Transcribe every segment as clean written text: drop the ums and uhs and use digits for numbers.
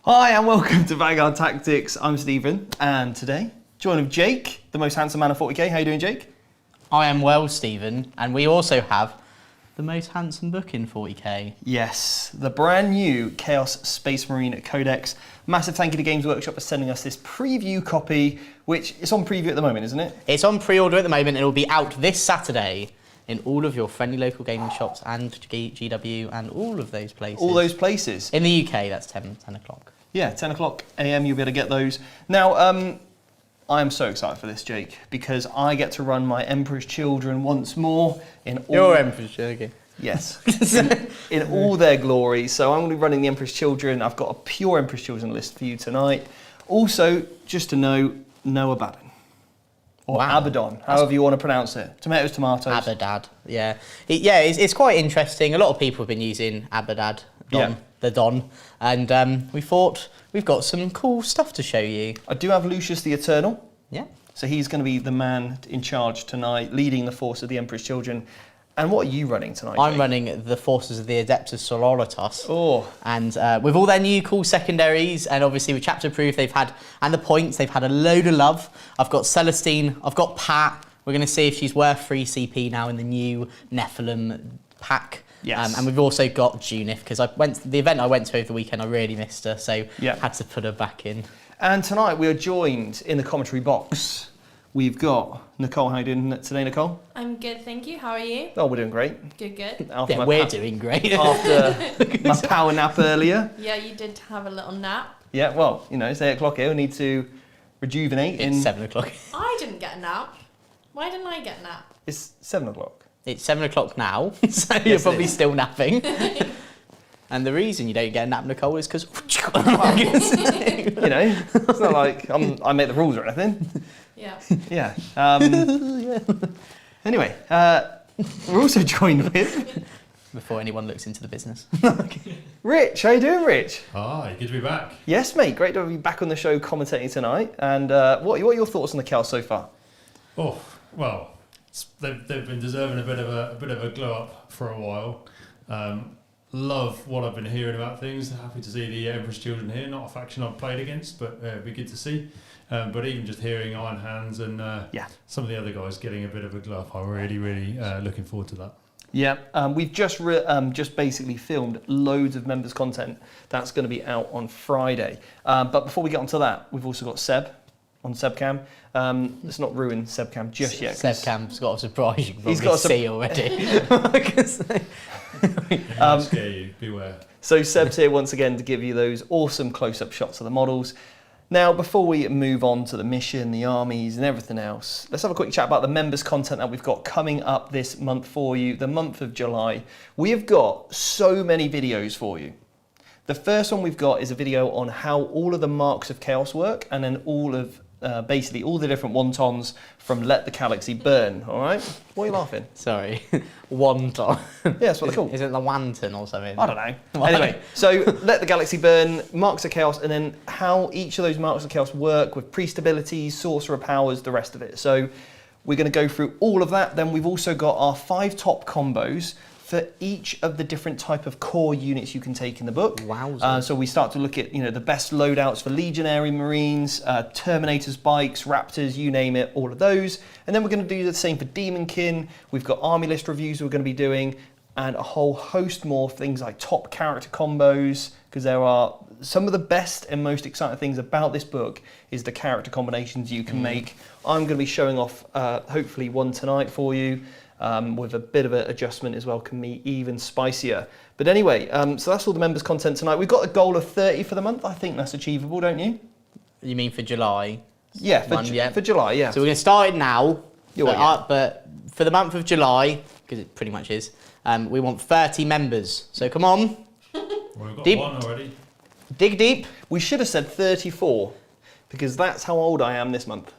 Hi and welcome to Vanguard Tactics. I'm Stephen, and today, joined with Jake, the most handsome man of 40k. How you doing, Jake? I am well, Stephen, and we also have the most handsome book in 40k. Yes, the brand new Chaos Space Marine Codex. Massive thank you to Games Workshop for sending us this preview copy, which is on preview at the moment, isn't it? It's on pre-order at the moment, and it will be out this Saturday in all of your friendly local gaming shops and GW and all of those places. All those places. In the UK, that's 10 o'clock. Yeah, 10 o'clock AM, you'll be able to get those. Now, I am so excited for this, Jake, because I get to run my Emperor's Children once more in all... Your Emperor's Children. Yes, in all their glory. So I'm going to be running the Emperor's Children. I've got a pure Emperor's Children list for you tonight. Also, just to know, no Abaddon. Or wow. Abaddon, however you want to pronounce it. Tomatoes, tomatoes. Abadad, yeah. It's quite interesting. A lot of people have been using Abadad, the Don, and we thought we've got some cool stuff to show you. I do have Lucius the Eternal. Yeah. So he's going to be the man in charge tonight, leading the force of the Emperor's Children. And what are you running tonight, I'm Jake? running the forces of the Adepta Sororitas. Oh. And with all their new cool secondaries, and obviously with chapter proof, they've had, and the points, they've had a load of love. I've got Celestine, I've got Pat. We're going to see if she's worth 3 CP now in the new Nephilim pack. Yes. And we've also got Junith, because the event I went to over the weekend, I really missed her, so had to put her back in. And tonight we are joined in the commentary box. We've got Nicole. How are you doing today, Nicole? I'm good, thank you. How are you? Oh, we're doing great. Good, good. Yeah, we're doing great. After my power nap earlier. Yeah, you did have a little nap. Yeah, well, you know, it's 8 o'clock here. We need to rejuvenate. It's 7 o'clock. I didn't get a nap. Why didn't I get a nap? It's 7 o'clock. It's 7 o'clock now, so you're probably still napping. And the reason you don't get a nap, Nicole, is because... You know, it's not like I make the rules or anything. Yeah. Yeah. Anyway, we're also joined with... Before anyone looks into the business. Rich, how you doing, Rich? Hi, good to be back. Yes, mate, great to have you back on the show commentating tonight. And what are your thoughts on the Chaos so far? Oh, well, they've been deserving a bit of a glow up for a while. Love what I've been hearing about things. Happy to see the Emperor's Children here. Not a faction I've played against, but it'd be good to see. But even just hearing Iron Hands and some of the other guys getting a bit of a glow up, I'm really looking forward to that. Yeah, we've just basically filmed loads of members content. That's going to be out on Friday. But before we get onto that, we've also got Seb on Sebcam. Let's not ruin Sebcam just yet. Sebcam's got a surprise you can probably He's got see already. Might scare you, beware. So Seb's here once again to give you those awesome close-up shots of the models. Now, before we move on to the mission, the armies and everything else, let's have a quick chat about the members content that we've got coming up this month for you, the month of July. We have got so many videos for you. The first one we've got is a video on how all of the marks of chaos work, and then all of basically all the different wontons from Let the Galaxy Burn, all right? Why are you laughing? Sorry, wonton. Yeah, that's what they're called. Is it the wanton or something? I don't know. Anyway, so Let the Galaxy Burn, Marks of Chaos, and then how each of those Marks of Chaos work with priest abilities, sorcerer powers, the rest of it. So we're going to go through all of that. Then we've also got our 5 top combos for each of the different type of core units you can take in the book. Wowza. So we start to look at the best loadouts for Legionary Marines, Terminators, Bikes, Raptors, you name it, all of those. And then we're going to do the same for Demonkin. We've got army list reviews we're going to be doing, and a whole host more things like top character combos, because there are some of the best and most exciting things about this book is the character combinations you can make. I'm going to be showing off hopefully one tonight for you. With a bit of an adjustment as well, can be even spicier. But anyway, so that's all the members content tonight. We've got a goal of 30 for the month. I think that's achievable, don't you? You mean for July? Yeah, for July, yeah. So we're going to start it now, Yeah. but for the month of July, because it pretty much is, we want 30 members. So come on. Well, we've got Deep. one already. Dig deep. We should have said 34, because that's how old I am this month.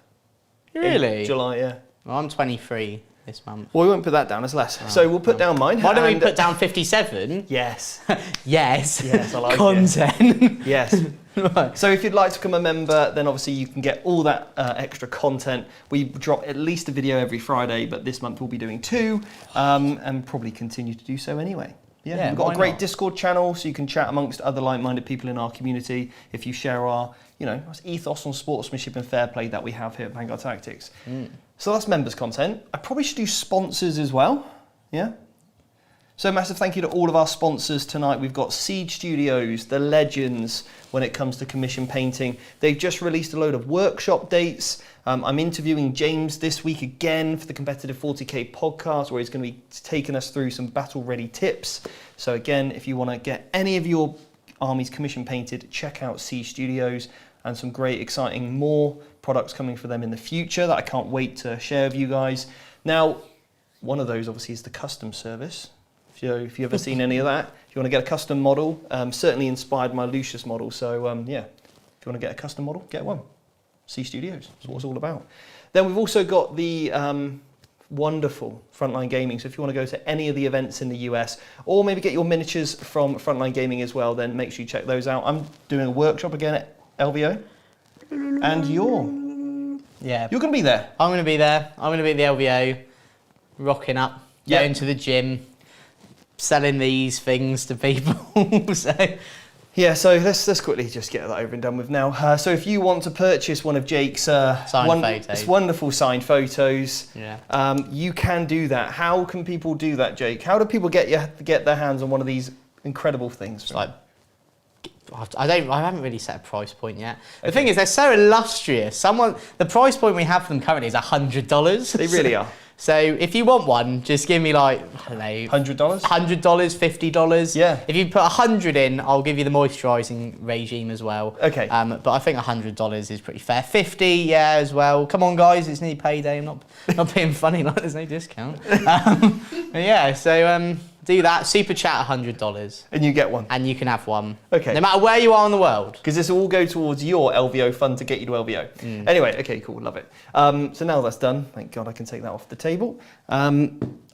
Really? In July, yeah. Well, I'm 23 this month. Well, we won't put that down as less. So we'll put down mine. Why don't we put down 57? Yes. Yes. Yes, I like Content. Yes. Right. So if you'd like to become a member, then obviously you can get all that extra content. We drop at least a video every Friday, but this month we'll be doing 2, and probably continue to do so anyway. Yeah, we've got why a great not? Discord channel, so you can chat amongst other like-minded people in our community if you share our, ethos on sportsmanship and fair play that we have here at Vanguard Tactics. So that's members content. I probably should do sponsors as well. Yeah. So massive thank you to all of our sponsors tonight. We've got Siege Studios, the legends when it comes to commission painting. They've just released a load of workshop dates. I'm interviewing James this week again for the Competitive 40K podcast, where he's going to be taking us through some battle-ready tips. So again, if you want to get any of your armies commission painted, check out Siege Studios, and some great, exciting more products coming for them in the future that I can't wait to share with you guys. Now, one of those obviously is the custom service. If you've ever seen any of that, if you want to get a custom model, certainly inspired my Lucius model. So if you want to get a custom model, get one. C Studios, that's what it's all about. Then we've also got the wonderful Frontline Gaming. So if you want to go to any of the events in the US, or maybe get your miniatures from Frontline Gaming as well, then make sure you check those out. I'm doing a workshop again at LVO, and you're going to be there. I'm going to be there. I'm going to be at the LVO, rocking up, going to the gym, selling these things to people. So let's quickly just get that over and done with now. So if you want to purchase one of Jake's wonderful signed photos, you can do that. How can people do that, Jake? How do people get their hands on one of these incredible things? I haven't really set a price point yet. The thing is, they're so illustrious. The price point we have for them currently is $100. They really are. So if you want one, just give me $100, $50. Yeah. If you put 100 in, I'll give you the moisturising regime as well. Okay. But I think $100 is pretty fair. 50, as well. Come on, guys, it's nearly payday. I'm not being funny. Like there's no discount. Do that. Super chat $100. And you get one. And you can have one. Okay. No matter where you are in the world. Because this will all go towards your LVO fund to get you to LVO. Anyway, okay, cool, love it. So now that's done. Thank God I can take that off the table. I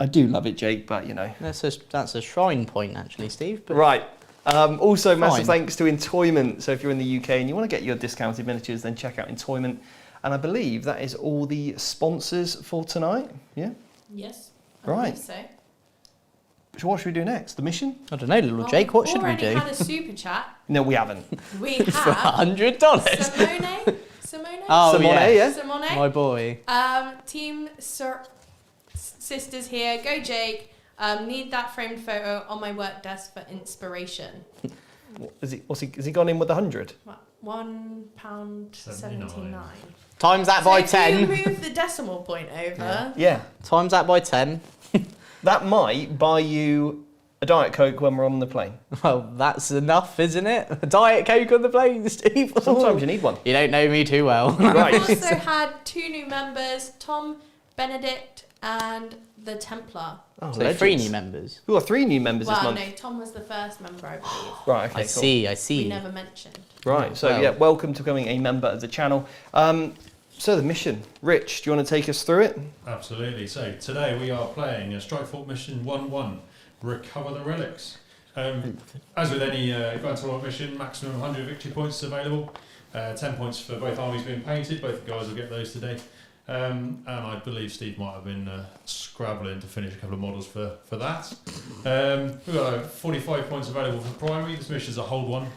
do love it, Jake, but That's a shrine point, actually, Steve. But right. Also, massive thanks to Entoyment. So if you're in the UK and you want to get your discounted miniatures, then check out Entoyment. And I believe that is all the sponsors for tonight. Yeah? Yes. I Right. believe so. So what should we do next? The mission? I don't know, little Jake, what should we We've do? already had a super chat. No, we haven't. We For have $100? Simone? Oh, Simone, yeah. Simone? My boy. Team Sisters here. Go Jake. Need that framed photo on my work desk for inspiration. Has he gone in with 100? £1.79. Times that by so 10. If you move the decimal point over. Yeah. Times that by 10. That might buy you a Diet Coke when we're on the plane. Well, that's enough, isn't it? A Diet Coke on the plane, Steve. Sometimes you need one. You don't know me too well. Right. We've also had 2 new members, Tom, Benedict, and the Templar. Oh, So legends. 3 new members. We've got 3 new members this Well, month. no, Tom was the first member, I believe. Right, okay, I cool. see. We never mentioned. Right, so Well. welcome to becoming a member of the channel. So the mission. Rich, do you want to take us through it? Absolutely. So today we are playing a Strikeforce Mission 1-1, Recover the Relics. As with any Grand Tournament mission, maximum 100 victory points available. 10 points for both armies being painted. Both guys will get those today. And I believe Steve might have been scrabbling to finish a couple of models for that. We've got 45 points available for primary. This mission is a hold 1,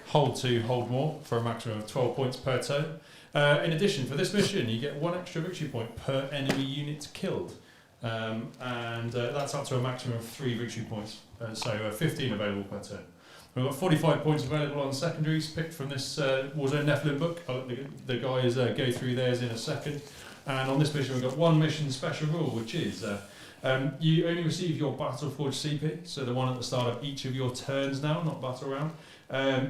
hold 2, hold more for a maximum of 12 points per turn. In addition, for this mission, you get 1 extra victory point per enemy unit killed. And that's up to a maximum of 3 victory points. So 15 available per turn. We've got 45 points available on secondaries, picked from this Warzone Nephilim book. I'll let the guys go through theirs in a second. And on this mission, we've got 1 mission special rule, which is you only receive your Battleforge CP, so the one at the start of each of your turns now, not battle round.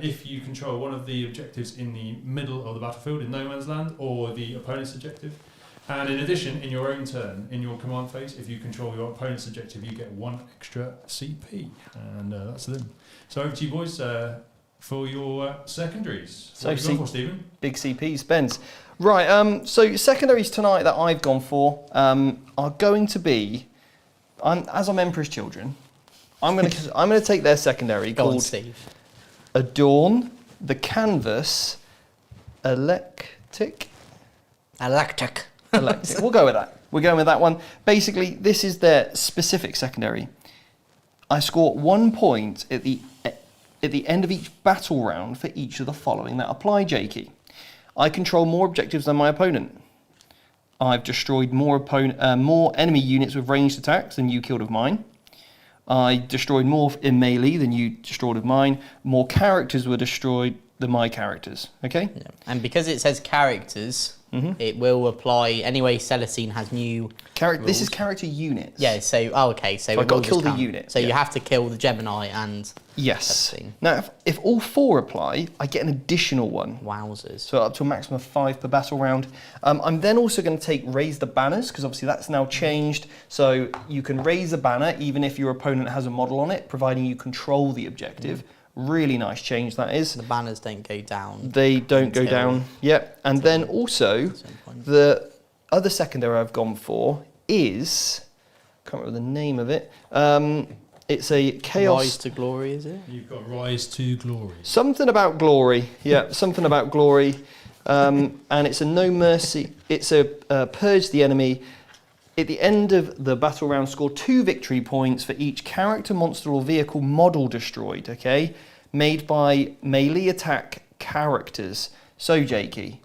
If you control one of the objectives in the middle of the battlefield in no man's land, or the opponent's objective. And in addition, in your own turn, in your command phase, if you control your opponent's objective, you get 1 extra CP. And that's them. So over to you boys for your secondaries. So What have you gone for, Stephen? Big CP spends. Right, so secondaries tonight that I've gone for are going to be, as I'm Emperor's Children, I'm going to take their secondary Go on, called Steve. Adorn the Canvas Electric. We'll go with that. We're going with that one. Basically, this is their specific secondary. I score 1 point at the end of each battle round for each of the following that apply, Jakey. I control more objectives than my opponent. I've destroyed more enemy units with ranged attacks than you killed of mine. I destroyed more in melee than you destroyed of mine. More characters were destroyed than my characters. Okay? Yeah. And because it says characters, it will apply anyway. Celestine has new This is character units. Yeah, so, okay. So I've got to kill the unit. So you have to kill the Gemini and Yes. Celestine. Now, if all 4 apply, I get an additional one. Wowzers. So up to a maximum of 5 per battle round. I'm then also going to take raise the banners, because obviously that's now changed. So you can raise a banner even if your opponent has a model on it, providing you control the objective. Really nice change that is. The banners don't go down. They don't go down. Yep. And then also, the other secondary I've gone for is, I can't remember the name of it. It's a Chaos... Rise to Glory, is it? You've got Rise to Glory. Something about glory. Yeah, something about glory. And it's a no mercy. It's a purge the enemy. At the end of the battle round, score 2 victory points for each character, monster, or vehicle model destroyed, okay? Made by melee attack characters. So, Jakey,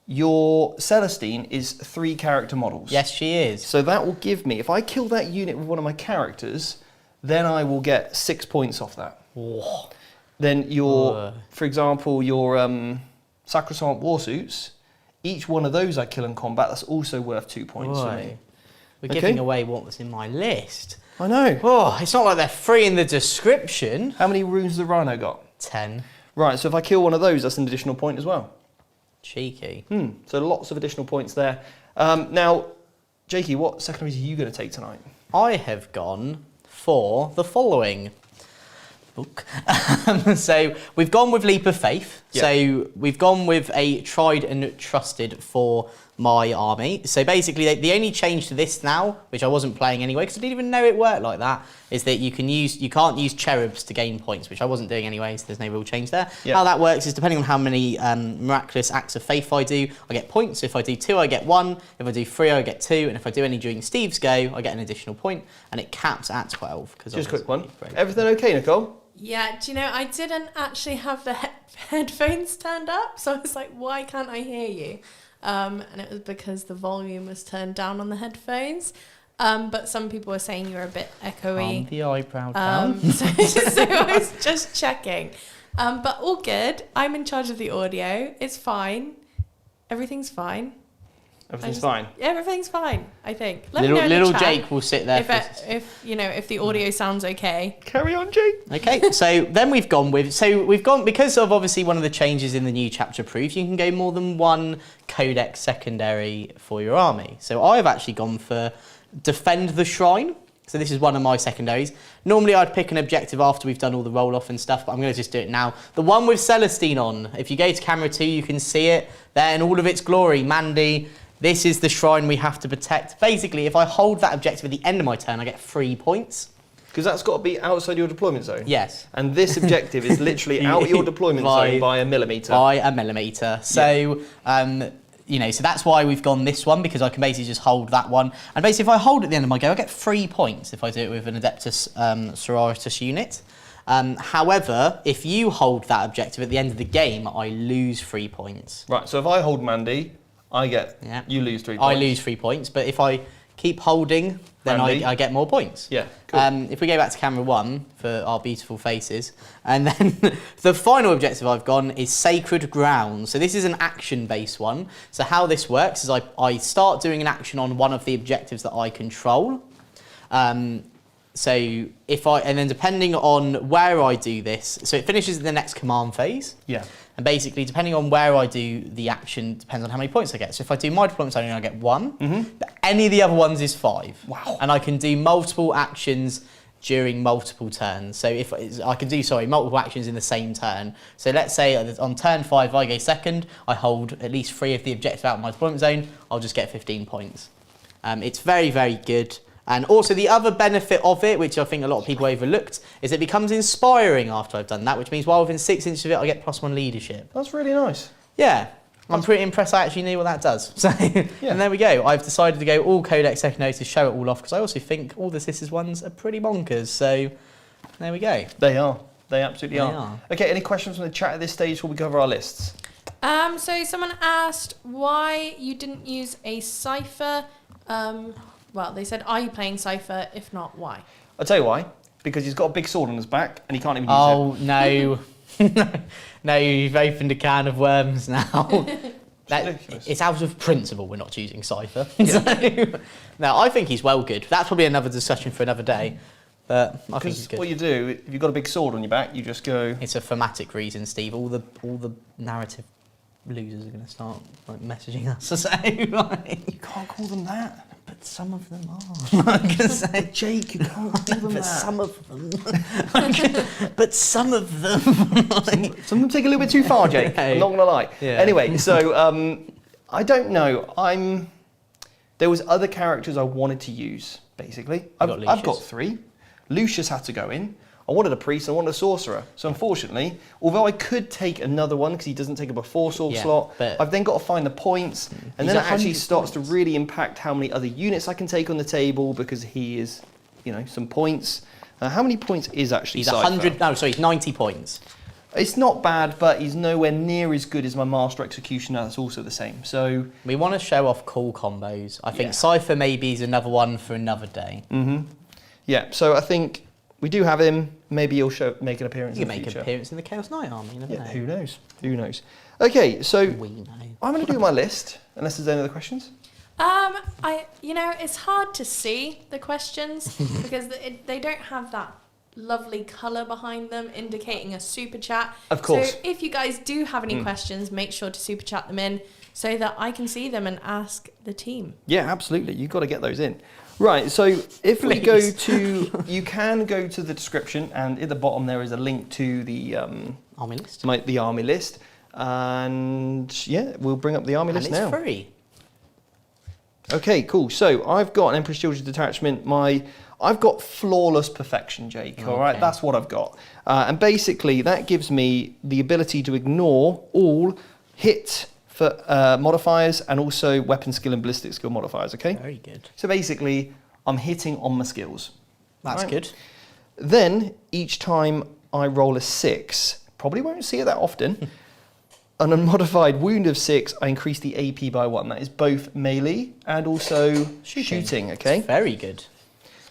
your Celestine is 3 character models. Yes, she is. So that will give me, if I kill that unit with one of my characters, then I will get 6 points off that. Whoa. Then your, for example, your Sacrosanct Warsuits, each one of those I kill in combat, that's also worth 2 points for me. We're giving away what was in my list. I know. Oh, it's not like they're free in the description. How many runes has the Rhino got? 10. Right, so if I kill one of those, that's an additional point as well. Cheeky. So lots of additional points there. Now, Jakey, what secondaries are you going to take tonight? I have gone for the following. Book. So we've gone with Leap of Faith. Yeah. So we've gone with a tried and trusted for my army. So basically the only change to this now, which I wasn't playing anyway because I didn't even know it worked like that, is that you can't use cherubs to gain points, which I wasn't doing anyway, so there's no real change there. Yeah. How that works is depending on how many miraculous acts of faith I do, I get points. So if I do 2, I get 1. If I do 3, I get 2. And if I do any during Steve's go, I get an additional point. And it caps at 12. Just a quick one. Everything okay, Nicole? Yeah, do you know, I didn't actually have the headphones turned up, so I was like, why can't I hear you? And it was because the volume was turned down on the headphones. But some people were saying you were a bit echoey. The eyebrow down. So I was just checking. But all good. I'm in charge of the audio. It's fine. Everything's fine. Everything's fine. Everything's fine, I think. Let me know in the Little chat Jake will sit there. if the audio sounds okay. Carry on, Jake. Okay, so then we've gone because of obviously one of the changes in the new chapter proof, you can go more than one Codex secondary for your army. So I've actually gone for Defend the Shrine. So this is one of my secondaries. Normally I'd pick an objective after we've done all the roll-off and stuff, but I'm going to just do it now. The one with Celestine on. If you go to camera 2, you can see it there in all of its glory. Mandy, this is the shrine we have to protect. Basically, if I hold that objective at the end of my turn, I get 3 points. Because that's got to be outside your deployment zone? Yes. And this objective is literally out your deployment zone by a millimetre? By a millimetre. So, so that's why we've gone this one, because I can basically just hold that one. And basically, if I hold at the end of my go, I get 3 points if I do it with an Adepta Sororitas unit. However, if you hold that objective at the end of the game, I lose 3 points. Right, so if I hold Mandy, you lose 3 points. I lose 3 points, but if I keep holding, then I get more points. Yeah, cool. If we go back to camera 1 for our beautiful faces, and then the final objective I've gone is Sacred Ground. So this is an action-based one. So how this works is I start doing an action on one of the objectives that I control. So and then depending on where I do this, so it finishes in the next command phase. Yeah. And basically, depending on where I do the action, depends on how many points I get. So if I do my deployment zone, I get 1. But any of the other ones is 5. Wow. And I can do multiple actions during multiple turns. So I can do multiple actions in the same turn. So let's say on turn 5, I go second, I hold at least 3 of the objectives out of my deployment zone, I'll just get 15 points. It's very, very good. And also the other benefit of it, which I think a lot of people overlooked, is it becomes inspiring after I've done that, which means while within 6 inches of it, I get +1 leadership. That's really nice. Yeah, I'm pretty impressed I actually knew what that does. So, And there we go. I've decided to go all Codex Secondaries to show it all off, because I also think all the Sisters ones are pretty bonkers. So There we go. They are. They absolutely They are. are. Okay, any questions from the chat at this stage before we cover our lists? So someone asked why you didn't use a cipher. Well, they said, are you playing cipher? If not, why? I'll tell you why. Because he's got a big sword on his back and he can't even use Oh, no. No, you've opened a can of worms now. ridiculous. It's out of principle we're not choosing Cypher. So, no, I think he's well good. That's probably another discussion for another day. But I think he's Because good. what you do, if you've got a big sword on your back, you just go... It's a thematic reason, Steve. All the narrative losers are going to start like messaging us to say, like, You can't call them that. but some of them are. I'm going to say, Jake, you can't call them but that. some of them. But some of them. Like, Some of them take a little bit too far, Jake. I'm not going to lie. Yeah. Anyway, so I don't know. There was other characters I wanted to use, basically. I've got 3. Lucius had to go in. I wanted a priest and I wanted a sorcerer. So unfortunately, although I could take another one because he doesn't take up a 4-sword Yeah, slot, but- I've then got to find the points. And He's then it actually 100 starts points. to really impact how many other units I can take on the table because he is, some points. How many points is actually he's Cypher? 100. No, sorry, he's 90 points. It's not bad, but he's nowhere near as good as my Master Executioner. That's also the same. So, We want to show off cool combos. I think Yeah. Cypher maybe is another one for another day. yeah. So I think we do have him. Maybe he'll make an appearance You in can the make future. an appearance in the Chaos Knight army. You never Yeah, know. who knows? Who knows? Okay, so We know. I'm going to do my list, unless there's any other questions. It's hard to see the questions because they don't have that lovely colour behind them indicating a super chat. Of course. So if you guys do have any questions, make sure to super chat them in so that I can see them and ask the team. Yeah, absolutely. You've got to get those in. Right, so if we go Please. to, you can go to the description, and at the bottom there is a link to the Army list. the army list, and yeah, we'll bring up the army And list it's now. free. Okay, cool. So I've got an Emperor's Children's detachment. I've got flawless perfection, Jake. All right, Okay. that's what I've got, and basically that gives me the ability to ignore all hit for modifiers and also weapon skill and ballistic skill modifiers. Okay. Very good. So basically, I'm hitting on my skills. That's Right. good. Then each time I roll a 6, probably won't see it that often. On a modified wound of 6, I increase the AP by 1. That is both melee and also shooting. Okay. It's very good.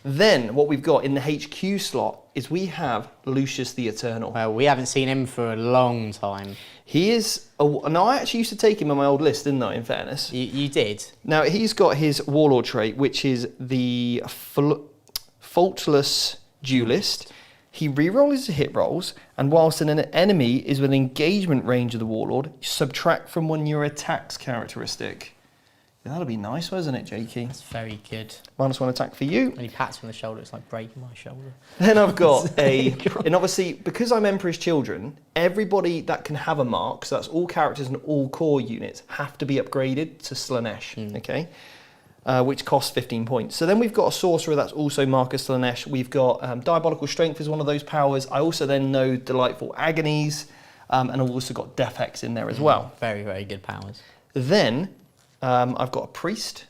Then what we've got in the HQ slot is we have Lucius the Eternal. Well, we haven't seen him for a long time. He is. Now I actually used to take him on my old list, didn't I? In fairness. You did. Now he's got his warlord trait, which is the faultless duelist. He rerolls his hit rolls, and whilst an enemy is within engagement range of the warlord, subtract from one your attacks characteristic. Yeah, that'll be nice, wasn't it, Jakey? That's very good. -1 attack for you. When he pats me on the shoulder, it's like breaking my shoulder. Then I've got and obviously because I'm Emperor's Children, everybody that can have a mark, so that's all characters and all core units, have to be upgraded to Slanesh, okay? Which costs 15 points. So then we've got a sorcerer that's also Marcus Slanesh. We've got Diabolical Strength is one of those powers. I also then know Delightful Agonies, and I've also got Death Hex in there as well. Very, very good powers. Then I've got a priest.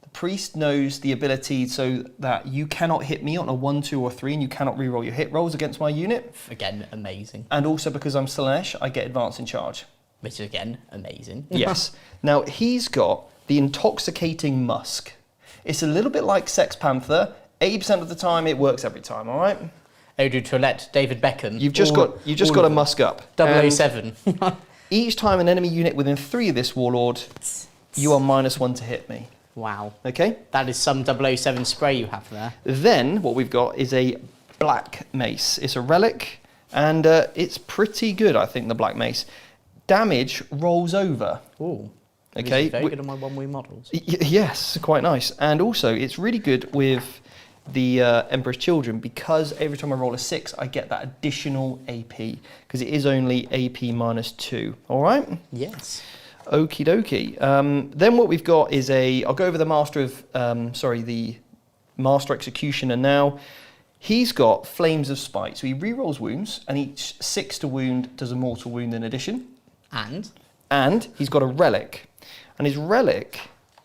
The priest knows the ability so that you cannot hit me on a 1, 2, or 3, and you cannot reroll your hit rolls against my unit. Again, amazing. And also because I'm Slanesh, I get advance in charge. Which is again, amazing. Yes. Now he's got the Intoxicating Musk. It's a little bit like Sex Panther. 80% of the time, it works every time. All right. Eau de Toilette, David Beckham. You've just got a musk up. And 007. each time an enemy unit within 3 of this warlord, you are -1 to hit me. Wow. Okay. That is some 007 spray you have there. Then what we've got is a black mace. It's a relic, and it's pretty good, I think, the black mace. Damage rolls over. Ooh. Okay. Very good on my one-way models. Yes, quite nice. And also, it's really good with the Emperor's Children because every time I roll a 6, I get that additional AP because it is only AP -2. All right. Yes. Okie dokie. Then what we've got is I'll go over the the Master Executioner now. He's got Flames of Spite. So he rerolls wounds, and each 6 to wound does a mortal wound in addition. And he's got a relic. And his relic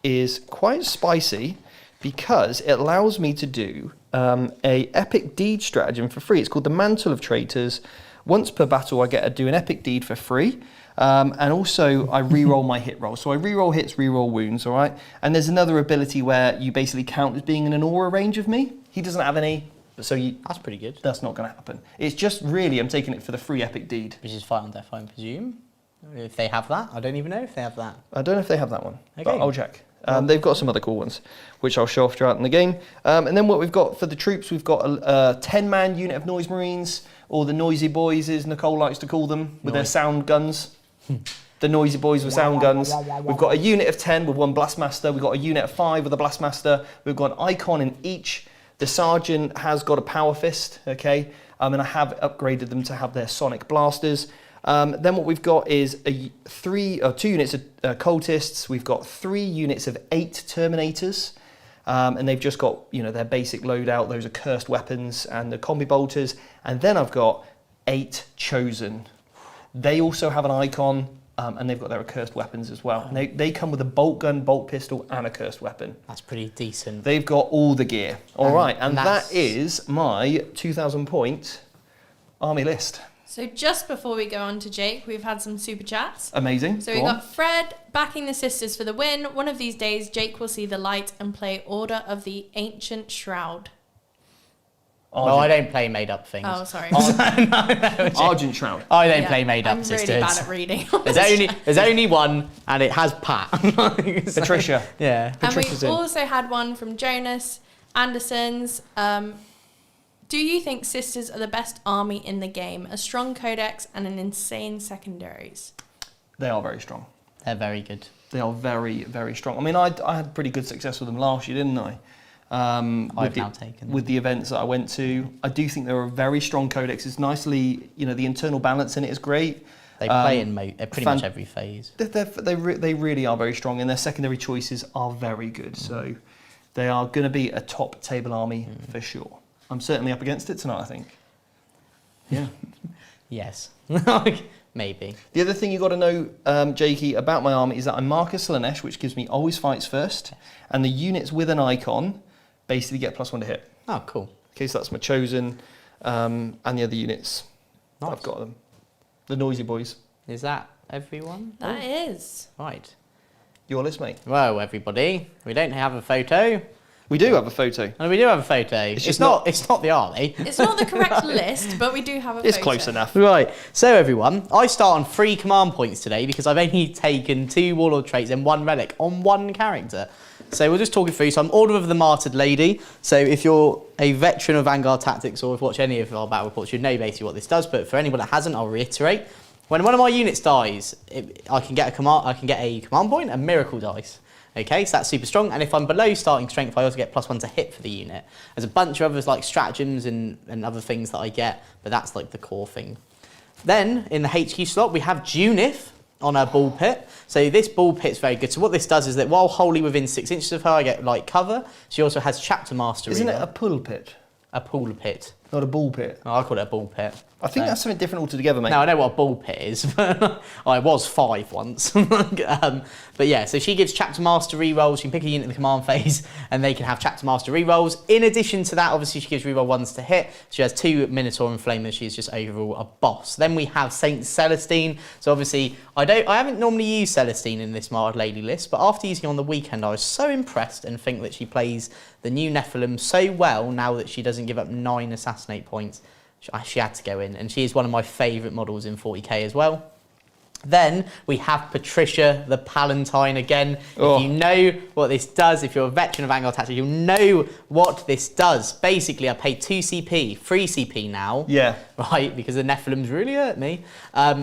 is quite spicy because it allows me to do a epic deed stratagem for free. It's called the Mantle of Traitors. Once per battle, I get to do an epic deed for free. And also, I re-roll my hit roll. So I re-roll hits, re-roll wounds, all right? And there's another ability where you basically count as being in an aura range of me. He doesn't have any, so That's pretty good. that's not going to happen. It's just really, I'm taking it for the free epic deed. Which is fight on death, I presume. If they have that. I don't even know if they have that. I don't know if they have that one, but Okay. I'll check. They've got some other cool ones, which I'll show off throughout in the game. And then what we've got for the troops, we've got a 10-man unit of Noise Marines, or the Noisy Boys, as Nicole likes to call them, with their sound guns. The Noisy Boys with sound guns. We've got a unit of 10 with one Blastmaster. We've got a unit of 5 with a Blastmaster. We've got an icon in each. The Sergeant has got a Power Fist, okay? And I have upgraded them to have their Sonic Blasters. Then what we've got is 2 units of Cultists. We've got 3 units of 8 Terminators. And they've just got, their basic loadout. Those are cursed weapons and the combi bolters. And then I've got 8 Chosen. They also have an icon, and they've got their accursed weapons as well. And they come with a bolt gun, bolt pistol, and a cursed weapon. That's pretty decent. They've got all the gear. All right, and that is my 2,000 point army list. So just before we go on to Jake, we've had some super chats. Amazing. So we've got Fred backing the sisters for the win. One of these days, Jake will see the light and play Order of the Ancient Shroud. No, I don't play made-up things. Oh, sorry. Argent Shroud. I don't play made-up I'm sisters. really bad at reading. There's only one, and it has Pat. Patricia. Yeah. And we Patricia's in. also had one from Jonas Anderson's. Do you think sisters are the best army in the game? A strong codex and an insane secondaries. They are very strong. They're very good. They are very, very strong. I mean, I had pretty good success with them last year, didn't I? I've now taken them. With the events that I went to. I do think they're a very strong codex. It's nicely, the internal balance in it is great. They play in pretty much every phase. They really are very strong, and their secondary choices are very good. So they are going to be a top table army for sure. I'm certainly up against it tonight, I think. Yeah. Yes. Maybe. The other thing you got to know, Jakey, about my army is that I'm Marcus Slanesh, which gives me always fights first, and the units with an icon basically get +1 to hit. Oh, cool. Okay, so that's my Chosen, and the other units. Nice. I've got them. The Noisy Boys. Is that everyone? That is. Right. Your list, mate. Well, everybody, we don't have a photo. We do have a photo. And we do have a photo. It's not the army. It's not the correct list, but we do have a It's photo. close enough. Right, so everyone, I start on 3 command points today because I've only taken 2 warlord traits and 1 relic on 1 character. So we'll just talk it through. So I'm Order of the Martyred Lady. So if you're a veteran of Vanguard Tactics or have watched any of our battle reports, you'd know basically what this does. But for anyone that hasn't, I'll reiterate. When one of my units dies, I can get a command point and miracle dice. Okay, so that's super strong. And if I'm below starting strength, I also get +1 to hit for the unit. There's a bunch of others like stratagems and other things that I get, but that's like the core thing. Then in the HQ slot, we have Junith on her ball pit. So this ball pit's very good. So what this does is that while wholly within 6 inches of her, I get light cover. She also has chapter mastery. Isn't it a pulpit? A pool pit? Not a ball pit. Oh, I call it a ball pit. I think that's something different altogether, mate. Now, I know what a ball pit is, but I was 5 once. But yeah, so she gives chapter master rerolls. You can pick a unit in the command phase, and they can have chapter master rerolls. In addition to that, obviously, she gives reroll 1s to hit. She has 2 Minotaur and Flamers. She's just overall a boss. Then we have Saint Celestine. So obviously, I haven't normally used Celestine in this Martyred Lady list, but after using it on the weekend, I was so impressed and think that she plays the new Nephilim so well now that she doesn't give up 9 assassinate points. She had to go in, and she is one of my favourite models in 40k as well. Then we have Patricia the Valentine again. If you know what this does, if you're a veteran of Vanguard Tactics, you'll know what this does. Basically, I paid 2 CP, 3 CP now. Yeah. Right, because the Nephilim's really hurt me.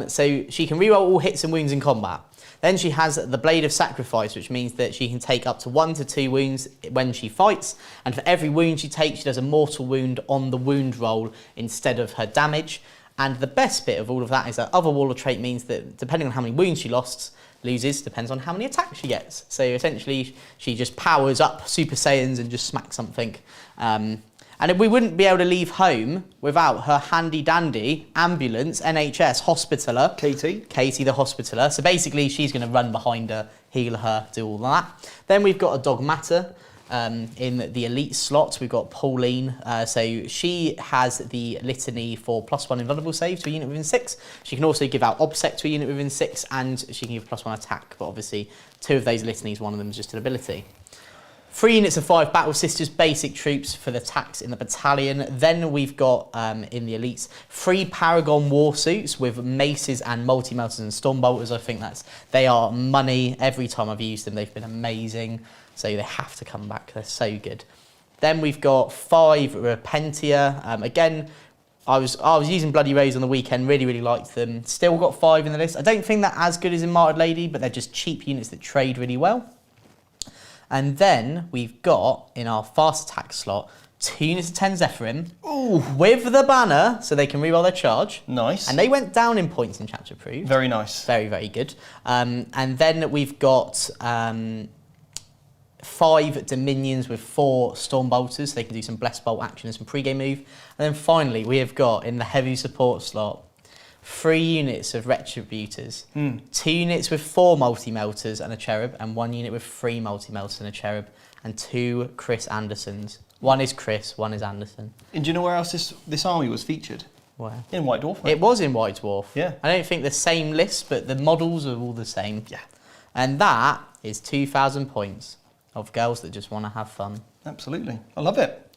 So she can reroll all hits and wounds in combat. Then she has the Blade of Sacrifice, which means that she can take up to 1 to 2 wounds when she fights. And for every wound she takes, she does a mortal wound on the wound roll instead of her damage. And the best bit of all of that is that other warlord trait means that depending on how many wounds she loses, depends on how many attacks she gets. So essentially, she just powers up Super Saiyans and just smacks something. And we wouldn't be able to leave home without her handy-dandy ambulance, NHS, hospitaller. Katie the hospitaller. So basically, she's going to run behind her, heal her, do all that. Then we've got a Dogmata. In the elite slot, we've got Pauline. So she has the litany for +1 invulnerable save to a unit within 6. She can also give out obsec to a unit within 6, and she can give +1 attack. But obviously, 2 of those litanies, one of them is just an ability. 3 units of 5 Battle Sisters basic troops for the attacks in the battalion. Then we've got, in the elites, 3 Paragon war suits with maces and multi-melters and stormbolters. I think they are money. Every time I've used them, they've been amazing. So they have to come back. They're so good. Then we've got 5 Repentia. Again, I was using Bloody Rose on the weekend. Really, really liked them. Still got 5 in the list. I don't think they're as good as in Martyred Lady, but they're just cheap units that trade really well. And then we've got, in our fast attack slot, 2 units of 10 Zephyrim. Ooh. With the banner, so they can reroll their charge. Nice. And they went down in points in Chapter Approved. Very nice. Very, very good. And then we've got 5 Dominions with 4 Stormbolters, so they can do some Blessed Bolt action and some pre-game move. And then finally, we have got, in the heavy support slot, 3 units of Retributors, 2 units with 4 multi-melters and a cherub, and 1 unit with 3 multi-melters and a cherub, and 2 Chris Andersons. One is Chris, one is Anderson. And do you know where else this army was featured? Where? In White Dwarf. Right? It was in White Dwarf. Yeah. I don't think the same list, but the models are all the same. Yeah. And that is 2,000 points of girls that just want to have fun. Absolutely. I love it.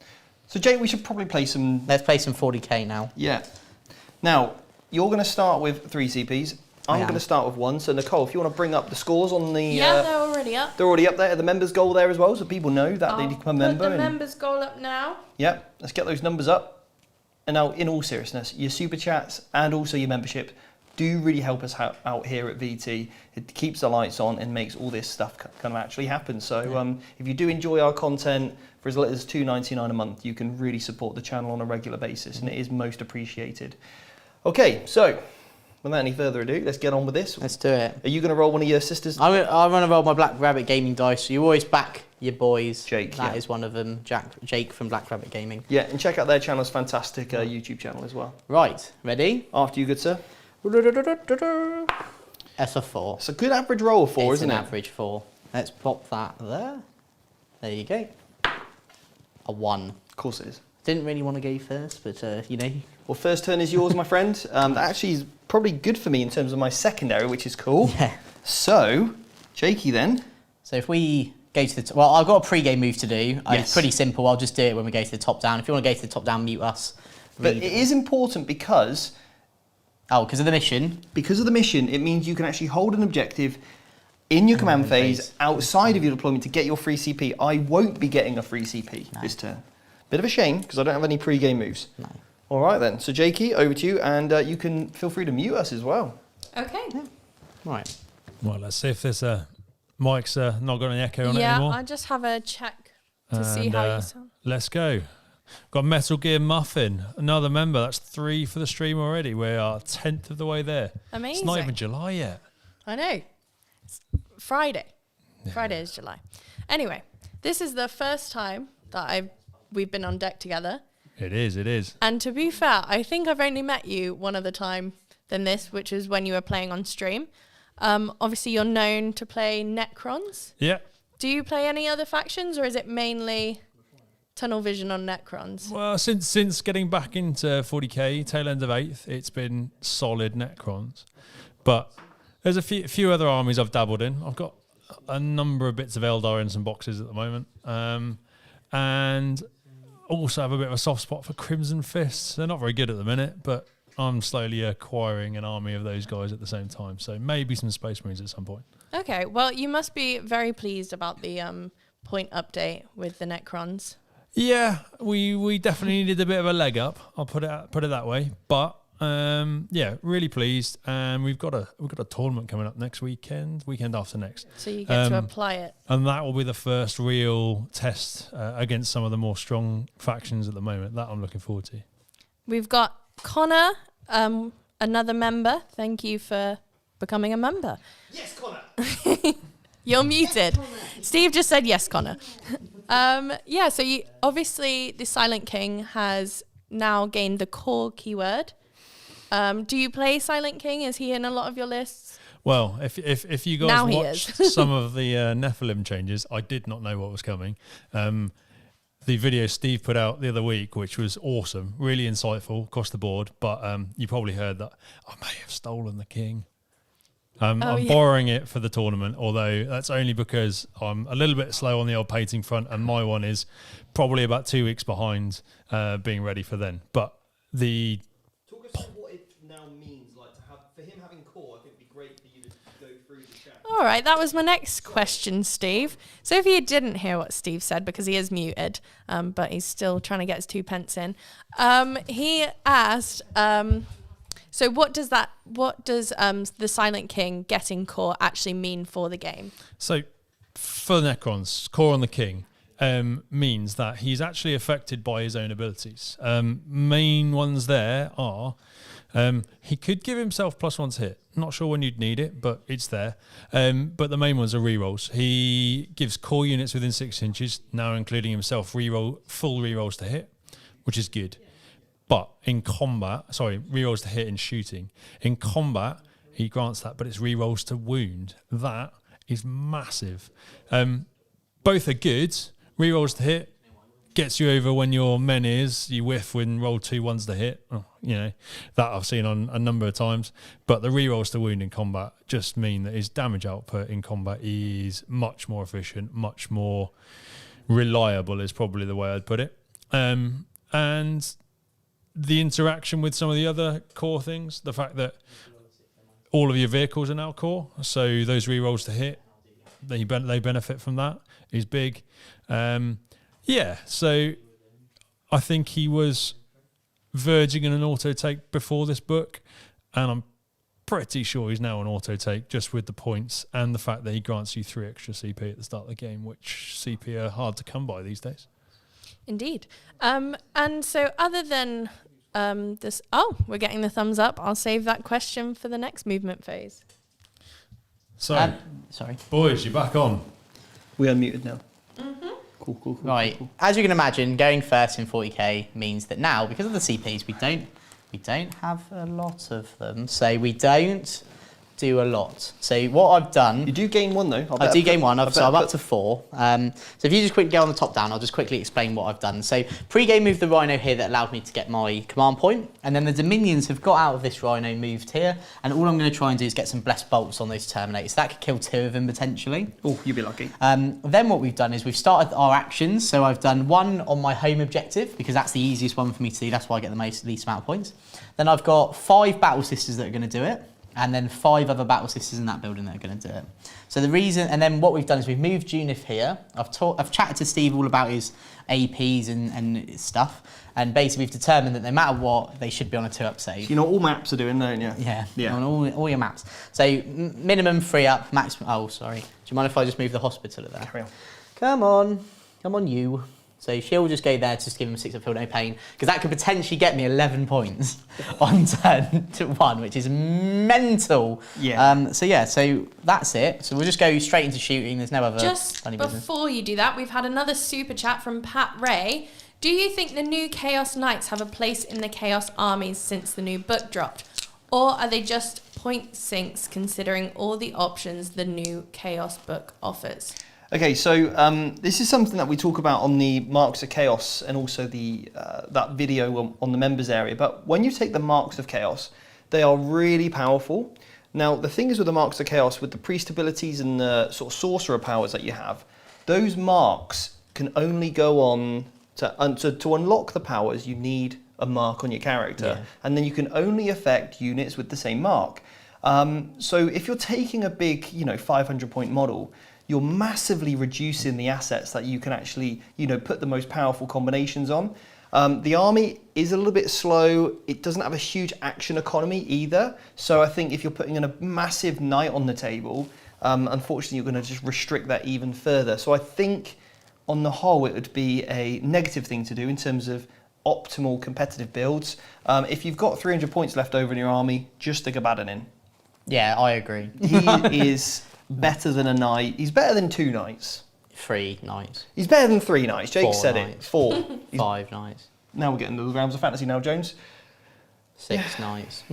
So, Jake, we should probably play some... Let's play some 40k now. Yeah. Now, you're going to start with 3 CPs. I'm going to start with 1. So, Nicole, if you want to bring up the scores on the... Yeah, they're already up. They're already up there. The members' goal there as well, so people know that they become a member. Put the members' goal up now. Yeah, let's get those numbers up. And now, in all seriousness, your super chats and also your membership do really help us out here at VT. It keeps the lights on and makes all this stuff kind of actually happen. So if you do enjoy our content, for as little as $2.99 a month, you can really support the channel on a regular basis, and it is most appreciated. Okay, so without any further ado, let's get on with this. Let's do it. Are you going to roll one of your sisters? I'm going to roll my Black Rabbit Gaming dice. So you always back your boys. Jake, That is one of them. Jake from Black Rabbit Gaming. Yeah, and check out their channel. It's fantastic YouTube channel as well. Right, ready? After you, good sir. That's a 4. It's a good average roll of 4, isn't it? It's an average 4. Let's pop that there. There you go. A 1. Of course it is. Didn't really want to go first, but you know. Well, first turn is yours, my friend. That actually is probably good for me in terms of my secondary, which is cool. Yeah. So, Jakey then. So if we go to the... Well, I've got a pre-game move to do. Yes. It's pretty simple. I'll just do it when we go to the top down. If you want to go to the top down, mute us. But it is important because... Oh, because of the mission? Because of the mission, it means you can actually hold an objective in your command phase outside of your deployment to get your free CP. I won't be getting a free CP this turn. Bit of a shame, because I don't have any pre-game moves. No. All right then. So, Jakey, over to you, and you can feel free to mute us as well. Okay. Yeah. Right. Well, let's see if this mic's not got any echo on it anymore. Yeah, I just have a check to see how you sound. Let's go. Got Metal Gear Muffin, another member. That's 3 for the stream already. We are 10th of the way there. Amazing. It's not even July yet. I know. It's Friday. Yeah. Friday is July. Anyway, this is the first time that we've been on deck together. It is. And to be fair, I think I've only met you one other time than this, which is when you were playing on stream. Obviously, you're known to play Necrons. Yeah. Do you play any other factions, or is it mainly tunnel vision on Necrons? Well, since getting back into 40k, tail end of 8th, it's been solid Necrons. But there's a few other armies I've dabbled in. I've got a number of bits of Eldar in some boxes at the moment. And also have a bit of a soft spot for Crimson Fists. They're not very good at the minute, but I'm slowly acquiring an army of those guys at the same time. So maybe some Space Marines at some point. Okay, well, you must be very pleased about the point update with the Necrons. Yeah, we definitely needed a bit of a leg up. I'll put it that way. But yeah, really pleased. And we've got a tournament coming up next weekend after next. So you get to apply it. And that will be the first real test against some of the more strong factions at the moment. That I'm looking forward to. We've got Connor, another member. Thank you for becoming a member. Yes, Connor. You're muted. Steve just said yes, Connor. Yeah, so obviously the Silent King has now gained the core keyword. Do you play Silent King? Is he in a lot of your lists? Well, if you Now guys he watched is. some of the Nephilim changes, I did not know what was coming. The video Steve put out the other week, which was awesome, really insightful across the board, but you probably heard that I may have stolen the king. I'm borrowing it for the tournament, although that's only because I'm a little bit slow on the old painting front, and my one is probably about 2 weeks behind being ready for then. But the... Talk us through what it now means, like to have, for him having core, I think it'd be great for you to go through the chat. All right, that was my next question, Steve. So if you didn't hear what Steve said, because he is muted, but he's still trying to get his 2 pence in, he asked, so what does the Silent King getting core actually mean for the game? So for Necrons, core on the king means that he's actually affected by his own abilities. Main ones there are he could give himself +1 to hit. Not sure when you'd need it, but it's there. But the main ones are rerolls. He gives core units within 6 inches, now including himself, full rerolls to hit, which is good. But in combat, rerolls to hit in shooting. In combat, he grants that, but it's rerolls to wound. That is massive. Both are good. Rerolls to hit gets you over when your men is. You whiff when roll 2 ones to hit. Oh, that I've seen on a number of times. But the rerolls to wound in combat just mean that his damage output in combat is much more efficient, much more reliable is probably the way I'd put it. And the interaction with some of the other core things, the fact that all of your vehicles are now core, so those rerolls to hit, they benefit from that, is big. So I think he was verging on an auto take before this book, and I'm pretty sure he's now an auto take just with the points and the fact that he grants you 3 extra CP at the start of the game, which CP are hard to come by these days. Indeed. And so other than this... Oh, we're getting the thumbs up. I'll save that question for the next movement phase. So, sorry. Boys, you're back on. We unmuted now. Mm-hmm. Cool. Right. Cool. As you can imagine, going first in 40k means that now, because of the CPs, we don't have a lot of them. So we don't do a lot. So what I've done... You do gain 1 though. I do gain 1, so I'm up to 4. So if you just quickly go on the top down, I'll just quickly explain what I've done. So pre-game moved the Rhino here that allowed me to get my command point, and then the Dominions have got out of this Rhino, moved here, and all I'm going to try and do is get some Blessed Bolts on those Terminators. That could kill 2 of them potentially. Oh, you'd be lucky. Then what we've done is we've started our actions. So I've done 1 on my home objective, because that's the easiest one for me to do. That's why I get the least amount of points. Then I've got 5 Battle Sisters that are going to do it, and then 5 other Battle Sisters in that building that are going to do it. So the reason, and then what we've done is we've moved Junif here. I've chatted to Steve all about his APs and stuff, and basically we've determined that no matter what, they should be on a 2-up save. You know all maps are doing, don't you? Yeah. On all your maps. So minimum 3-up, maximum. Oh, sorry. Do you mind if I just move the hospital there? Carry on. Come on, you. So she'll just go there to just give him a 6-up feel no pain, because that could potentially get me 11 points on turn to 1, which is mental. Yeah. So that's it. So we'll just go straight into shooting. There's no other Just funny business. before you do that, we've had another super chat from Pat Ray. Do you think the new Chaos Knights have a place in the Chaos armies since the new book dropped? Or are they just point sinks considering all the options the new Chaos book offers? Okay, so this is something that we talk about on the Marks of Chaos and also the that video on the members area. But when you take the Marks of Chaos, they are really powerful. Now, the thing is with the Marks of Chaos, with the priest abilities and the sort of sorcerer powers that you have, those marks can only go on to unlock the powers. You need a mark on your character, and then you can only affect units with the same mark. So if you're taking a big, 500-point model, you're massively reducing the assets that you can actually, put the most powerful combinations on. The army is a little bit slow. It doesn't have a huge action economy either. So I think if you're putting in a massive knight on the table, unfortunately, you're going to just restrict that even further. So I think on the whole, it would be a negative thing to do in terms of optimal competitive builds. If you've got 300 points left over in your army, just stick a Abaddon in. Yeah, I agree. He is better than a knight. He's better than 2 knights. 3 knights. He's better than 3 knights. Jake 4 said knights. it. 4. 5 knights. Now we're getting to the realms of fantasy now, Jones. 6 knights.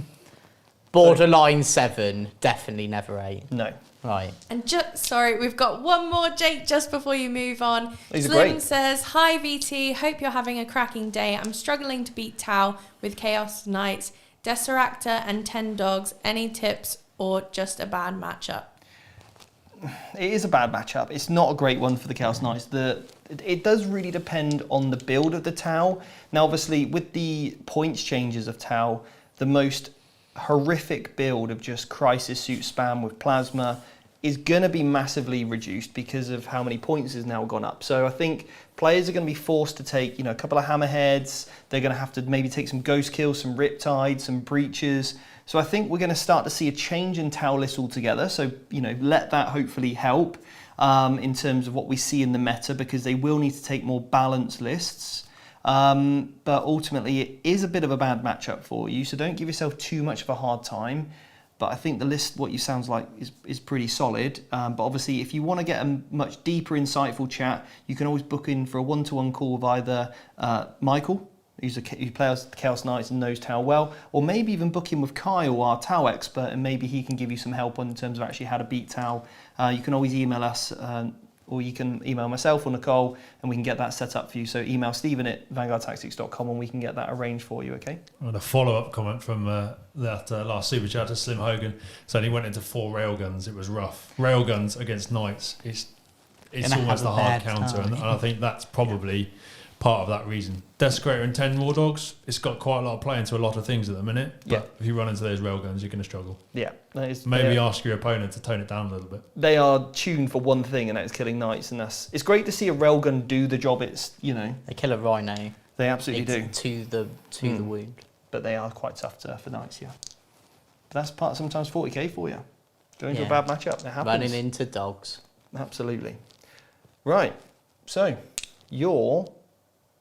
Borderline 7, definitely never 8. No. Right. And sorry, we've got one more, Jake, just before you move on. These are Slim great. says, "Hi VT, hope you're having a cracking day. I'm struggling to beat Tau with Chaos Knights, Desoractor and 10 Dogs. Any tips or just a bad matchup?" It is a bad matchup. It's not a great one for the Chaos Knights. It does really depend on the build of the Tau. Now, obviously, with the points changes of Tau, the most horrific build of just Crisis Suit spam with Plasma is going to be massively reduced because of how many points has now gone up. So I think players are going to be forced to take, a couple of Hammerheads. They're going to have to maybe take some Ghost Kills, some Riptides, some Breaches. So I think we're going to start to see a change in Tau lists altogether. So, let that hopefully help in terms of what we see in the meta, because they will need to take more balanced lists. But ultimately, it is a bit of a bad matchup for you. So don't give yourself too much of a hard time. But I think the list, what you sounds like, is pretty solid. But obviously, if you want to get a much deeper, insightful chat, you can always book in for a one-to-one call with either Michael, who plays Chaos Knights and knows Tau well, or maybe even book in with Kyle, our Tau expert, and maybe he can give you some help in terms of actually how to beat Tau. You can always email us, or you can email myself or Nicole, and we can get that set up for you. So email Stephen@vanguardtactics.com and we can get that arranged for you, okay? And a follow-up comment from that last super chat to Slim Hogan. So he went into 4 railguns. It was rough. Railguns against Knights. It's almost a hard counter, and I think that's probably part of that reason. Desecrator and 10 War Dogs, it's got quite a lot of play into a lot of things at the minute. But if you run into those railguns, you're going to struggle. Yeah. Maybe ask your opponent to tone it down a little bit. They are tuned for one thing, and that is killing Knights, and it's great to see a railgun do the job. They kill a Rhino. They absolutely do. To the wound. But they are quite tough for Knights, yeah. But that's part sometimes 40k for you. Going to a bad matchup, it happens. Running into dogs. Absolutely. Right, so your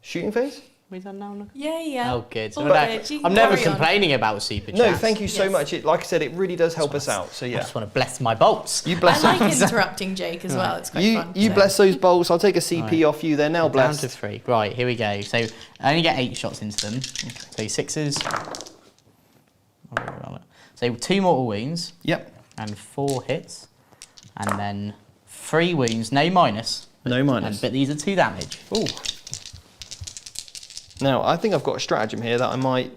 shooting phase? We done now? Yeah. Oh, good. I'm never complaining about super chats. No, thank you so much. Like I said, it really does help us out. So yeah, I just want to bless my bolts. You bless. I like interrupting Jake as well. It's quite fun. You bless those bolts. I'll take a CP off you. They're now blessed. Down to 3. Right, here we go. So I only get 8 shots into them. Okay. So 6s. So 2 mortal wounds. Yep. And 4 hits. And then 3 wounds. No minus. No minus. But these are 2 damage. Ooh. Now, I think I've got a stratagem here that I might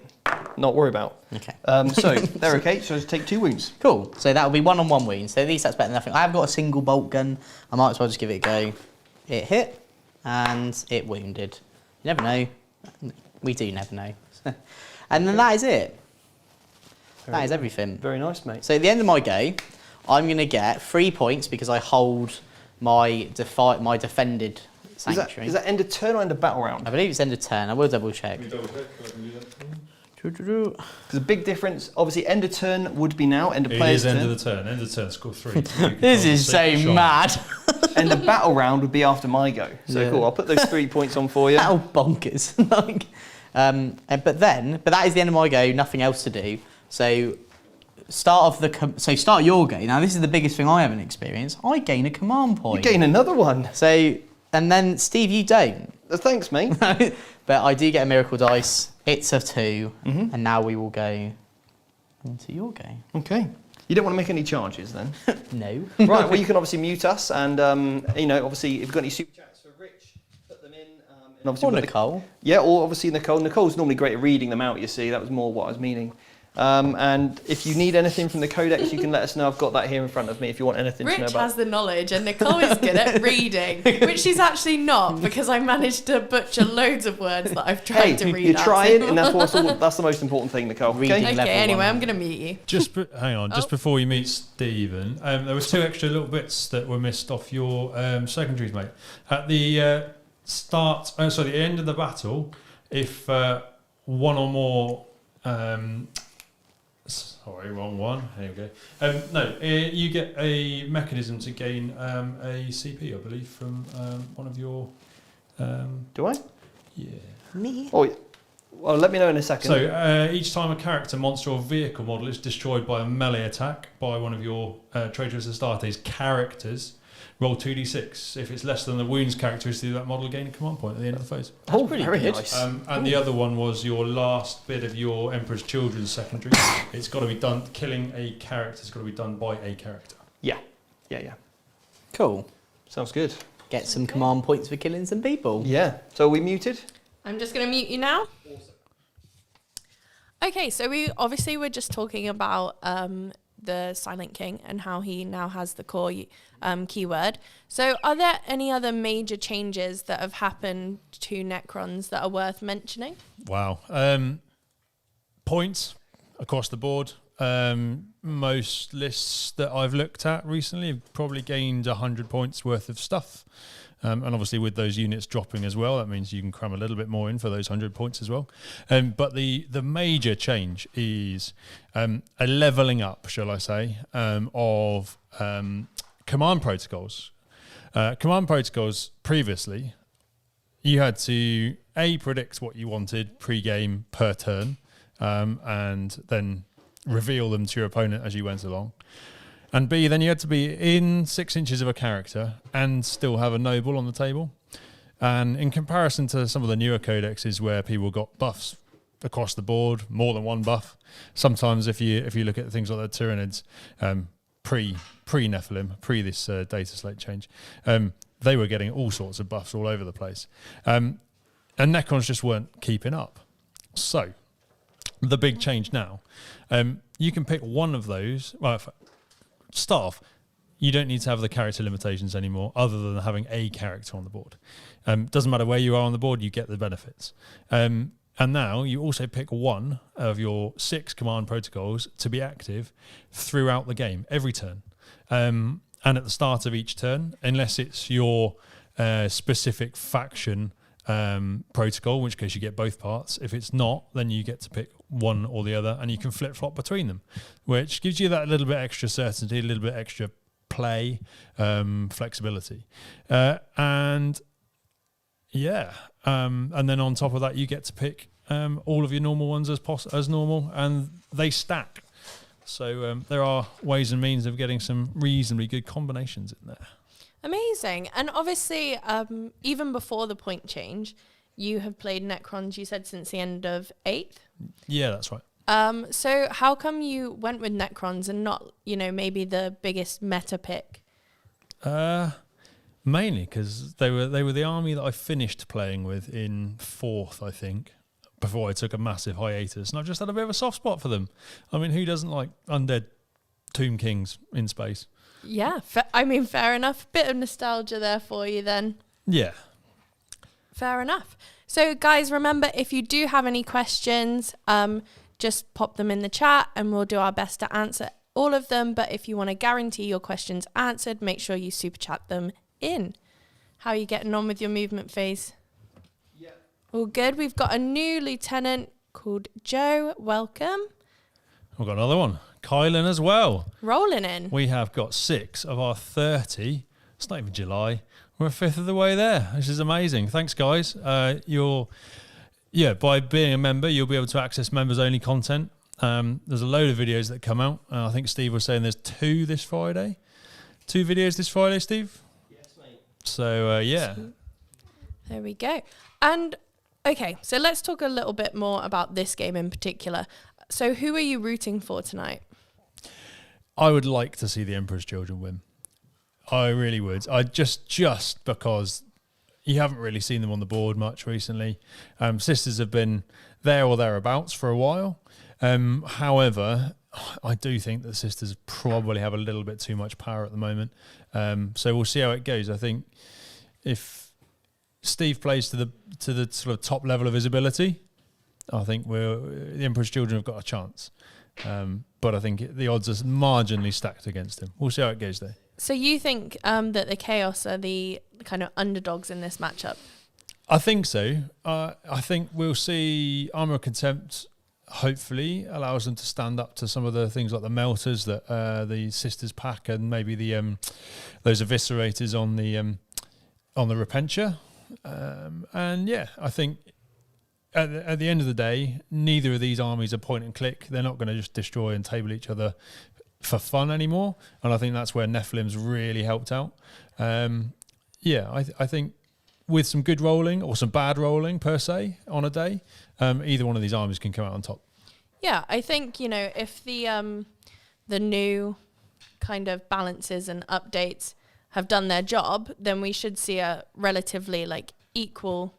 not worry about. Okay. So, they're okay. So, take 2 wounds. Cool. So, that will be 1-on-1 wounds. So, at least that's better than nothing. I have got a single bolt gun. I might as well just give it a go. It hit, and it wounded. You never know. We do never know. And then that is it. That is everything. Very nice, mate. So, at the end of my go, I'm going to get 3 points because I hold my defended sanctuary. Is that end of turn or end of battle round? I believe it's end of turn. I will double check. There's a big difference. Obviously, end of turn would be now. End of player's turn. It is end of the turn. End of turn, score 3. This is so mad. End of battle round would be after my go. So cool. I'll put those 3 points on for you. How bonkers. But that is the end of my go. Nothing else to do. So start your go. Now this is the biggest thing I haven't experienced. I gain a command point. You gain another one. So, and then Steve, you don't. Thanks, mate. But I do get a miracle dice. It's a 2, and now we will go into your game. Okay. You don't want to make any charges then? No. Right. Well, you can obviously mute us, and obviously, if you've got any super chats for Rich, put them in. And obviously Or Nicole. Or obviously Nicole. Nicole's normally great at reading them out. You see, that was more what I was meaning. And if you need anything from the Codex, you can let us know. I've got that here in front of me if you want anything to know Rich about. has the knowledge and Nicole is good at reading, which she's actually not, because I managed to butcher loads of words that I've tried to read. You're trying, and that's the most important thing, Nicole. Reading Okay, anyway, I'm going to mute you. Hang on, just before you meet Stephen, there was 2 extra little bits that were missed off your secondaries, mate. At the the end of the battle, if 1 or more... sorry, wrong one. Here we go. You get a mechanism to gain a CP, I believe, from one of your... Do I? Yeah. Me? Oh, well, let me know in a second. So, each time a character, monster, or vehicle model is destroyed by a melee attack by one of your Traitors Astartes characters, roll 2d6. If it's less than the wounds characteristic of that model, gain a command point at the end of the phase. Oh, pretty very good. nice. And the other one was your last bit of your Emperor's Children's secondary. It's got to be done, killing a character has got to be done by a character. Yeah. Cool. Sounds good. Get some command points for killing some people. Yeah. So are we muted? I'm just going to mute you now. Okay, so we obviously were just talking about the Silent King and how he now has the core keyword. So are there any other major changes that have happened to Necrons that are worth mentioning? Wow. Points across the board. Most lists that I've looked at recently have probably gained 100 points worth of stuff. And obviously with those units dropping as well, that means you can cram a little bit more in for those 100 points as well. But the major change is a levelling up, shall I say, of command protocols. Command protocols previously, you had to predict what you wanted pre-game per turn, and then reveal them to your opponent as you went along. And B, then you had to be in 6 inches of a character and still have a noble on the table. And in comparison to some of the newer codexes where people got buffs across the board, more than one buff, sometimes if you look at things like the Tyranids, pre-Nephilim, pre this data slate change, they were getting all sorts of buffs all over the place. And Necrons just weren't keeping up. So, the big change now, you can pick one of those. Well, start off, you don't need to have the character limitations anymore other than having a character on the board. Doesn't matter where you are on the board, you get the benefits. And now you also pick one of your 6 command protocols to be active throughout the game, every turn. And at the start of each turn, unless it's your specific faction protocol, in which case you get both parts. If it's not, then you get to pick one or the other, and you can flip-flop between them, which gives you that little bit extra certainty, a little bit extra play, flexibility. And then on top of that, you get to pick all of your normal ones as normal, and they stack. So there are ways and means of getting some reasonably good combinations in there. Amazing. And obviously, even before the point change, you have played Necrons, you said, since the end of 8th? Yeah, that's right. So how come you went with Necrons and not, maybe the biggest meta pick? Mainly because they were the army that I finished playing with in 4th, I think, before I took a massive hiatus. And I just had a bit of a soft spot for them. I mean, who doesn't like undead Tomb Kings in space? Yeah, fair enough. Bit of nostalgia there for you then. Yeah. Fair enough. So guys, remember, if you do have any questions, just pop them in the chat and we'll do our best to answer all of them. But if you want to guarantee your questions answered, make sure you super chat them in. How are you getting on with your movement phase? Yeah. All good. We've got a new lieutenant called Joe. Welcome. We've got another one. Kylan as well. Rolling in. We have got 6 of our 30. It's not even July. We're a fifth of the way there. This is amazing. Thanks, guys. By being a member, you'll be able to access members-only content. There's a load of videos that come out. I think Steve was saying there's 2 this Friday. 2 videos this Friday, Steve? Yes, mate. So, yeah. There we go. And, okay, so let's talk a little bit more about this game in particular. So who are you rooting for tonight? I would like to see the Emperor's Children win. I really would. I just because you haven't really seen them on the board much recently. Sisters have been there or thereabouts for a while. However, I do think that Sisters probably have a little bit too much power at the moment. So we'll see how it goes. I think if Steve plays to the sort of top level of his ability, I think the Emperor's Children have got a chance. But I think the odds are marginally stacked against him. We'll see how it goes though. So you think that the Chaos are the kind of underdogs in this matchup? I think so. I think we'll see Armour of Contempt hopefully allows them to stand up to some of the things like the Melters that the Sisters pack, and maybe the those Eviscerators on the Repentia. And yeah, I think at the end of the day, neither of these armies are point and click. They're not going to just destroy and table each other for fun anymore, and I think that's where Nephilim's really helped out. I think with some good rolling or some bad rolling per se on a day, either one of these armies can come out on top. Yeah, I think, if the new kind of balances and updates have done their job, then we should see a relatively equal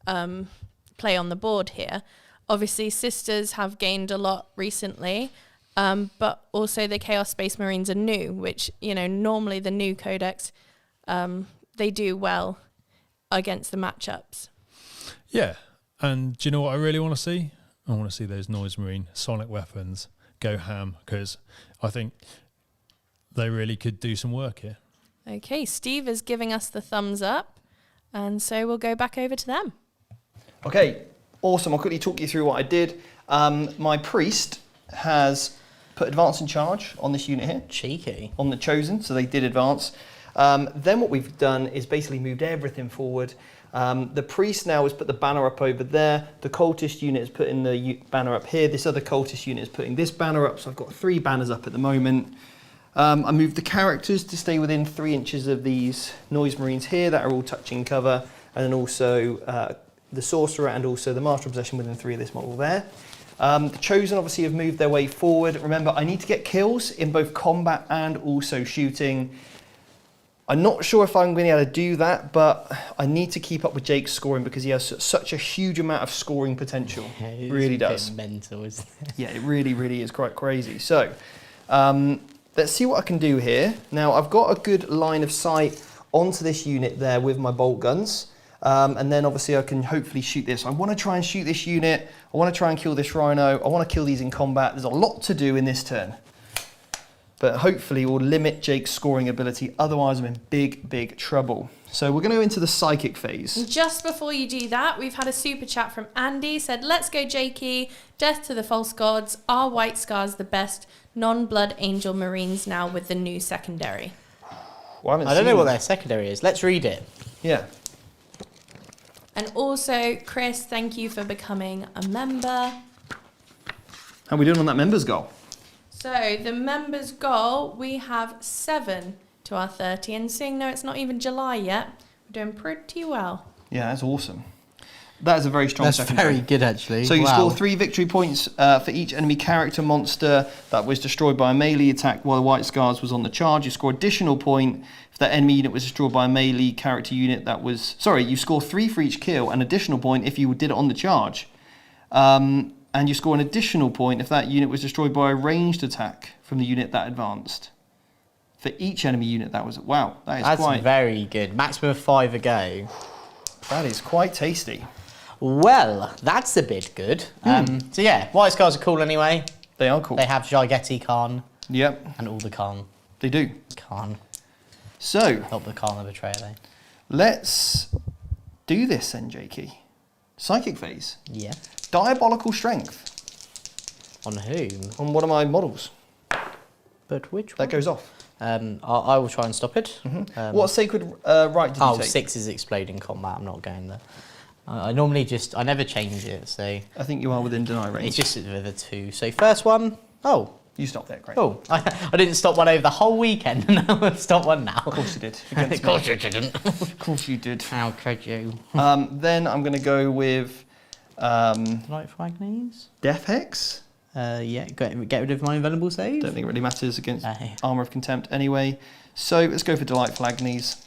play on the board here. Obviously, Sisters have gained a lot recently, but also the Chaos Space Marines are new, which, normally the new Codex, they do well against the matchups. Yeah, and do you know what I really want to see? I want to see those Noise Marine sonic weapons go ham, because I think they really could do some work here. Okay, Steve is giving us the thumbs up, and so we'll go back over to them. Okay, awesome. I'll quickly talk you through what I did. My priest has put advance in charge on this unit here. Cheeky. On the chosen, so they did advance. Then what we've done is basically moved everything forward. The priest now has put the banner up over there. The cultist unit is putting the banner up here. This other cultist unit is putting this banner up. So I've got 3 banners up at the moment. I moved the characters to stay within 3 inches of these Noise Marines here that are all touching cover, and then also the Sorcerer and also the Master of Possession within 3 of this model there. The Chosen obviously have moved their way forward. Remember, I need to get kills in both combat and also shooting. I'm not sure if I'm going to be able to do that, but I need to keep up with Jake's scoring because he has such a huge amount of scoring potential. Yeah, it really does. Mental, isn't it? Yeah, it really, really is quite crazy. So, let's see what I can do here. Now, I've got a good line of sight onto this unit there with my bolt guns. And then obviously I can hopefully shoot this. I want to try and shoot this unit. I want to try and kill this Rhino. I want to kill these in combat. There's a lot to do in this turn. But hopefully we'll limit Jake's scoring ability. Otherwise I'm in big, big trouble. So we're going to go into the psychic phase. Just before you do that, we've had a super chat from Andy. Said, let's go Jakey. Death to the false gods. Are White Scars the best non-blood angel marines now with the new secondary? Well, I don't know what their secondary is. Let's read it. Yeah. And also, Chris, thank you for becoming a member. How are we doing on that members goal? So the members goal, we have 7 to our 30. And seeing though it's not even July yet, we're doing pretty well. Yeah, that's awesome. That is a very strong That's secondary. very good, actually. So you Wow. score 3 victory points for each enemy character monster that was destroyed by a melee attack while the White Scars was on the charge. You score additional point if that enemy unit was destroyed by a melee character unit that was... Sorry, you score 3 for each kill, and additional point if you did it on the charge. And you score an additional point if that unit was destroyed by a ranged attack from the unit that advanced. For each enemy unit that was... Wow, That's very good. Maximum of 5 a go. That is quite tasty. Well, that's a bit good. So yeah, White Scars are cool anyway. They are cool. They have Gigetti Khan. Yep. And all the Khan. They do. Khan. So... Not the Khan the Betrayer, though. Let's do this then, Jakey. Psychic phase. Yeah. Diabolical strength. On whom? On one of my models. But which That one? goes off. I will try and stop it. What sacred right did you take? 6 is exploding combat. I'm not going there. I normally I never change it, so... I think you are within deny range. It's just with a 2. So first one, You stopped there, great. Oh, I didn't stop one over the whole weekend, and I've stopped one now. Of course you did. Of course you didn't. Of course you did. How could you? Then I'm going to go with Light Fragnies? Death Hex. Yeah, get rid of my invulnerable save. Don't think it really matters against No. Armour of Contempt anyway. So let's go for Delightful Agonies.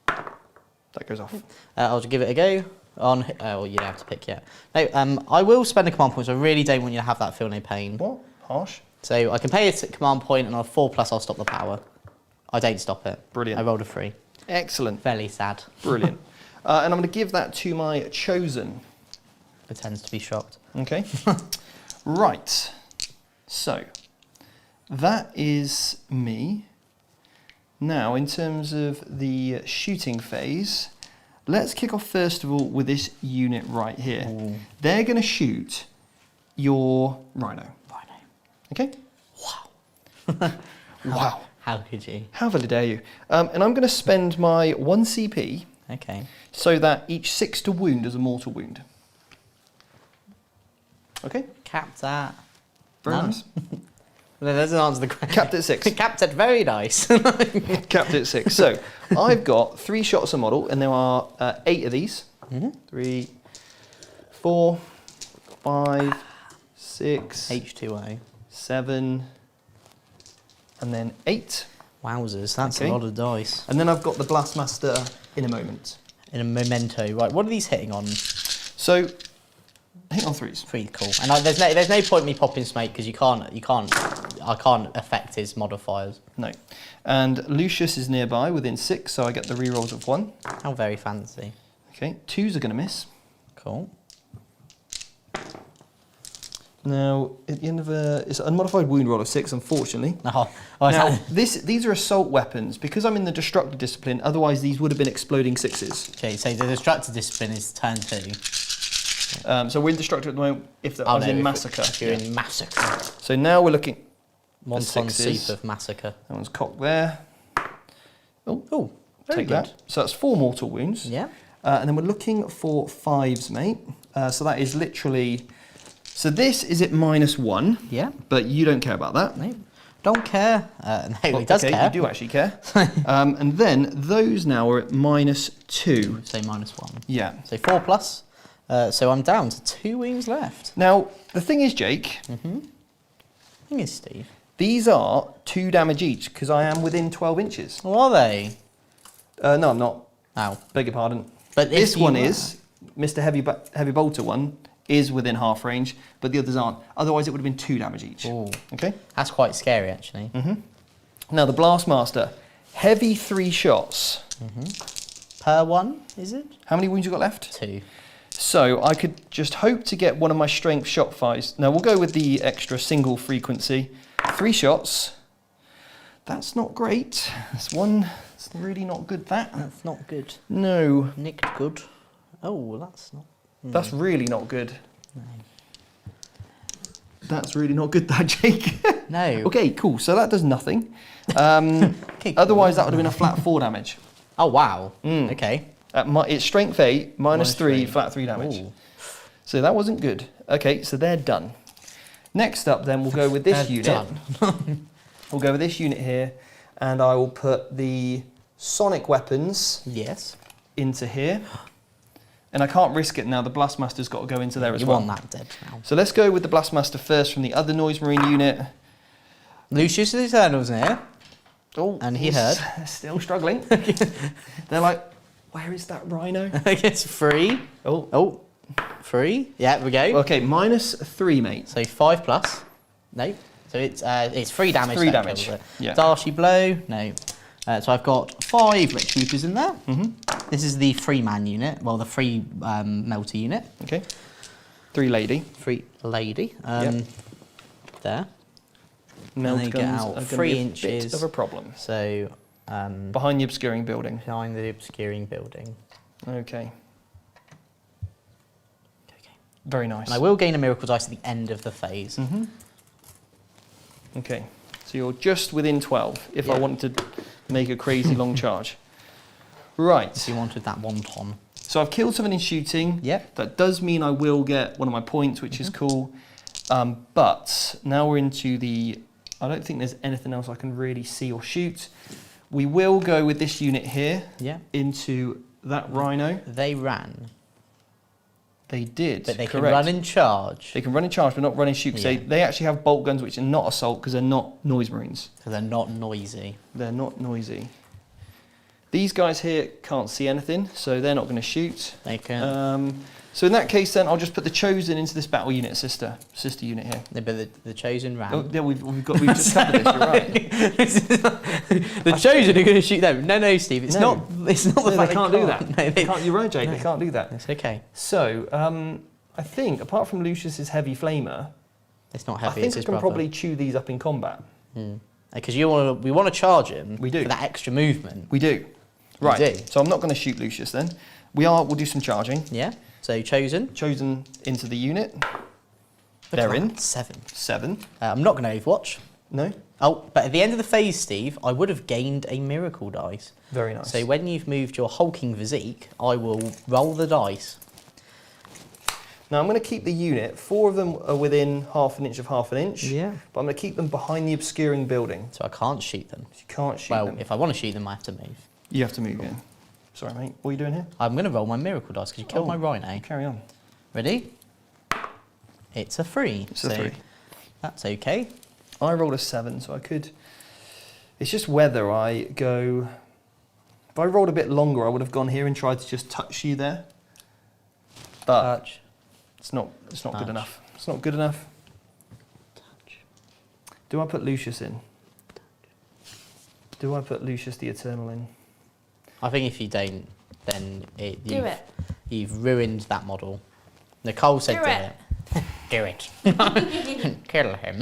That goes off. I'll just give it a go. On well, you don't have to pick yet. No, I will spend a command point, so I really don't want you to have that feel no pain. What? Harsh. So I can pay a command point, and on a 4+, I'll stop the power. I don't stop it. Brilliant. I rolled a 3. Excellent. Fairly sad. Brilliant. And I'm going to give that to my Chosen. Pretends to be shocked. Okay. Right. So, that is me. Now, in terms of the shooting phase, let's kick off first of all with this unit right here. Ooh. They're going to shoot your Rhino. Okay? Wow. Wow. How could you? How very dare you? And I'm going to spend my 1 CP Okay. so that each 6 to wound is a mortal wound. Okay? Cap that. Very None. nice. No, that doesn't answer the question. Capped at 6. Capped at very nice. Capped at 6. So I've got 3 shots a model, and there are 8 of these. 3, 4, 5, 6, H2O. 7, and then 8. Wowzers, that's Okay. a lot of dice. And then I've got the Blastmaster in a moment. In a memento. Right, what are these hitting on? So, hit on 3s. Pretty cool. And there's no point in me popping Smate because I can't affect his modifiers. No. And Lucius is nearby within 6, so I get the rerolls of 1. How very fancy. Okay, 2s are going to miss. Cool. Now, at the end of it's an unmodified wound roll of 6, unfortunately. Oh, Now, these are assault weapons. Because I'm in the destructive discipline, otherwise these would have been exploding 6s. okay, so the destructive discipline is turn 2. So we're in destructive at the moment if I was in massacre. If you're in massacre. So now we're looking for Monton 6s. soup of massacre. That one's cocked there. Oh, very Take good. that. So that's 4 mortal wounds. Yeah. And then we're looking for 5s, mate. So that is literally... So this is at -1. Yeah. But you don't care about that. No, don't care. No, Well, he does okay, care. you do actually care. And then those now are at -2. Say -1. Yeah. So 4 plus. So I'm down to 2 wounds left. Now, the thing is, Jake, Thing is, Steve. these are 2 damage each because I am within 12 inches. What are they? No, I'm not. Oh. Beg your pardon. But if This you one were- is, Mr. Heavy Bolter one, is within half range, but the others aren't. Otherwise, it would have been 2 damage each. Ooh. Okay? That's quite scary, actually. Now, the Blastmaster, heavy 3 shots. Per one, is it? How many wounds you got left? 2. So I could just hope to get one of my strength shot fires. Now we'll go with the extra single frequency. 3 shots. That's not great. That's one. It's really not good. That's not good. No, Nicked good. Oh, that's not. that's really not good. That's really not good, that Jake. No. Okay, cool. So that does nothing. Okay, cool. Otherwise, that would have been a flat 4 damage. Oh, wow. Okay. It's strength 8, Minus -3, 3. flat 3 damage. Ooh. So that wasn't good. Okay, so they're done. Next up, then we'll go with this They're unit. We'll go with this unit here, and I will put the sonic weapons Yes. into here. And I can't risk it now. The Blastmaster's got to go into there as You well. want that dead now. So let's go with the Blastmaster first from the other Noise Marine unit. Lucius the Eternal's here. Oh, And he he's heard. Still struggling. They're like, where is that rhino? I guess 3. Oh, Oh, 3. Yeah, we go. okay, -3, mate. So 5 plus. No. So it's 3 damage. 3 that damage, kills it. yeah. Darcy blow. No. So I've got 5 Retributions in there. This is the 3-man unit. Well, the 3 melter unit. Okay. 3 lady. 3 lady. Yep. There. Melt they get guns out are gonna 3 be a inches. bit of a problem. So Behind the obscuring building. behind the obscuring building. Okay. Okay. Very nice. And I will gain a miracle dice at the end of the phase. Okay. So you're just within 12 if I Yeah. wanted to make a crazy long charge. Right. If you wanted that wonton. So I've killed someone in shooting. Yep. That does mean I will get one of my points, which is cool. But now we're into the... I don't think there's anything else I can really see or shoot. We will go with this unit here Yeah. into that rhino. They ran. They did, But they correct. can run in charge. They can run in charge, but not run in shoot. 'Cause Yeah. they actually have bolt guns, which are not assault because they're not noise marines. Because they're not noisy. They're not noisy. These guys here can't see anything, so they're not going to shoot. They can. So in that case, then I'll just put the Chosen into this battle unit, sister unit here. No, but the Chosen ran. Oh, yeah, we've just covered this. You're right. The Chosen are going to shoot them. No, Steve. It's No. not. It's not the No, fact they can't do that. No, They can't. You're right, Jake. They No. can't do that. It's okay. So I think apart from Lucius's heavy flamer, It's not I heavy. think It's I his can brother. probably chew these up in combat. Because we want to charge him. We do. For that extra movement. We do. We Right. do. So I'm not going to shoot Lucius then. We'll do some charging. Yeah. So Chosen. Chosen into the unit. Look They're at in. that, 7. 7. I'm not going to Overwatch. No? Oh, but at the end of the phase, Steve, I would have gained a miracle dice. Very nice. So when you've moved your hulking physique, I will roll the dice. Now I'm going to keep the unit. 4 of them are within half an inch of half an inch. Yeah. But I'm going to keep them behind the obscuring building. So I can't shoot them. You can't shoot Well, them. if I want to shoot them, I have to move. You have to move in. Sorry, mate. What are you doing here? I'm going to roll my miracle dice because you killed my rhino. Carry on. Ready? It's a 3. It's a 3. That's okay. I rolled a 7, so I could... It's just whether I go... If I rolled a bit longer, I would have gone here and tried to just touch you there. But Touch. it's not Touch. good enough. It's not good enough. Touch. Do I put Lucius in? Do I put Lucius the Eternal in? I think if you don't, then Do it. you've ruined that model. Nicole said Do it. Do it. Kill him.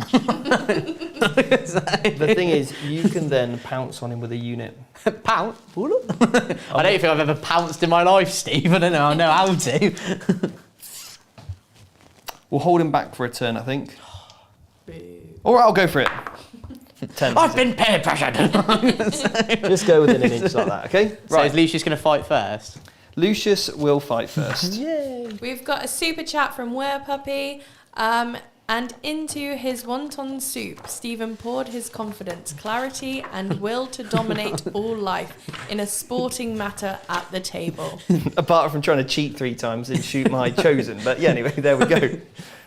The thing is, you can then pounce on him with a unit. Pounce? I don't think I've ever pounced in my life, Steve. I don't know. I know how to. We'll hold him back for a turn, I think. All right, I'll go for it. 10. I've been peer pressured. Just go within an inch like that, okay? So is Lucius going to fight first? Lucius will fight first. Yay. We've got a super chat from Werepuppy. And into his wonton soup, Stephen poured his confidence, clarity, and will to dominate all life in a sporting matter at the table. Apart from trying to cheat 3 times and shoot my chosen. But yeah, anyway, there we go.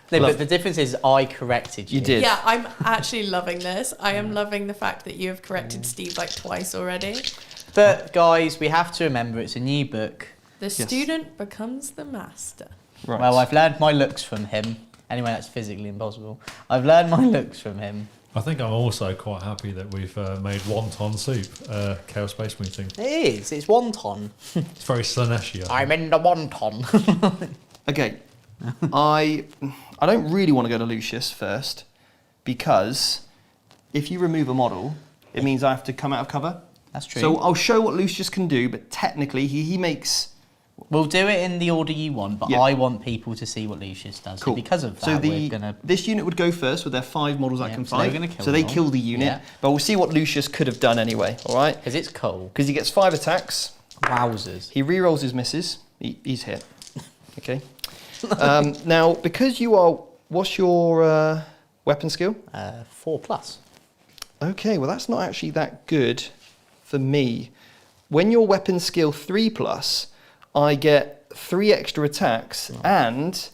No, but the difference is I corrected you. You did. Yeah, I'm actually loving this. I am loving the fact that you have corrected Steve like twice already. But guys, we have to remember it's a new book. The student becomes the master. Right. Well, I've learned my looks from him. Anyway, that's physically impossible. I've learned my looks from him. I think I'm also quite happy that we've made wonton soup Chaos Space Meeting. It is. It's wonton. It's very Slaneshi. I'm in the wonton. Okay. I don't really want to go to Lucius first because if you remove a model, it means I have to come out of cover. That's true. So I'll show what Lucius can do, but technically he makes... We'll do it in the order you want, but Yeah. I want people to see what Lucius does. Cool. So because of that, So we're going to... this unit would go first with their 5 models I Yeah, can so they're fight. gonna kill So they them all. kill the unit, Yeah. but we'll see what Lucius could have done anyway, all right? Because it's cool. Because he gets 5 attacks. Wowzers. He re-rolls his misses. He's hit. Okay. Now, because you are... What's your weapon skill? 4+. Okay, well that's not actually that good for me. When your weapon skill 3+, I get 3 extra attacks and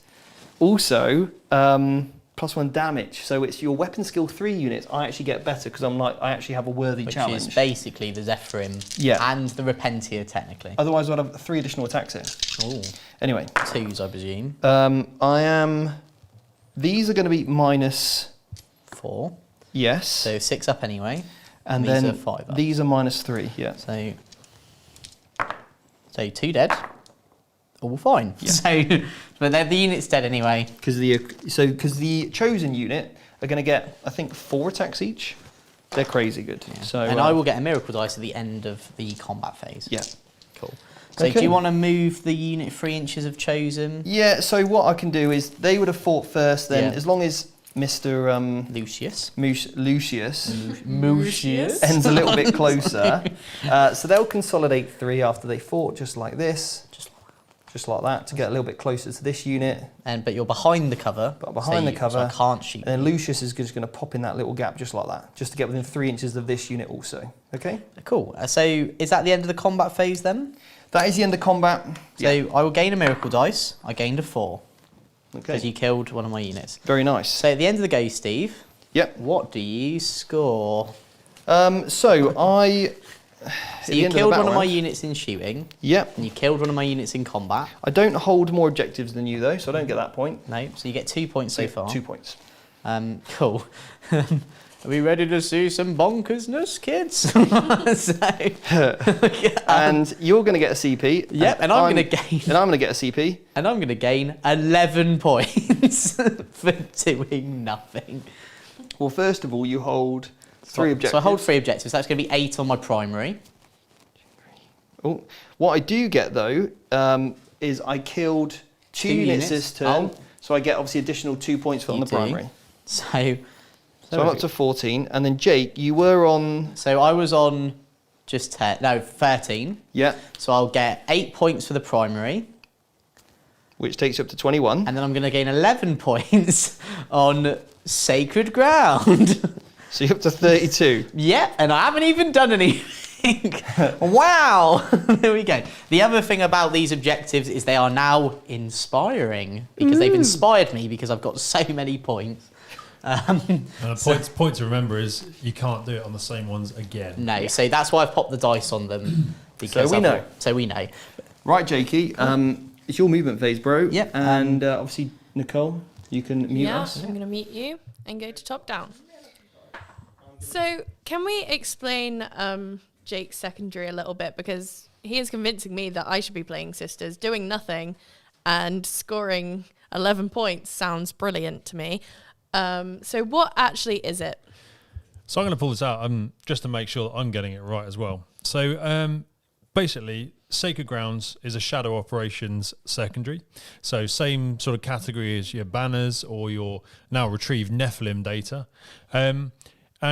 also +1 damage. So it's your weapon skill 3 units. I actually get better because I actually have a worthy Which challenge. is basically the Zephyrim and the Repentia, technically. Otherwise, I'd have 3 additional attacks here. Ooh. Anyway, 2s, I presume. These are going to be -4. 4. Yes. So 6 up anyway. and these then are 5 up. these are -3. Yeah. So 2 dead. All fine. Yeah. So, but the unit's dead anyway. Because the chosen unit are going to get, I think, 4 attacks each. They're crazy good. Yeah. So and I will get a miracle dice at the end of the combat phase. Yeah. Cool. So Okay. do you want to move the unit 3 inches of chosen? Yeah. So what I can do is they would have fought first. Then Yeah. as long as Mr. Lucius. Lucius Lucius. ends a little bit closer, so they'll consolidate 3 after they fought, just like this. Just like that, to get a little bit closer to this unit. But you're behind the cover. But behind the cover. So I can't shoot. And then Lucius is just going to pop in that little gap just like that, just to get within 3 inches of this unit also. Okay? Cool. So is that the end of the combat phase then? That is the end of combat. So I will gain a miracle dice. I gained a 4. Okay. Because you killed one of my units. Very nice. So at the end of the go, Steve. Yep. What do you score? So you killed one of my units in shooting. Yep. And you killed one of my units in combat. I don't hold more objectives than you though, so I don't get that point. No, so you get 2 points so far. 2 points. Cool. Are we ready to see some bonkersness, kids? And you're going to get a CP. Yep, and I'm going to gain. And I'm going to get a CP. And I'm going to gain 11 points for doing nothing. Well, first of all, you hold 3 objectives. So I hold 3 objectives. That's going to be 8 on my primary. Oh, what I do get though is I killed 2 units this turn, so I get obviously additional 2 points on the primary. So I'm up to 14, and then Jake, you were on. So I was on just 13. Yeah. So I'll get 8 points for the primary. which takes you up to 21. And then I'm going to gain 11 points on Sacred Ground. So you're up to 32. Yeah, and I haven't even done anything. Wow. There we go. The other thing about these objectives is they are now inspiring, because they've inspired me because I've got so many points. Point to remember is you can't do it on the same ones again. No, so that's why I've popped the dice on them. Because So we know. So we know. Right, Jakey. It's your movement phase, bro. Yep. And obviously, Nicole, you can mute us. I'm going to mute you and go to top down. So can we explain Jake's secondary a little bit? Because he is convincing me that I should be playing Sisters, doing nothing and scoring 11 points sounds brilliant to me. So what actually is it? So I'm going to pull this out just to make sure that I'm getting it right as well. So basically, Sacred Grounds is a shadow operations secondary. So same sort of category as your banners or your now retrieved Nephilim data. And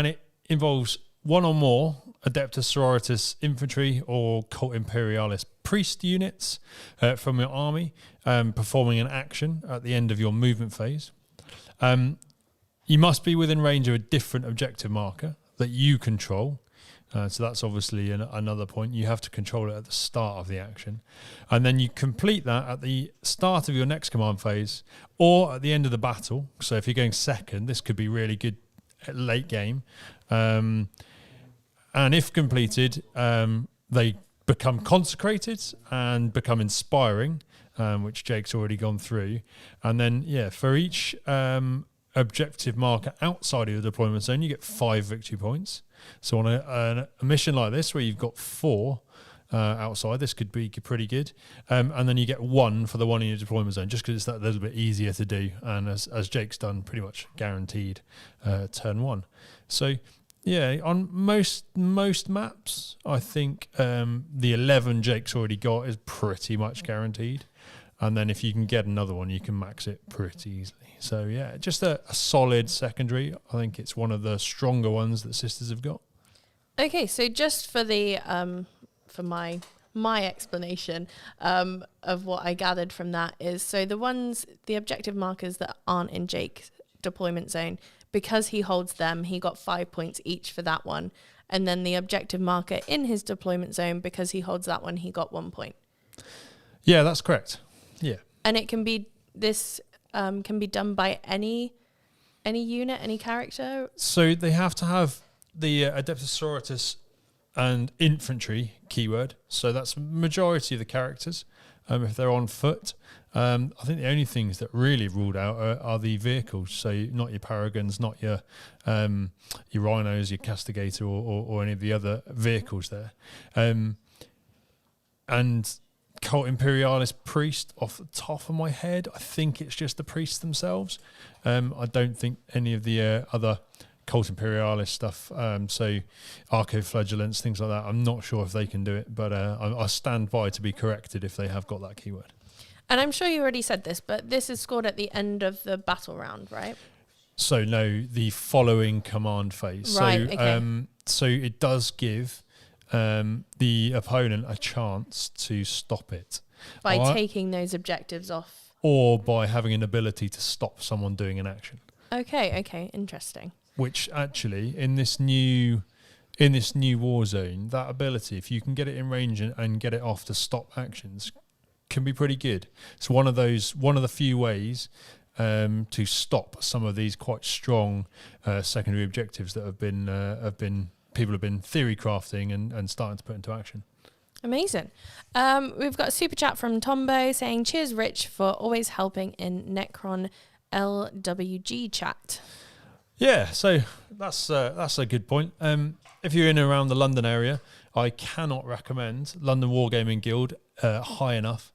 it involves one or more Adepta Sororitas infantry or Cult Imperialis priest units from your army performing an action at the end of your movement phase. You must be within range of a different objective marker that you control. So that's obviously another point. You have to control it at the start of the action. And then you complete that at the start of your next command phase or at the end of the battle. So if you're going second, this could be really good at late game. And if completed, they become consecrated and become inspiring, which Jake's already gone through. And then, for each objective marker outside of the deployment zone, you get 5 victory points. So on a mission like this, where you've got 4 outside, this could be pretty good. And then you get 1 for the one in your deployment zone, just because it's that little bit easier to do. And as Jake's done, pretty much guaranteed turn 1. So on most maps, I think the 11 Jake's already got is pretty much guaranteed. And then if you can get another one, you can max it pretty easily. So just a solid secondary. I think it's one of the stronger ones that Sisters have got. Okay, so just for the for my explanation of what I gathered from that is, so the objective markers that aren't in Jake's deployment zone, because he holds them, he got 5 points each for that one. And then the objective marker in his deployment zone, because he holds that one, he got 1 point. Yeah, that's correct. Yeah. And it can be can be done by any unit, any character. So they have to have the Adepta Sororitas and infantry keyword. So that's majority of the characters. If they're on foot, I think the only things that really ruled out are the vehicles. So not your Paragons, not your Rhinos, your Castigator, or any of the other vehicles there. And Cult Imperialis priest, off the top of my head, I think it's just the priests themselves. I don't think any of the other Cult Imperialis stuff, so Arco-Flagellants, things like that, I'm not sure if they can do it, but I stand by to be corrected if they have got that keyword. And I'm sure you already said this, but this is scored at the end of the battle round, right? So no, the following command phase. Right, so, okay. So it does give the opponent a chance to stop it. By taking those objectives off. Or by having an ability to stop someone doing an action. Okay, interesting. Which actually, in this new war zone, that ability, if you can get it in range and get it off to stop actions, can be pretty good. It's one of the few ways to stop some of these quite strong secondary objectives that have been people have been theory crafting and starting to put into action. Amazing. We've got a super chat from Tombo saying, "Cheers, Rich, for always helping in Necron LWG chat." Yeah, so that's a good point. If you're in and around the London area, I cannot recommend London Wargaming Guild high enough.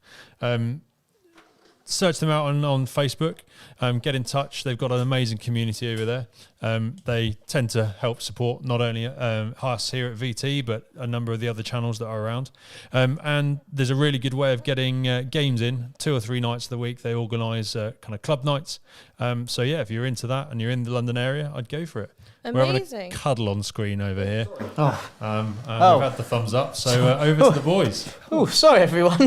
Search them out on Facebook. Get in touch. They've got an amazing community over there. They tend to help support not only us here at VT, but a number of the other channels that are around. And there's a really good way of getting games in 2 or 3 nights of the week. They organise kind of club nights. So yeah, if you're into that and you're in the London area, I'd go for it. We're having a cuddle on screen over here. Oh. We've had the thumbs up, so over to the boys. Oh, sorry everyone.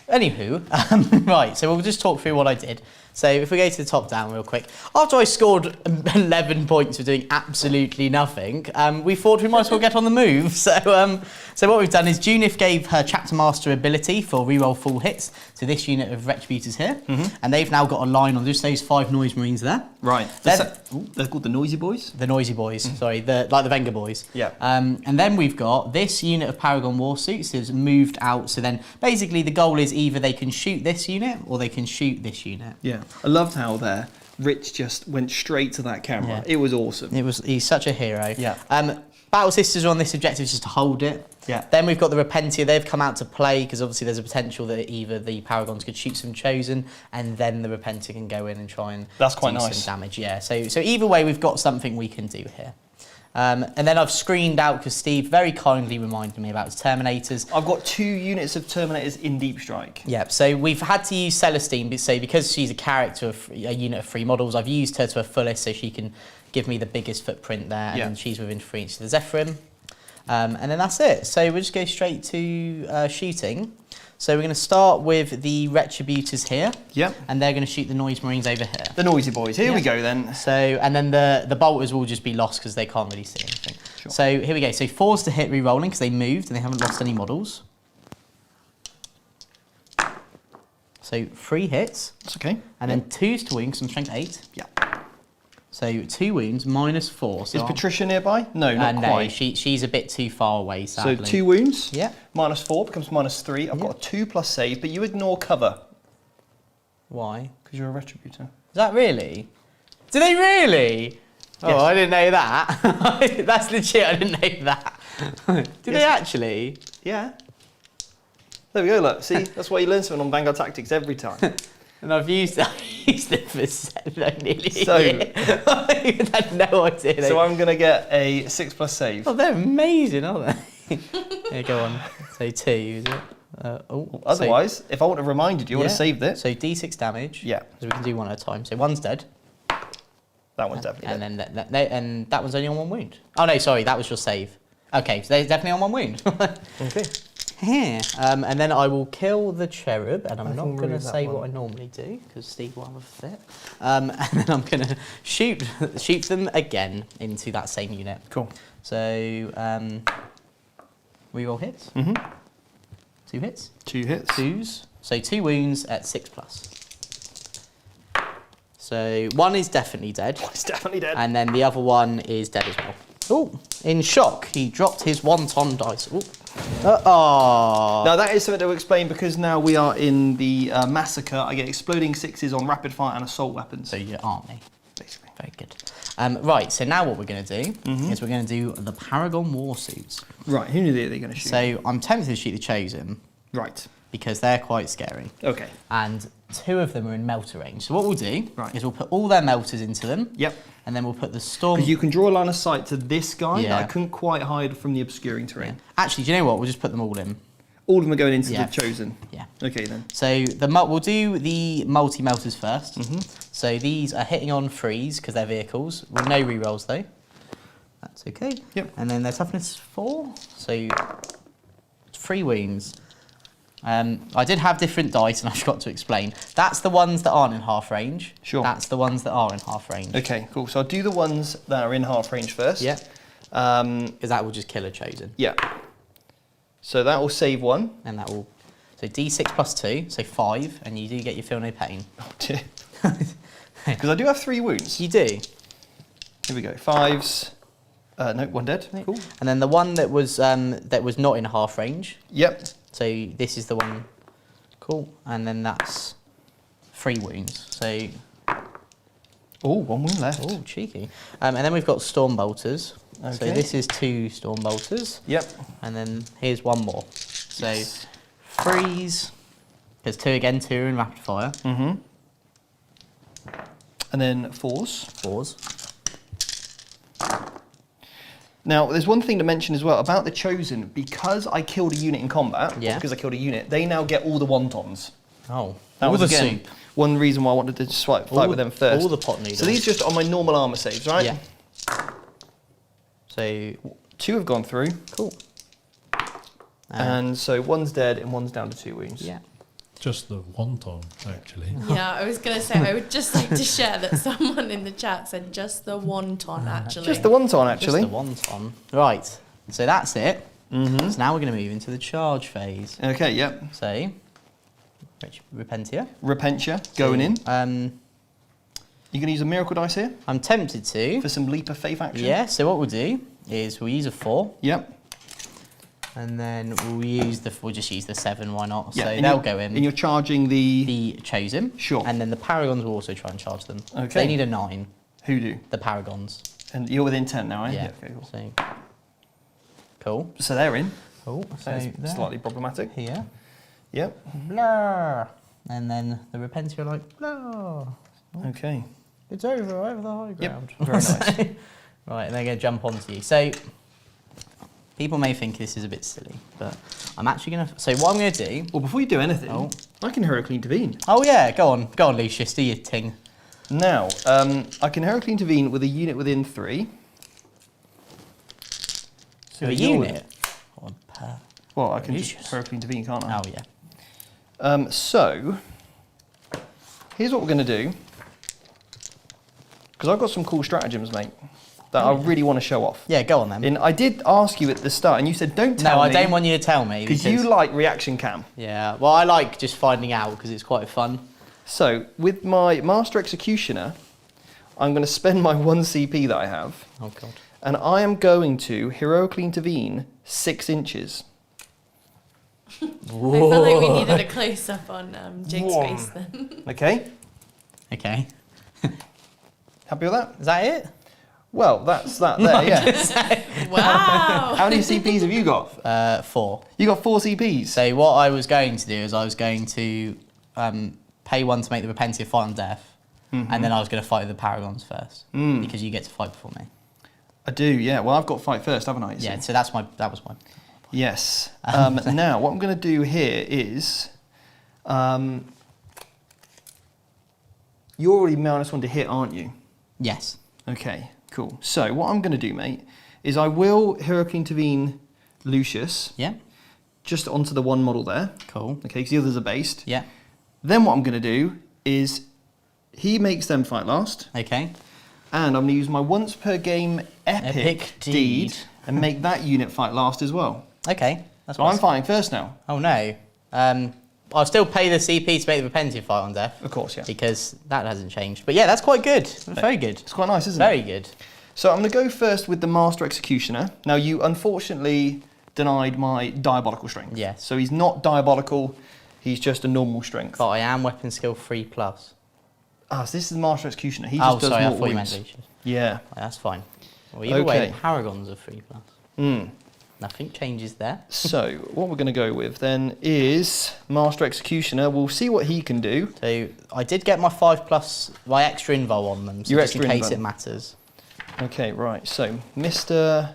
Anywho, right, so we'll just talk through what I did. So if we go to the top down real quick, after I scored 11 points for doing absolutely nothing, we thought we might as well get on the move. So what we've done is Junith gave her Chapter Master ability for reroll full hits to this unit of Retributors here, and they've now got a line on just those 5 Noise Marines there. Right. They're called the Noisy Boys? The Noisy Boys, sorry, like the Vanguard boys. Yeah. And then we've got this unit of Paragon Warsuits has moved out, so then basically the goal is either they can shoot this unit or they can shoot this unit. Yeah. I loved how Rich just went straight to that camera. Yeah. It was awesome. He's such a hero. Yeah. Battle Sisters are on this objective just to hold it. Yeah. Then we've got the Repentia. They've come out to play because obviously there's a potential that either the Paragons could shoot some Chosen and then the Repentia can go in and try and That's quite do nice. some damage. Yeah. So either way, we've got something we can do here. And then I've screened out because Steve very kindly reminded me about his Terminators. I've got 2 units of Terminators in Deep Strike. Yeah, so we've had to use Celestine, so because she's a character of a unit of 3 models, I've used her to her fullest so she can give me the biggest footprint there, and then she's within 3 inches of the Zephyrim. And then that's it. So we'll just go straight to shooting. So we're going to start with the Retributors here. Yep. And they're going to shoot the Noise Marines over here. The Noisy Boys. Here we go then. So, and then the Bolters will just be lost because they can't really see anything. Sure. So here we go. So 4s to hit re-rolling because they moved and they haven't lost any models. So 3 hits. That's okay. And then 2s to wound because I'm strength 8. Yeah. So 2 wounds, -4. So Is Patricia nearby? No, not no, quite. she's a bit too far away, sadly. So 2 wounds. Yeah. -4 becomes -3. I've got a 2+ save, but you ignore cover. Why? Because you're a Retributor. Is that really? Do they really? Oh, Yes. I didn't know that. That's legit, I didn't know that. Do they actually? Yeah. There we go, look. See, that's why you learn something on Vanguard Tactics every time. And I've used it for nearly So- a year. I had no idea. So I'm going to get a 6+ save. Oh, they're amazing, aren't they? Yeah, go on. So 2, is it? Otherwise, if I would have reminded you, I would have saved it. So D6 damage. Yeah. So we can do 1 at a time. So 1's dead. That one's definitely And dead. then and that one's only on 1 wound. Oh no, sorry, that was your save. Okay, so they're definitely on 1 wound. Okay. Here. And then I will kill the cherub, and I'm I not can going to remove that say one. what I normally do because Steve will have a fit. And then I'm going to shoot them again into that same unit. Cool. So reroll hits. 2 hits. 2 hits. 2s. So 2 wounds at 6+. So 1 is definitely dead. It's definitely dead. And then the other one is dead as well. Oh, in shock, he dropped his wonton dice. Now that is something to explain because now we are in the massacre. I get exploding 6s on rapid fire and assault weapons. So your army. Basically. Very good. Right, so now what we're going to do is we're going to do the Paragon Warsuits. Right, who knew they're going to shoot? So I'm tempted to shoot the Chosen Right. because they're quite scary. Okay. And 2 of them are in melter range. So what we'll do Right. is we'll put all their melters into them. Yep. And then we'll put the storm. Because you can draw a line of sight to this guy that I Yeah. couldn't quite hide from the obscuring terrain. Actually, do you know what? We'll just put them all in. All of them are going into Yeah. the Chosen. Yeah. Okay then. So we'll do the multi-melters first. So these are hitting on 3s because they're vehicles, with no rerolls though. That's okay. Yep. And then their toughness 4, so 3 wounds. I did have different dice and I forgot to explain. That's the ones that aren't in half range. Sure. That's the ones that are in half range. Okay, cool. So I'll do the ones that are in half range first. Yeah. Because that will just kill a Chosen. Yeah. So that will save 1. And that will... So D6 plus 2, so 5, and you do get your feel no pain. Oh dear. Because I do have 3 wounds. You do. Here we go. 5s. No, 1 dead. Cool. And then the one that was not in half range. Yep. So this is the one, cool, and then that's 3 wounds. So, Oh, 1 wound left. oh, cheeky. And then we've got Storm Bolters. So Okay. this is 2 Storm Bolters, Yep. and then here's 1 more. So Yes. 3s, there's 2 again, 2 are in rapid fire. And then 4s. 4s. Now, there's one thing to mention as well about the Chosen. Because I killed a unit in combat, Yeah. because I killed a unit, they now get all the wontons. Oh. That all was, the again, soup. one reason why I wanted to fight with them first. All the pot noodles. So these just are my normal armour saves, right? Yeah. So, 2 have gone through. cool. And so one's dead and one's down to 2 wounds. Yeah. Just the wonton, actually. Yeah, I was going to say, I would just like to share that someone in the chat said just the wonton, actually. Just the wonton, actually. Just the wonton. Right. So that's it. Mm-hmm. So now we're going to move into the charge phase. Okay, yep. So, Repentia. Repentia, going in. You You're going to use a miracle dice here I'm tempted to. for some leap of faith action? Yeah, so what we'll do is we'll use a 4. Yep. And then we'll just use the 7, why not? Yeah, So and they'll you're- go in. And you're charging the... The Chosen. Sure. And then the Paragons will also try and charge them. Okay. They need a 9, Who do? the Paragons. And you're within 10 now, eh? Yeah. Okay, cool. So, cool. So they're in. Cool. So That's there. slightly problematic. Here. Yep. Blah. And then the Repentia are like, blah. Okay. It's over the high Yep. ground. Very nice. Right, and they're going to jump onto you. So, people may think this is a bit silly, but I'm actually going to... So what I'm going to do... Well, before you do anything, Oh. I can heroically intervene. Oh yeah, go on, Lucius, do your thing. Now, I can heroically intervene with a unit within 3. So A you're- unit? Or per... Well, I can Lucius. just heroically intervene, can't I? Oh yeah. So, here's what we're going to do. Because I've got some cool stratagems, mate, that I really want to show off. Yeah, go on then. And I did ask you at the start, and you said, don't tell No, me. I don't want you to tell me. Because you like reaction cam. Yeah, well, I like just finding out because it's quite fun. So, with my Master Executioner, I'm going to spend my 1 CP that I have, Oh god. and I am going to heroically intervene 6 inches. I feel like we needed a close up on Jake's Whoa. face then. Okay? Okay. Happy with that? Is that it? Well, that's that there, yeah. Wow! How many CPs have you got? 4. You got 4 CPs. So what I was going to do is I was going to pay 1 to make the Repentia fight on death, and then I was going to fight the Paragons first because you get to fight before me. I do, yeah. Well, I've got fight first, haven't I? you see? Yeah, so that was my. Yes. Now, what I'm going to do here is... you're already -1 to hit, aren't you? Yes. Okay, cool. So, what I'm going to do, mate, is I will heroically intervene Lucius Yeah. just onto the 1 model there. Cool. Okay, because the others are based. Yeah. Then what I'm going to do is he makes them fight last, Okay. and I'm going to use my once per game epic, Epic deed deed. and make that unit fight last as well. Okay. That's So I'm nice. fighting first now. Oh no. I'll still pay the CP to make the Repentia fight on death. Of course, yeah. Because that hasn't changed. But yeah, that's quite good. Very good. It's quite nice, isn't it? Very good. So I'm going to go first with the Master Executioner. Now, you unfortunately denied my Diabolical Strength. Yes. So he's not Diabolical, he's just a normal strength. But I am weapon skill 3+. Ah, so this is the Master Executioner. He Oh, just does sorry, I mortal thought you wounds. meant Lucius. Yeah. That's fine. Well, either way, Okay. the Paragons are 3+. Mm. Nothing changes there. So what we're going to go with then is Master Executioner. We'll see what he can do. So I did get my 5+, my extra invul on them, so Your just in extra case invul. it matters. Okay, right. So Mr.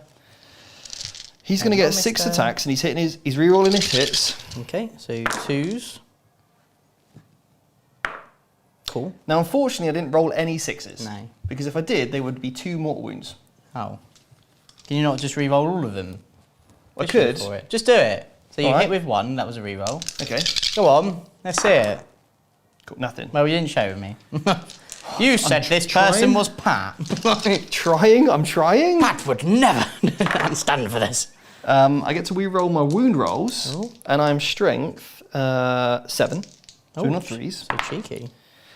He's going to Hang get on, 6 Mr. attacks, and he's re-rolling his hits. Okay, so 2s. Cool. Now, unfortunately, I didn't roll any 6s. No. Because if I did, they would be 2 mortal wounds. Oh. Can you not just re-roll all of them? I Just go could. for it. Just do it. So you All right. hit with 1, that was a re-roll. Okay. Go on, let's see it. Cool. Nothing. Well, you didn't show me. You said this trying. person was Pat. Trying. I'm trying. Pat would never stand for this. I get to re-roll my wound rolls, Oh. and I'm strength 7. So not 3s. So cheeky.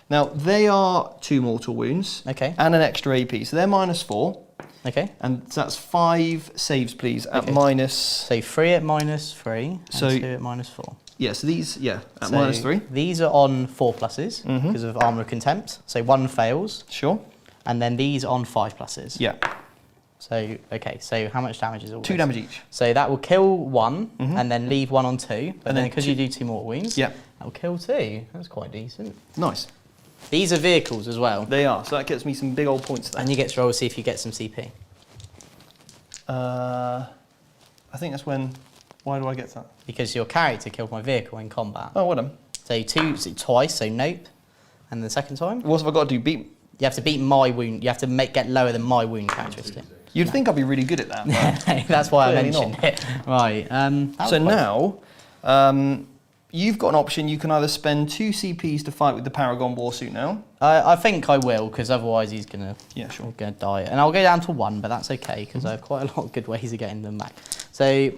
Now, they are 2 mortal wounds. Okay. And an extra AP. So they're -4. Okay. And that's 5 saves, please, at Okay. minus... So 3 at -3 and So- 2 at -4. Yeah, so these, yeah, at So -3. These are on 4+s because of Armour of Contempt. So 1 fails. Sure. And then these on 5+s. Yeah. So, okay, so how much damage is all 2 this? damage each. So that will kill 1 and then leave 1 on 2. But And then then because you do 2 mortal wounds, Yeah. that will kill 2. That's quite decent. Nice. These are vehicles as well. They are, so that gets me some big old points there. And you get to roll to see if you get some CP. I think that's when... Why do I get that? Because your character killed my vehicle in combat. Oh, well done. So twice, so nope. And the second time? What have I got to do? Beat... You have to beat my wound. You have to get lower than my wound characteristic. You'd think I'd be really good at that. But That's why I clearly mentioned not. it. Right. So now, you've got an option. You can either spend 2 CPs to fight with the Paragon Warsuit now. I think I will, because otherwise he's gonna die. And I'll go down to 1, but that's okay, because I have quite a lot of good ways of getting them back. So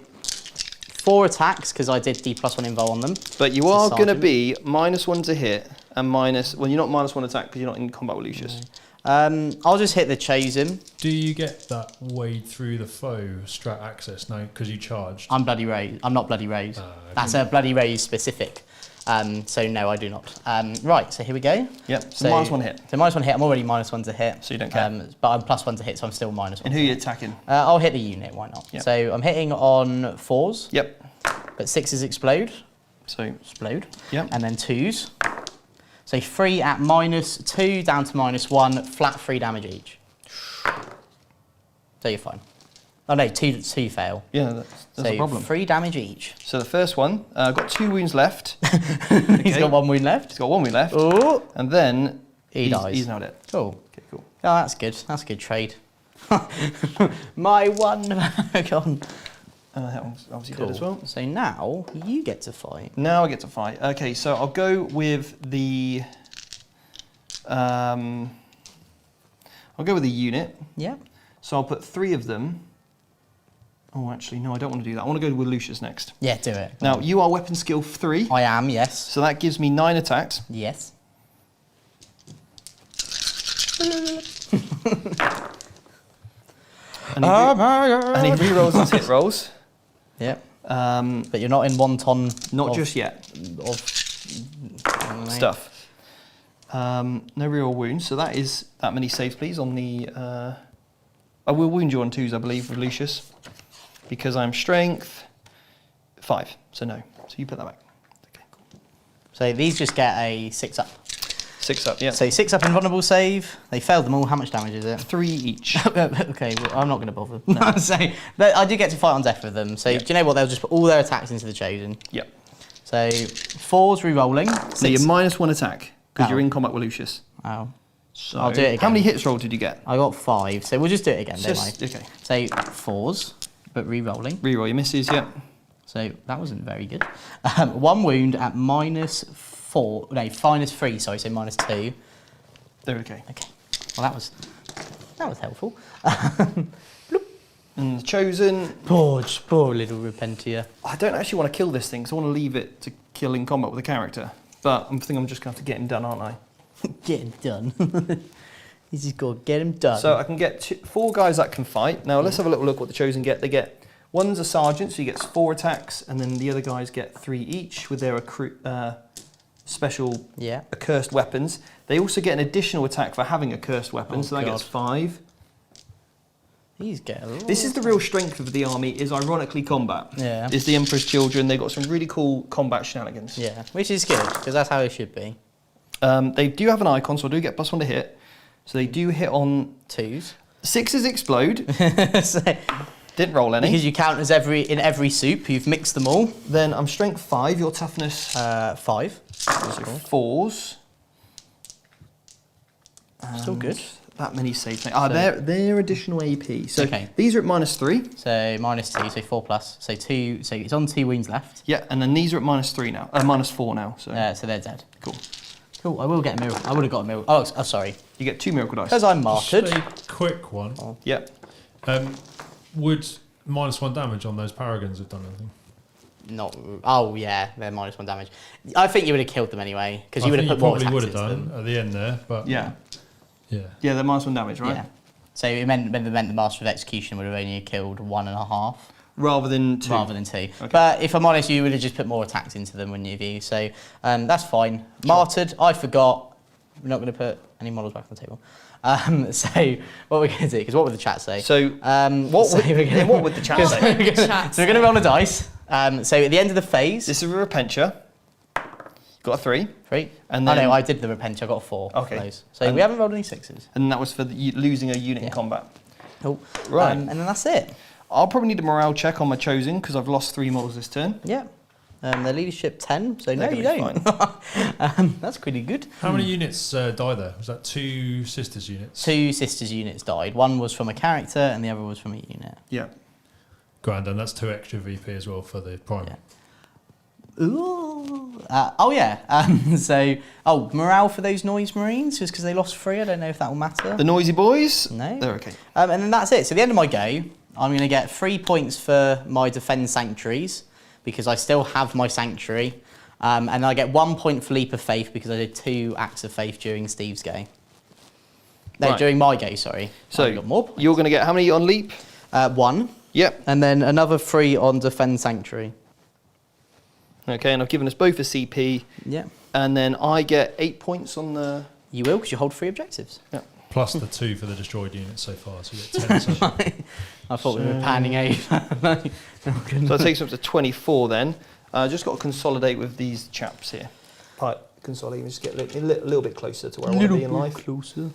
4 attacks, because I did D+1 invul on them. But you are going to be -1 to hit and minus... Well, you're not -1 attack because you're not in combat with Lucius. I'll just hit the Chosen. Do you get that wade through the foe strat access now because you charged? I'm Bloody Rose. I'm not Bloody Rose. That's a Bloody Rose specific. So no, I do not. Right, so here we go. Yep, so -1 hit. So -1 hit. I'm already -1 to hit. So you don't care. But I'm +1 to hit, so I'm still -1. And who are you attacking? I'll hit the unit, why not? Yep. So I'm hitting on 4s. Yep. But 6s explode. So, Explode. yep. And then 2s. So 3 at -2 down to -1, flat 3 damage each. So you're fine. Oh no, 2 fail. Yeah, that's a problem. 3 damage each. So the first one, I've got 2 wounds left. He's got 1 wound left. He's got 1 wound left. Oh. And then He dies. He's now dead. Cool. Okay, cool. Oh, that's good. That's a good trade. My 1 gone. That one's obviously Cool. dead as well. So now you get to fight. Now I get to fight. Okay, so I'll go with the... I'll go with the unit. Yeah. So I'll put 3 of them. Oh, actually, no, I don't want to do that. I want to go with Lucius next. Yeah, do it. Now, you are weapon skill 3. I am, yes. So that gives me 9 attacks. Yes. And he re-rolls his hit rolls. Yep. Um, But you're not in 1 ton. not of, just yet. Of I don't know. Stuff. No real wounds. So that is that many saves, please, on the... I will wound you on 2s, I believe, with Lucius. Because I'm strength 5. So no. So you put that back. Okay, cool. So these just get a 6 up. 6 up, yeah. So 6 up invulnerable save. They failed them all. How much damage is it? 3 each. Okay, well, I'm not going to bother. No. So I do get to fight on death with them. So Yeah. do you know what? They'll just put all their attacks into the Chosen. Yep. So 4s re-rolling. So you're -1 attack because Oh. you're in combat with Lucius. Oh. So I'll do it again. How many hits roll did you get? I got 5. So we'll just do it again, don't Just, I? okay. So 4s, but re-rolling. Reroll your misses, yep. So that wasn't very good. 1 wound at -4. No, -3. Sorry, so -2. They're okay. Okay. Well, that was helpful. And Chosen. Poor little Repentia. I don't actually want to kill this thing because I want to leave it to kill in combat with a character. But I think I'm just going to have to get him done, aren't I? Get him done. He's just got to get him done. So I can get 4 guys that can fight. Now let's have a little look what the Chosen get. They get... One's a sergeant, so he gets 4 attacks, and then the other guys get 3 each with their special accursed weapons. They also get an additional attack for having a cursed weapon, so that gets 5. He's getting a lot. This is the real strength of the army, is ironically combat. Yeah. Is the Emperor's Children. They've got some really cool combat shenanigans. Yeah, which is good, because that's how it should be. They do have an icon, so I do get +1 to hit. So they do hit on... 2s. 6s explode. So, Didn't roll any. because you count as in every soup, you've mixed them all. Then I'm strength 5, your toughness... 5. so 4s. Still good. That many saves. They're additional AP. So Okay. these are at -3. So -2, so 4 plus. So 2, so it's on 2 wounds left. Yeah, and then these are at -3 now. -4 now. So So they're dead. cool. Cool, I will get a miracle. I would have got a miracle. Oh, sorry. You get 2 miracle dice. Because I'm martyred. Just a quick one. Yep. Would -1 damage on those paragons have done anything? Not. Oh yeah, they're -1 damage. I think you would have killed them anyway because you would have put more probably attacks would have into done them. at the end there, but Yeah. yeah. Yeah, they're -1 damage, right? Yeah. So it meant the Master of Execution would have only killed 1.5 Rather than 2. rather than 2. But if I'm honest, you would have just put more attacks into them, wouldn't you? So that's fine. Martyred. I forgot. We're not going to put any models back on the table. So what we're going to do? Because what would the chat say? So what would the chat say? So we're going to roll a dice. So at the end of the phase, This is a Repentia. Got a 3. 3. And Oh then- no, I did the Repentia. I got a 4. Okay. For those. So And- we haven't rolled any 6s. And that was for losing a unit in Yeah. combat. Cool. Right. And then that's it. I'll probably need a morale check on my chosen because I've lost 3 models this turn. Yeah. Their leadership 10, so no, They're you gonna be don't. That's pretty good. How many units died there? Was that 2 sisters units? 2 sisters units died. One was from a character and the other was from a unit. Yeah. Grand, and that's 2 extra VP as well for the prime. Yeah. Ooh. Oh yeah. Morale for those noise marines just because they lost 3. I don't know if that will matter. The noisy boys? No. They're okay. And then that's it. So at the end of my go, I'm going to get 3 points for my defend sanctuaries because I still have my sanctuary. And I get 1 point for leap of faith because I did 2 acts of faith during Steve's go. No, Right. during my go, sorry. So I've got more points. you're going to get how many on leap? 1. Yep. And then another 3 on defend sanctuary. Okay, and I've given us both a CP. Yeah. And then I get 8 points on the... You will because you hold 3 objectives. Yeah. Plus the 2 for the destroyed units so far, so you get 10. So I thought we were panning over. So that takes us up to 24 then. Just got to consolidate with these chaps here. Right, consolidate, just get a little bit closer to where I want to be in life. Closer.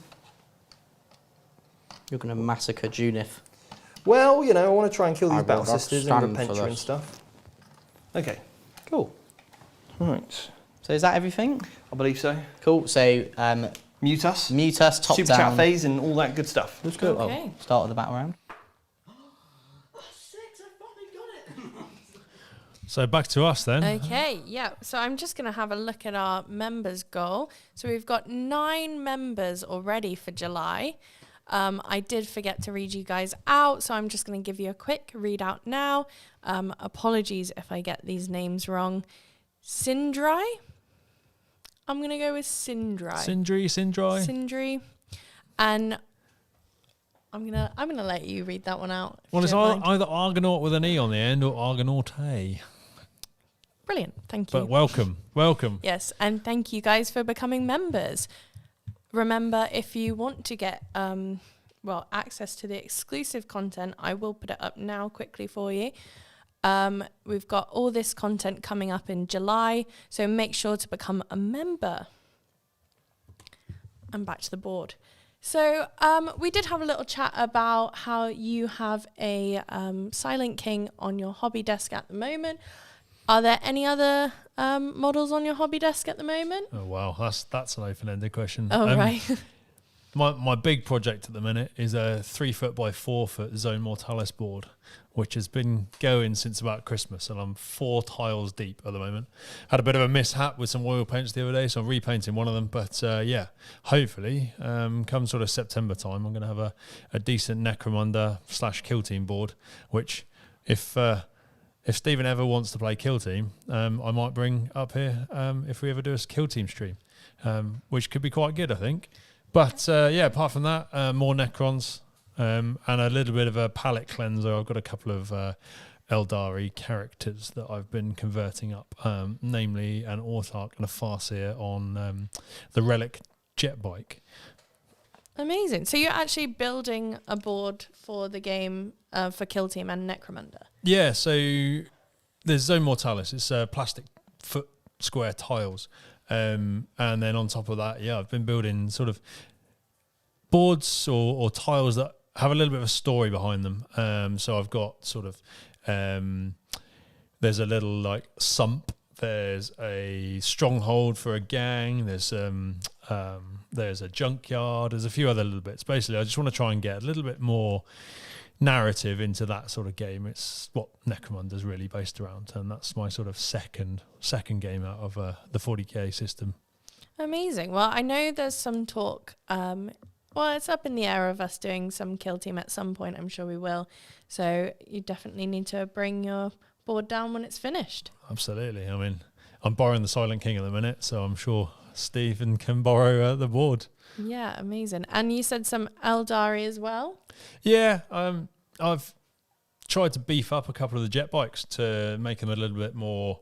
You're going to massacre Junith. Well, I want to try and kill these I will battle not sisters and stand for Repentia and this. stuff. Okay, Cool. right. So is that everything? I believe so. Cool. So Mute us, mute us, top super down. chat phase and all that good stuff. Let's go. Okay. Oh, start of the battle round. So back to us then. Okay, yeah. So I'm just going to have a look at our members goal. So we've got 9 members already for July. I did forget to read you guys out, so I'm just going to give you a quick read out now. Apologies if I get these names wrong. Sindri. I'm going to go with Sindri. Sindri. Sindri. And I'm gonna let you read that one out. if Well, you it's don't mind. either Argonaut with an E on the end or Argonaute. Brilliant. Thank you. But welcome. Yes, and thank you guys for becoming members. Remember, if you want to get access to the exclusive content, I will put it up now quickly for you. We've got all this content coming up in July, so make sure to become a member. And back to the board. So we did have a little chat about how you have a Silent King on your hobby desk at the moment. Are there any other models on your hobby desk at the moment? Oh wow, that's an open-ended question. Oh, right. My big project at the minute is a 3 foot by 4 foot Zone Mortalis board, which has been going since about Christmas, and I'm 4 tiles deep at the moment. Had a bit of a mishap with some oil paints the other day, so I'm repainting one of them. But hopefully, come sort of September time, I'm going to have a decent Necromunda / Kill Team board, which if Stephen ever wants to play Kill Team, I might bring up here if we ever do a Kill Team stream, which could be quite good, I think. But apart from that, more Necrons and a little bit of a palette cleanser. I've got a couple of Eldari characters that I've been converting up, namely an Autarch and a Farseer on the Relic jet bike. Amazing. So you're actually building a board for the game for Kill Team and Necromunda. Yeah, so there's Zone Mortalis. It's plastic foot square tiles. And then on top of that, I've been building sort of boards or tiles that have a little bit of a story behind them. So I've got sort of, there's a little like sump. There's a stronghold for a gang. There's a junkyard. There's a few other little bits. Basically, I just want to try and get a little bit more narrative into that sort of game. It's what Necromunda's really based around, and that's my sort of second game out of the 40k system. Amazing. Well, I know there's some talk. It's up in the air of us doing some Kill Team at some point. I'm sure we will. So you definitely need to bring your board down when it's finished. Absolutely. I mean, I'm borrowing the Silent King at the minute, so I'm sure Stephen can borrow the board. Yeah, amazing. And you said some Eldari as well? Yeah, I've tried to beef up a couple of the jet bikes to make them a little bit more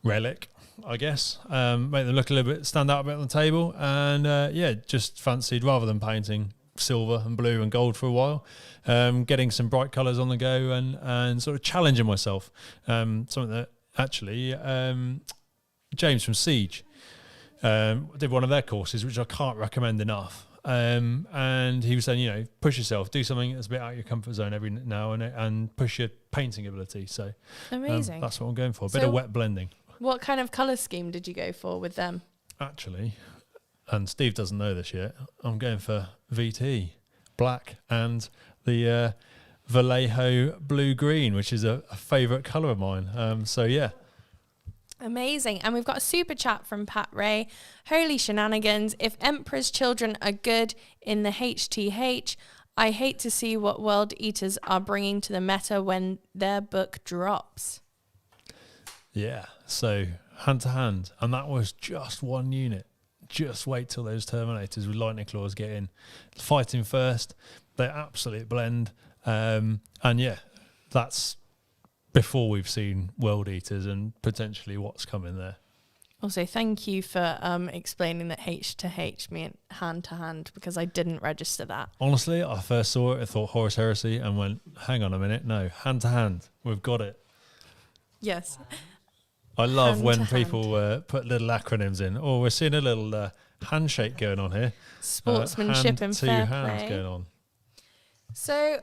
relic, I guess. Make them look a little bit, stand out a bit on the table. And just fancied, rather than painting silver and blue and gold for a while, getting some bright colours on the go and sort of challenging myself. Something that actually James from Siege did one of their courses, which I can't recommend enough. And he was saying, push yourself, do something that's a bit out of your comfort zone every now and push your painting ability. So Amazing. That's what I'm going for. A bit of wet blending. What kind of colour scheme did you go for with them? Actually, and Steve doesn't know this yet, I'm going for VT, black, and the Vallejo blue-green, which is a favourite colour of mine. So, yeah. Amazing. And we've got a super chat from Pat Ray. Holy shenanigans. If Emperor's Children are good in the HTH, I hate to see what World Eaters are bringing to the meta when their book drops. Yeah, so hand to hand. And that was just one unit. Just wait till those Terminators with Lightning Claws get in. Fighting first. They're absolute blend. And yeah, that's before we've seen World Eaters and potentially what's coming there. Also, thank you for explaining that H to H meant hand to hand, because I didn't register that. Honestly, I first saw it, I thought Horus Heresy and went, hang on a minute, no, hand to hand, we've got it. Yes. I love Hand when to people put little acronyms in. Oh, we're seeing a little handshake going on here. Sportsmanship and fair hands play. going on. So,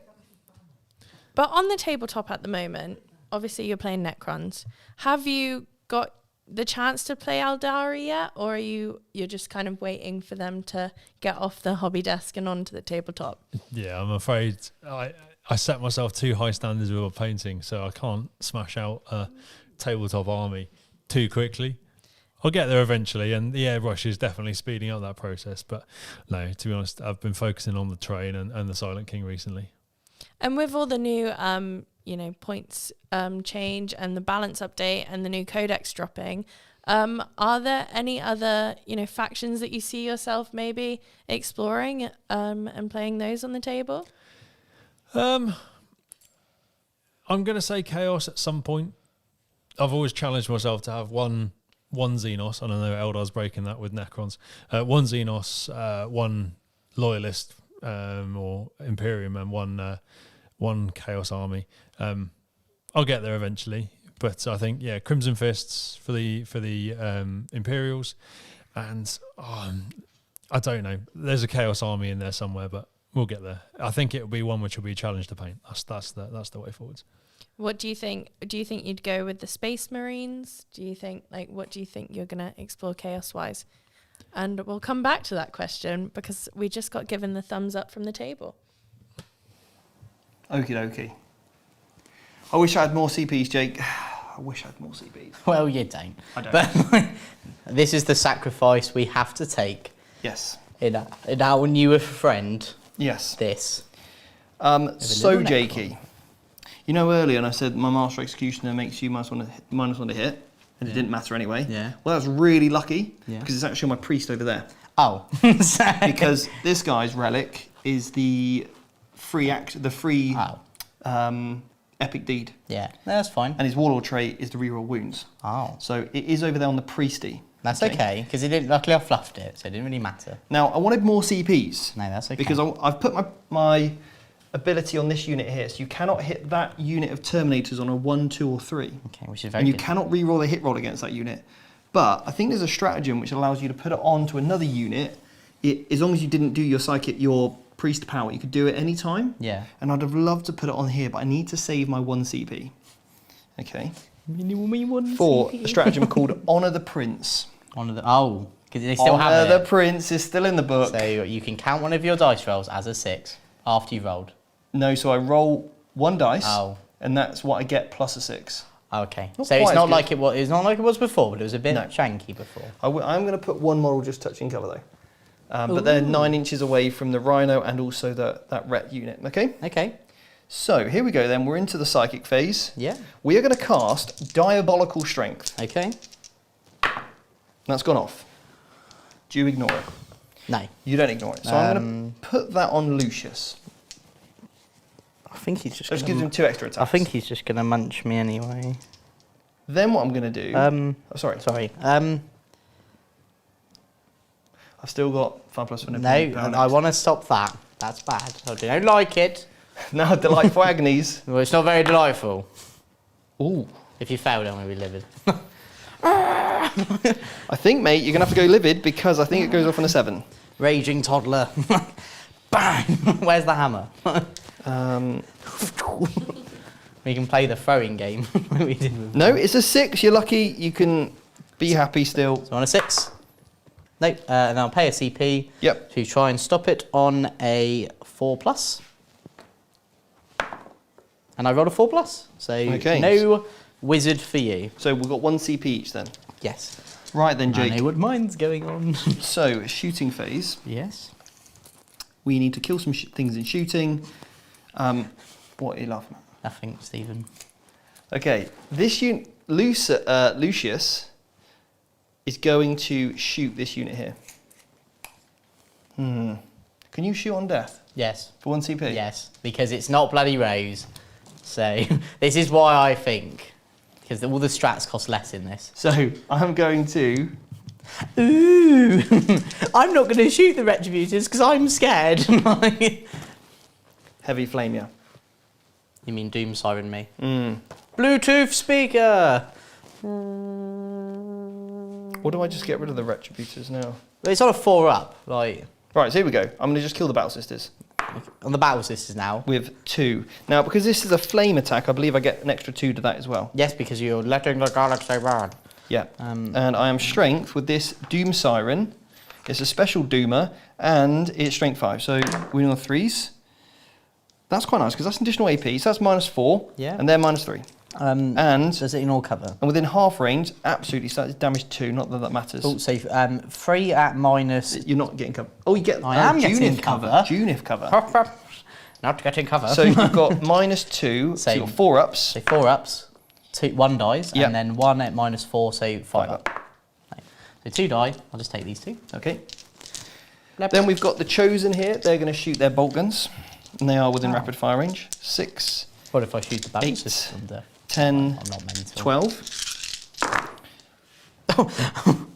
but on the tabletop at the moment, obviously you're playing Necrons. Have you got the chance to play Aldari yet, or you're just kind of waiting for them to get off the hobby desk and onto the tabletop? Yeah, I'm afraid I set myself too high standards with my painting, so I can't smash out a tabletop army too quickly. I'll get there eventually, and the airbrush is definitely speeding up that process. But no, to be honest, I've been focusing on the terrain and the Silent King recently. And with all the new, points change and the balance update and the new Codex dropping, are there any other, factions that you see yourself maybe exploring and playing those on the table? I'm going to say Chaos at some point. I've always challenged myself to have one Xenos. I don't know Eldar's breaking that with Necrons. One Xenos, one Loyalist or Imperium, and one Chaos army. I'll get there eventually, but I think Crimson Fists for the Imperials, and I don't know. There's a Chaos army in there somewhere, but we'll get there. I think it'll be one which will be a challenge to paint. That's the way forwards. What do you think? Do you think you'd go with the Space Marines? Do you think what do you think you're gonna explore chaos wise? And we'll come back to that question because we just got given the thumbs up from the table. Okie dokie. I wish I had more CPs, Jake. I wish I had more CPs. Well, you don't. I don't. But this is the sacrifice we have to take. Yes. In our newer friend. Yes. This. So, Jakey, earlier and I said my Master Executioner makes you -1 to hit, and it didn't matter anyway. Yeah. Well, that's really lucky Yeah. because it's actually my priest over there. Oh. Because this guy's relic is the free epic deed, Yeah, that's fine. and his warlord trait is the reroll wounds. Oh. So it is over there on the priesty. That's okay, because luckily I fluffed it, so it didn't really matter. Now I wanted more CPs. No, that's okay. Because I've put my ability on this unit here, so you cannot hit that unit of Terminators on a 1, 2, or 3. Okay, which is very and you good. cannot re-roll a hit roll against that unit. But I think there's a stratagem which allows you to put it onto another unit. As long as you didn't do your priest power, you could do it any time. Yeah. And I'd have loved to put it on here, but I need to save my 1 CP. Okay. For a stratagem called Honour the Prince. Because they still have it. Honour the Prince is still in the book. So you can count one of your dice rolls as a 6 after you've rolled. No, so I roll 1 dice, Oh. and that's what I get plus a 6. Okay. Not So quite it's as not good. like it was. It's not like it was before, but it was a bit No. shanky before. I'm going to put 1 model just touching colour though. But they're 9 inches away from the Rhino and also that Ret unit, okay? Okay. So here we go then, we're into the psychic phase. Yeah. We are going to cast Diabolical Strength. Okay. That's gone off. Do you ignore it? No. You don't ignore it. So I'm going to put that on Lucius. I think he's just. That just gives him 2 extra attacks. I think he's just gonna munch me anyway. Then what I'm going to do... sorry. Sorry. I've still got 5+ for No, I want to stop that. That's bad. I don't like it. Now, Delightful Agonies. Well, it's not very delightful. Ooh. If you fail, I'm going to be livid. I think, mate, you're going to have to go livid because I think it goes off on a 7. Raging toddler. Bang! Where's the hammer? We can play the throwing game. We did with No, it's a 6. You're lucky. You can be happy still. So on a 6. No, and I'll pay a CP Yep. to try and stop it on a 4+. And I rolled a 4+. So Okay. no wizard for you. So we've got 1 CP each then. Yes. Right then, I Jake. know what mine's going on. So, shooting phase. Yes. We need to kill some things in shooting. What are you laughing at? Nothing, Stephen. Okay, this unit, Lucius, is going to shoot this unit here. Can you shoot on death Yes. for 1 CP? Yes, because it's not bloody Rose. So this is why I think, because all the strats cost less in this. So I'm going to. Ooh, I'm not going to shoot the Retributors because I'm scared. Heavy flame, yeah. You mean Doom Siren me? Bluetooth speaker. Or do I just get rid of the Retributors now? It's on a 4+, like Right, so here we go. I'm going to just kill the Battle Sisters on the Battle Sisters now. with 2. Now, because this is a flame attack, I believe I get an extra 2 to that as well. Yes, because you're letting the galaxy burn. Yeah. And I am strength with this Doom Siren. It's a special Doomer, and it's strength 5. So winning on 3s. That's quite nice because that's an additional AP. So that's -4. Yeah. And they're -3. And Does it ignore cover? within half range, absolutely, so it's damage 2. Not that that matters. Oh, so 3 at minus. You're not getting cover. Oh, you get. I am getting Junif cover. Junif cover. Not getting cover. So you've got -2. So Same. you've got 4 ups. So 4+, 1 dies, Yep. and then 1 at -4, so 5 up. Right. So 2 die. I'll just take these 2. Okay. Blep. Then we've got the Chosen here. They're going to shoot their bolt guns, and they are within Oh. rapid fire range. 6, What if I shoot the balance 8, system there? 10, I'm not mental. 12.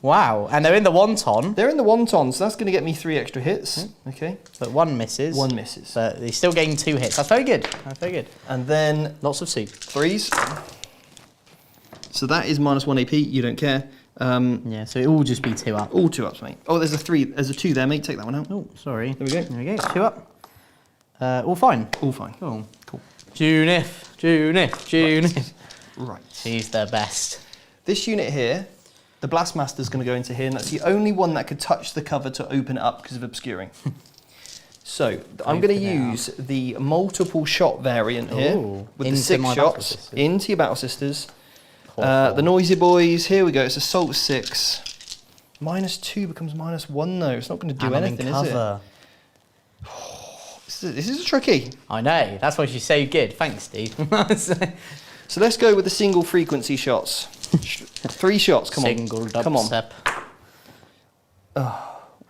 Wow, and they're in the wonton, They're in the wonton, so that's going to get me 3 extra hits. Okay. but 1 misses. 1 misses. But he's still getting 2 hits. That's very good. That's very good. And then Lots of soup. 3s. So that is -1 AP. You don't care. Yeah, so it will just be 2 up. All 2 ups, mate. Oh, there's a 3. There's a 2 there, mate. Take that one out. Oh, sorry. There we go. There we go. 2 up. All fine. All fine. Cool. Cool. Junif. Right. She's the best. This unit here, the Blastmaster's going to go into here, and that's the only one that could touch the cover to open it up because of obscuring. So I'm going to Open it use the multiple shot variant here Ooh, with the into 6 my Battle shots Sisters. into your Battle Sisters. Poor The Noisy Boys, here we go. It's Assault 6. -2 becomes -1 though. It's not going to do And I'm in anything, is it? cover. This is tricky. I know. That's why she's so good. Thanks, Steve. So let's go with the single frequency shots. 3 shots, come on. Single Come on. dubstep.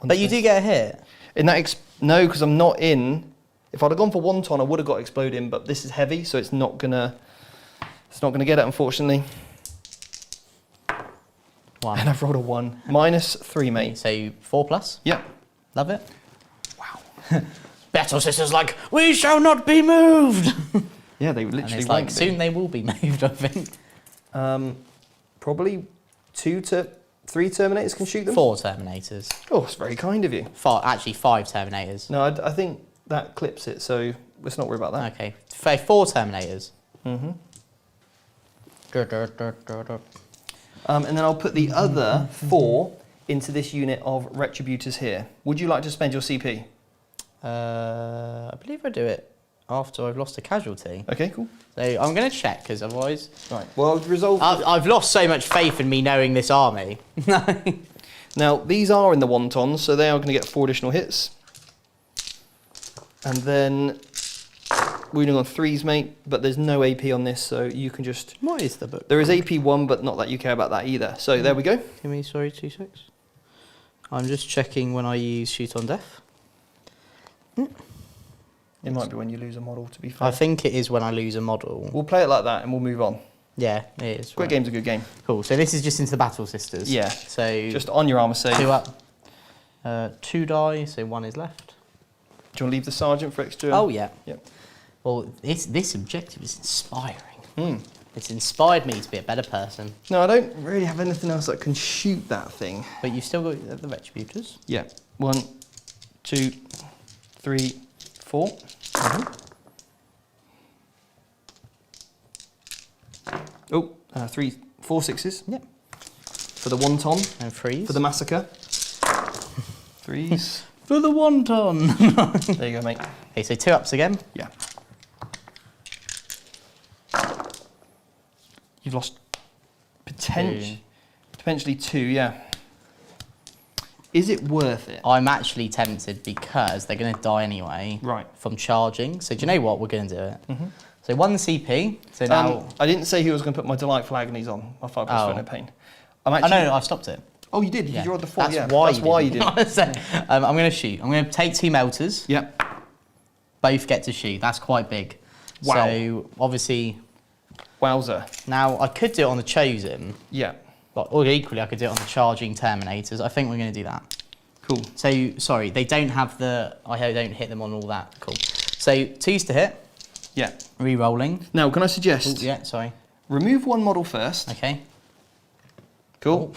But you do get a hit. In that no, because I'm not in. If I'd have gone for wonton, I would have got exploding, but this is heavy, so it's not gonna get it, unfortunately. 1. And I've rolled a 1. -3, mate. So 4+. Yep. Love it. Wow. Battle Sisters like, we shall not be moved. Yeah, they And literally it's like, won't be. soon they will be moved, I think. Probably 2 to 3 Terminators can shoot them. 4 Terminators. Oh, it's very kind of you. 5 Terminators. No, I think that clips it, so let's not worry about that. Okay. 4 Terminators. Mm-hmm. And then I'll put the other 4 into this unit of Retributors here. Would you like to spend your CP? I believe I do it after I've lost a casualty. Okay, cool. So I'm going to check, because otherwise... Right, well, I've resolved... I've lost so much faith in me knowing this army. Now, these are in the wontons, so they are going to get 4 additional hits. And then wounding on 3s, mate, but there's no AP on this, so you can just... What is the book? There is AP 1, but not that you care about that either. So there we go. Give me, sorry, 2 secs. I'm just checking when I use Shoot on Death. It might be when you lose a model, to be fair. I think it is when I lose a model. We'll play it like that and we'll move on. Yeah, it is. Quick game's a good game. Cool. So this is just into the Battle Sisters. Yeah. So Just on your armour save. 2 up. 2 die, so 1 is left. Do you want to leave the Sergeant for extra? Oh, yeah. Yep. Well, this objective is inspiring. It's inspired me to be a better person. No, I don't really have anything else that can shoot that thing. But you've still got the Retributors. Yeah. 1, 2, 3, 4. Oh, 3, 4 6s. Yep. For the wonton. And 3s. For the massacre. 3s. For the wonton. There you go, mate. Okay, so 2 ups again. Yeah. You've lost potentially 2, yeah. Is it worth it? I'm actually tempted because they're going to die anyway. Right. From charging. So do you know what? We're going to do it. So 1 CP. So now. I didn't say he was going to put my Delightful Agonies on. My 5 plus 4 no pain. I'm Oh actually. no, I've stopped it. Oh, you did. Yeah. You rolled the 4. That's Yeah. why That's why you did. I'm going to shoot. I'm going to take 2 melters. Yep. Both get to shoot. That's quite big. Wow. So obviously. Wowzer. Now I could do it on the Chosen. Yeah. But or equally, I could do it on the charging Terminators. I think we're going to do that. Cool. So, sorry, they don't have the... I don't hit them on all that. Cool. So, 2s to hit. Yeah. Re-rolling. Now, can I suggest? Oh, yeah, sorry. Remove one model first. Okay. Cool.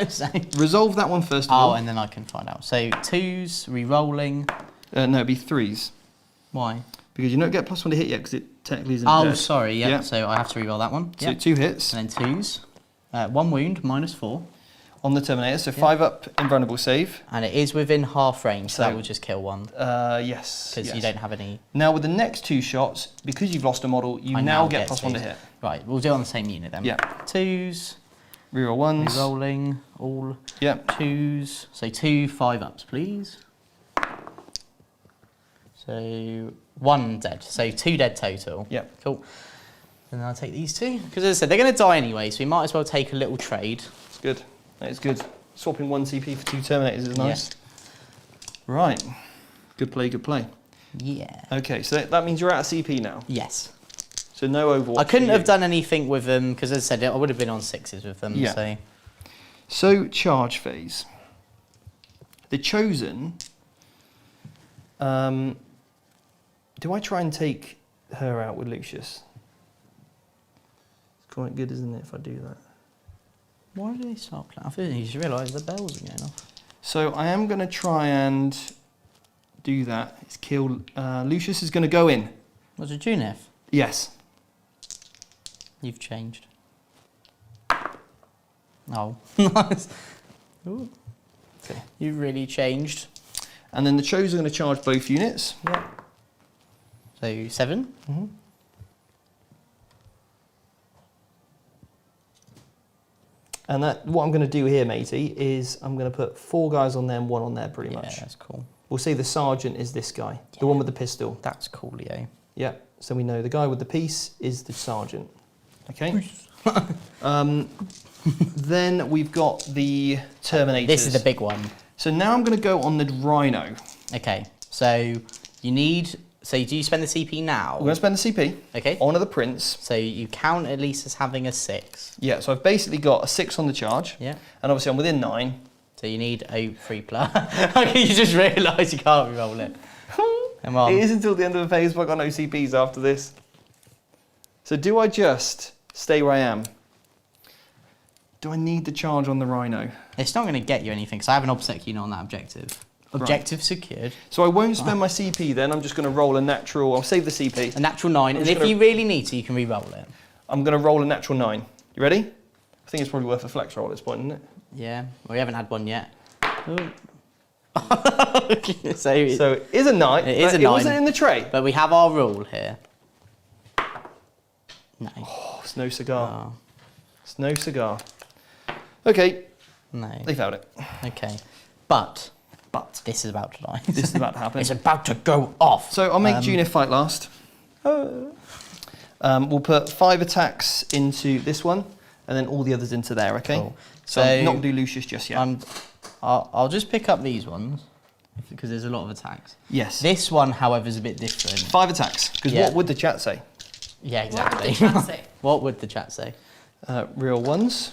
So- Resolve that one first of all. oh, and then I can find out. So, 2s, re-rolling. No, it'd be 3s. Why? Because you don't get +1 to hit yet because it technically isn't Oh, dead. sorry, yeah. Yeah. So, I have to re-roll that one. So Yeah. 2 hits And then 2s. 1 wound, -4. on the Terminator. So 5 up invulnerable save. And it is within half range, so that So- will just kill 1. Yes. Because yes. you don't have any... Now with the next 2 shots, because you've lost a model, you I now get +1 to 2s. hit. Right, we'll do it on the same unit then. Yeah. 2s, Reroll 1s. re-rolling, all... Yep. 2s. So 2 5-ups, please. So 1 dead. So 2 dead total. Yep. Cool. And then I'll take these 2. Because as I said, they're going to die anyway, so we might as well take a little trade. It's good. That is good. Swapping 1 CP for 2 Terminators is nice. Right. Good play, good play. Yeah. Okay, so that means you're out of CP now. Yes. So no Overwatch. I couldn't for have you. done anything with them, because as I said, I would have been on 6s with them. Yeah. So So charge phase. The Chosen. Do I try and take her out with Lucius? It's quite good, isn't it, if I do that? why did they start playing? I feel you just realised the bells are going off. So I am going to try and do that. It's kill. Lucius is going to go in. Was it Junef? Yes. You've changed. Oh. Nice. Ooh. Okay. You've really changed. And then the Chosen are going to charge both units. Yeah. So 7. Mm-hmm. And that what I'm going to do here, matey, is I'm going to put 4 guys on there and 1 on there, pretty much. Yeah, that's cool. We'll say the sergeant is this guy, the one with the pistol. That's cool, Leo. Yeah. So we know the guy with the piece is the sergeant. Okay. Then we've got the Terminators. This is the big one. So now I'm going to go on the Rhino. Okay, so you need... So do you spend the CP now? We're going to spend the CP. Okay. Onto the Prince. So you count at least as having a 6. Yeah, so I've basically got a 6 on the charge. Yeah. And obviously I'm within 9. So you need a 3+. You just realised you can't re-roll it. Come on. It is until the end of the phase, but I've got no CPs after this. So do I just stay where I am? Do I need the charge on the Rhino? It's not going to get you anything, because I have an obsec unit on that objective. Objective secured. So I won't spend my CP then, I'm just going to roll a natural, I'll save the CP. A natural 9, and just if gonna- you really need to, you can re-roll it. I'm going to roll a natural 9. You ready? I think it's probably worth a flex roll at this point, isn't it? Yeah, well, we haven't had one yet. So it is a 9. It is but a It 9. wasn't in the tray. But we have our rule here. No. Oh, it's no cigar. Oh, It's no cigar. Okay, no. they found it. Okay. But But this is about to die. this is about to happen. It's about to go off. So I'll make Junif fight last. We'll put 5 attacks into this one, and then all the others into there, okay? Cool. So I'm So- not going to do Lucius just yet. I'll just pick up these ones, because there's a lot of attacks. Yes. This one, however, is a bit different. 5 attacks, because Yeah. what would the chat say? Yeah, What would the exactly. chat say? What would the chat say? Real ones.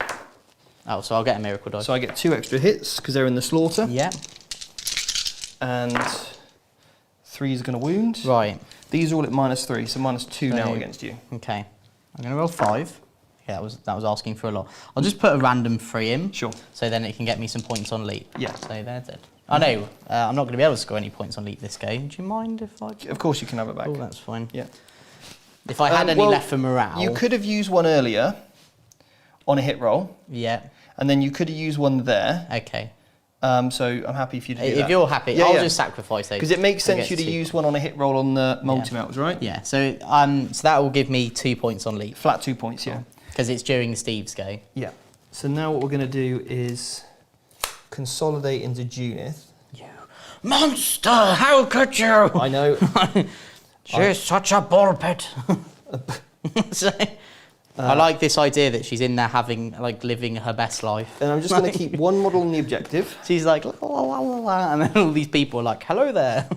Oh, so I'll get a miracle die. So I get 2 extra hits, because they're in the slaughter. Yeah. And 3 is going to wound. Right. These are all at -3, so -2 now So- against you. Okay. I'm going to roll 5. Okay, that was asking for a lot. I'll just put a random 3 in. Sure. So then it can get me some points on leap. Yeah. So they're dead. I know, I'm not going to be able to score any points on leap this game. Do you mind if I... Of course you can have it back. Oh, that's fine. Yeah. If I had any well, left for morale... You could have used one earlier on a hit roll. Yeah. And then you could have used one there. Okay. So I'm happy for you to do that. If you're happy, I'll just sacrifice those. Because it makes I'll sense get you to 2. use one on a hit roll on the multi-melts, right? Yeah, so that will give me 2 points on leap. Flat 2 points, yeah. Because it's during Steve's go. Yeah. So now what we're going to do is consolidate into Junith. You monster! How could you? I know. She's such a ball pit. So, I like this idea that she's in there living her best life. And I'm just going to keep one model on the objective. She's like, la, la, la, la, la, and then all these people are like, hello there.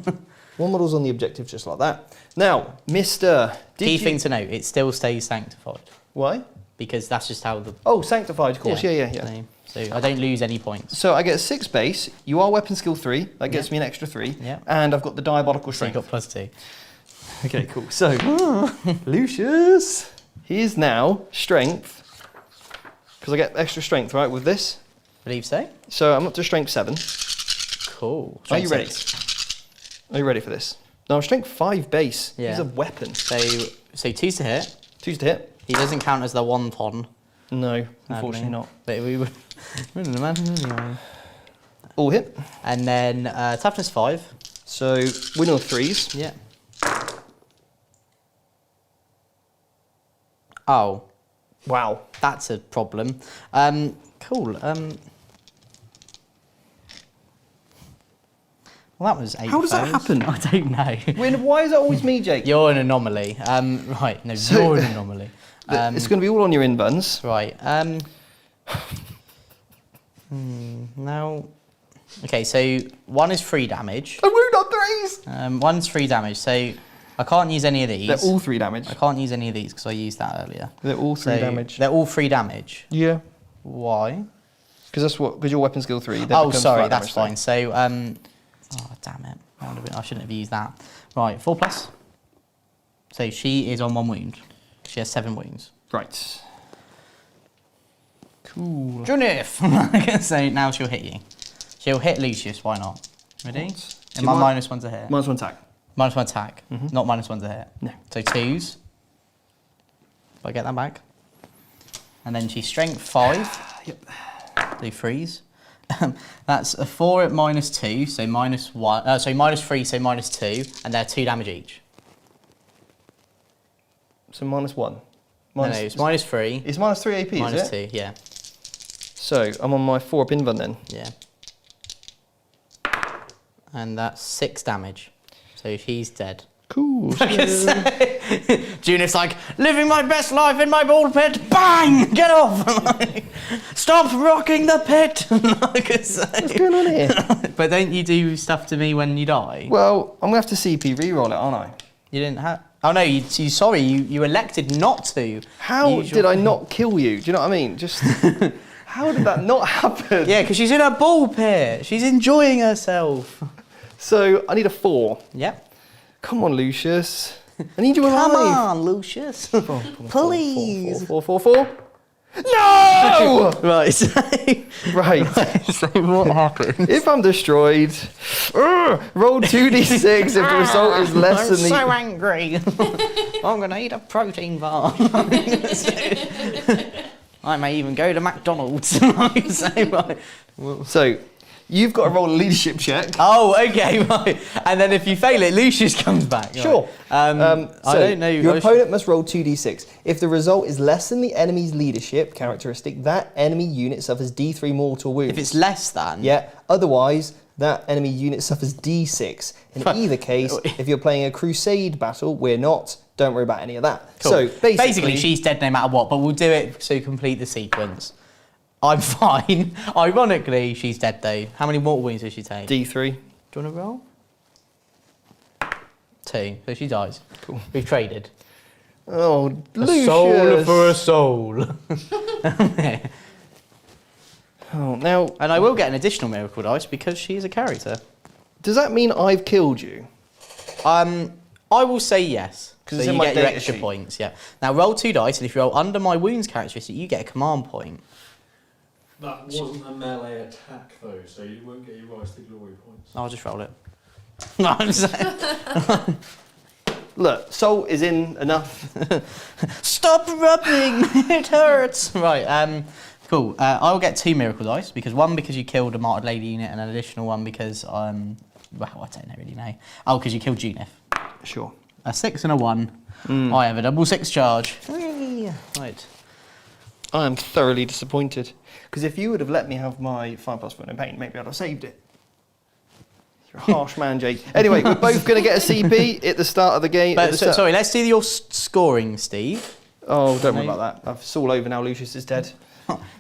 One model's on the objective just like that. Now, Mr. Key thing to note, it still stays sanctified. Why? Because that's just how the... Oh, sanctified, of course. Yeah. So I don't lose any points. So I get 6 base. You are weapon skill 3. That gets me an extra 3. Yeah. And I've got the diabolical So you strength. got +2. Okay, cool. So, Lucius, he is now strength. Because I get extra strength, right, with this. Believe so. So I'm up to strength 7. Cool. Are you ready? 6. Are you ready for this? No, strength 5 base. Yeah. He's a weapon. So 2's to hit. 2's to hit. He doesn't count as the wonton. No, unfortunately not. But we would imagine anyway. All hit. And then toughness 5. So win all 3s. Yeah. Oh, Wow. that's a problem. Cool. Well, that was 8. How does that happen? I don't know. Why is that always me, Jake? You're an anomaly. Right, no, So- you're an anomaly. It's going to be all on your in buns. Right. Now, okay. So 1 is 3 damage. A wound on 3s! 1's 3 damage. So I can't use any of these. They're all 3 damage. I can't use any of these because I used that earlier. They're all 3 So damage. They're all 3 damage. Yeah. Why? Because your weapon skill 3. Oh, sorry, that's fine. fine. So, oh damn it! I shouldn't have used that. Right, 4+. So she is on 1 wound. She has 7 wounds. Right. Cool. Junith! So now she'll hit you. She'll hit Lucius, why not? Ready? What? And my -1 to hit. -1 attack. -1 attack, not -1 to hit. No. So 2s. If I get that back. And then she's strength 5. Yep. Do 3s. That's a 4 at -2, so -1. So -3, so -2, and they're 2 damage each. So -1. No, it's -3. It's -3 AP, is it? -2, yeah. So I'm on my 4 up invuln then. Yeah. And that's 6 damage. So she's dead. Cool. Junith's like, living my best life in my ball pit. Bang! Get off! Stop rocking the pit! What's going on here? But don't you do stuff to me when you die? Well, I'm going to have to CP reroll it, aren't I? You didn't have... Oh no, you elected not to. How did I not kill you? Do you know what I mean? Just... How did that not happen? Yeah, because she's in a ball pit. She's enjoying herself. So I need a 4. Yep. Come on, Lucius. I need you alive. Come on, Lucius. Please. 4. No! Right, so... Right. So what happened? If I'm destroyed, roll 2d6 if the result is less I'm than the... so angry. I'm going to eat a protein bar. I may even go to McDonald's. So, you've got to roll a leadership check. Oh, okay, right. And then if you fail it, Lucius comes back. Sure. Right. So I don't know. Your opponent must roll 2d6. If the result is less than the enemy's leadership characteristic, that enemy unit suffers d3 mortal wounds. If it's less than... Yeah. Otherwise, that enemy unit suffers d6. In either case, if you're playing a crusade battle, we're not. Don't worry about any of that. Cool. So basically, she's dead no matter what, but we'll do it to complete the sequence. I'm fine. Ironically, she's dead though. How many mortal wounds does she take? d3. Do you want to roll? 2. So she dies. Cool. We've traded. Oh, Lucius. soul for a soul. Oh, now, And I will get an additional miracle dice because she is a character. does that mean I've killed you? I will say yes. Because So it's in you my get your data extra sheet. points, yeah. Now roll 2 dice, and if you roll under my wounds characteristic, you get a command point. That wasn't a melee attack though, so you won't get your Rise to Glory points. I'll just roll it. No, I'm saying. Look, salt is in enough. Stop rubbing, it hurts. Right, cool. I will get 2 miracle dice, because one because you killed a martyred lady unit, and an additional one because, well, I don't really know. Oh, because you killed Junith. Sure. A 6 and a 1. I have a double 6 charge. Right. I am thoroughly disappointed. Because if you would have let me have my 5+4 no pain, maybe I'd have saved it. You're a harsh man, Jake. Anyway, we're both going to get a CP at the start of the game. But sorry, let's do your scoring, Steve. Oh, don't worry about that. It's all over now. Lucius is dead.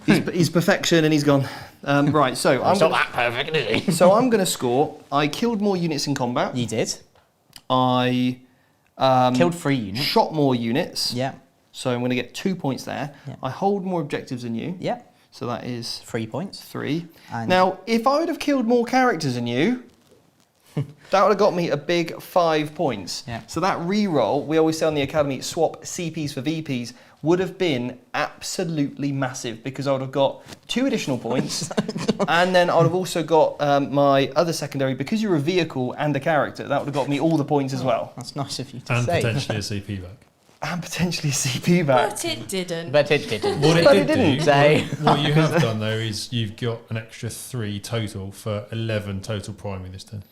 He's perfection and he's gone. Right, so I'm not that perfect, is he? So I'm going to score. I killed more units in combat. You did. I Killed 3 units. shot more units. Yeah. So I'm going to get 2 points there. Yeah. I hold more objectives than you. Yeah. So that is 3 points. 3. And- Now, if I would have killed more characters than you, that would have got me a big 5 points. Yeah. So that re-roll, we always say on the academy, swap CPs for VPs, would have been absolutely massive because I would have got 2 additional points, and then I would have also got my other secondary, because you're a vehicle and a character, that would have got me all the points as well. That's nice of you to And say. potentially a CP back. And potentially a CP back. But it didn't. But it didn't. What it But did it didn't. do, Say. what you have done though is you've got an extra 3 total for 11 total primary this turn.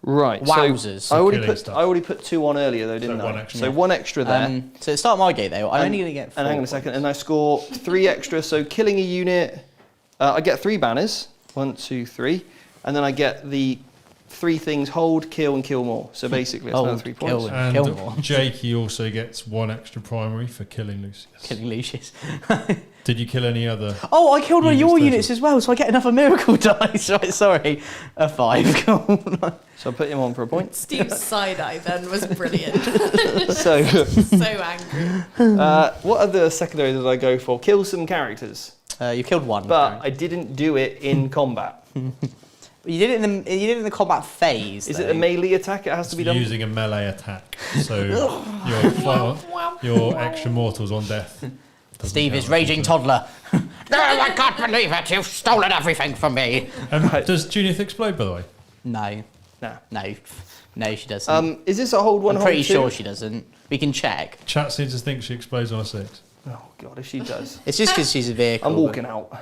Right. Wowzers. So I killing stuff. already put 2 on earlier though, didn't I? one extra. So 1 extra there. So at the start of my game though, I'm only going to get 4 And hang on a second, and I score 3 extra, so killing a unit, I get 3 banners, 1, 2, 3, and then I get the 3 things, hold, kill, and kill more. So basically, that's another 3 points. kill. Kill And more. Jake, he also gets 1 extra primary for killing Lucius. Killing Lucius. Did you kill any other? Oh, I killed one of Units your total. units as well, so I get another miracle dice. Right, sorry. A 5. Cool. So I put him on for a point. Steve's side-eye then was brilliant. So, So angry. what other secondary did I go for? Kill some characters, You killed 1. but I didn't do it in combat. You did it in the combat phase. Is though. it a melee attack? It has to be done. Using a melee attack. So your extra mortals on death. doesn't Steve count is as raging a- toddler. No, I can't believe it. You've stolen everything from me. Does Junith explode, by the way? No, Nah. no, she doesn't. Is this a hold 1, I'm hold 2? pretty sure she doesn't. We can check. Chat seems to think she explodes on a 6. Oh god, if she does, It's just because she's a vehicle. I'm walking out.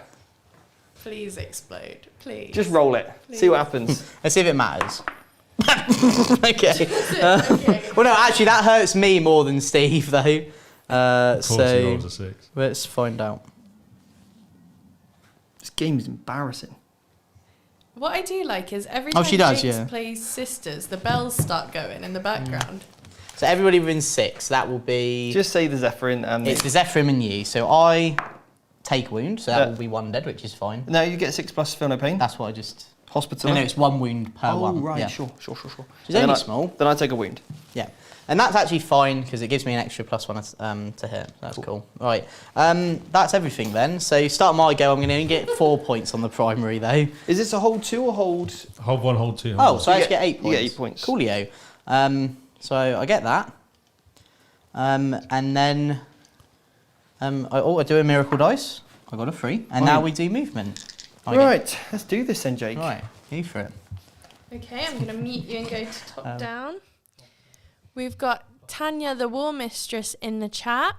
Please explode. Please. Just roll it. See what happens. Let's see if it matters. Okay. Okay. Well, no, actually, that hurts me more than Steve, though. Of course he So rolls a 6. let's find out. This game is embarrassing. What I do like is every Oh, time she does, Jinx yeah. plays Sisters, the bells start going in the background. So everybody within 6, that will be. Just say the Zephyrin and It's the Zephyrim and you. So I take wound, so that Yeah. will be 1 dead, which is fine. No, you get 6+ feel no pain. That's what I just. Hospital. No, it's 1 wound per Oh, one. right, Yeah. sure. Which is And then only I- small. Then I take a wound. Yeah. And that's actually fine because it gives me an extra +1 to hit. That's cool. Right. That's everything then. So start my go. I'm going to get 4 points on the primary though. Is this a hold 2 or hold? Hold 1, hold 2. Oh, Hold so I you actually get 8 you points. get 8 points. Coolio. So I get that. And then I do a miracle dice. I got a 3. And now we do movement. Right, let's do this then, Jake. Right. You for it. Okay, I'm going to mute you and go to top down. We've got Tanya, the War Mistress, in the chat.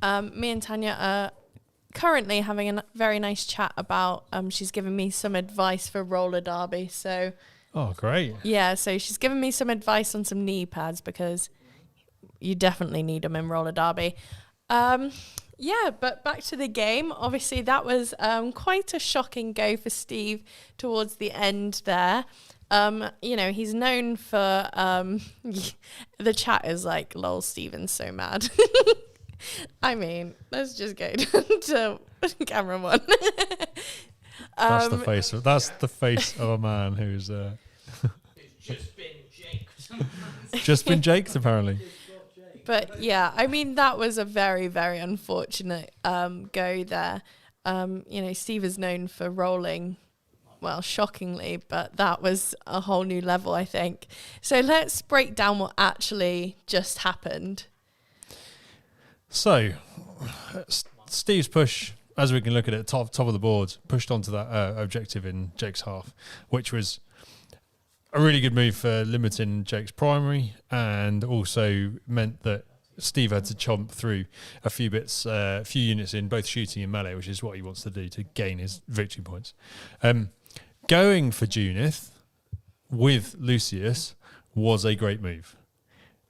Me and Tanya are currently having a very nice chat about, she's given me some advice for roller derby. So, Oh, great. yeah, so she's given me some advice on some knee pads because you definitely need them in roller derby. Yeah, but back to the game. Obviously, that was quite a shocking go for Steve towards the end there. You know, he's known for the chat is like, lol, Steven's so mad. I mean, let's just go to camera 1. That's the face of a man who's Just been jaked. just been jaked apparently. But yeah, I mean, that was a very, very unfortunate go there. You know, Steve is known for rolling well, shockingly, but that was a whole new level, I think. So let's break down what actually just happened. So, Steve's push, as we can look at it, top of the board, pushed onto that objective in Jake's half, which was a really good move for limiting Jake's primary, and also meant that Steve had to chomp through a few bits, a few units in both shooting and melee, which is what he wants to do to gain his victory points. Going for Junith with Lucius was a great move.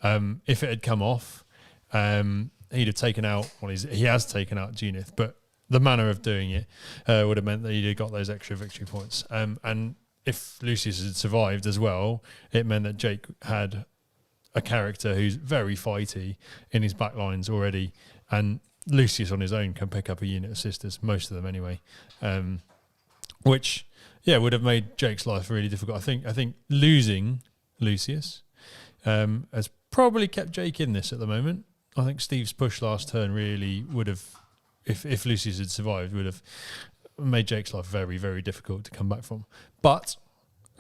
If it had come off, he'd have taken out, well, he has taken out Junith, but the manner of doing it would have meant that he'd have got those extra victory points. And if Lucius had survived as well, it meant that Jake had a character who's very fighty in his backlines already, and Lucius on his own can pick up a unit of sisters, most of them anyway, which would have made Jake's life really difficult. I think losing Lucius has probably kept Jake in this at the moment. I think Steve's push last turn really would have, if Lucius had survived, would have made Jake's life very, very difficult to come back from. But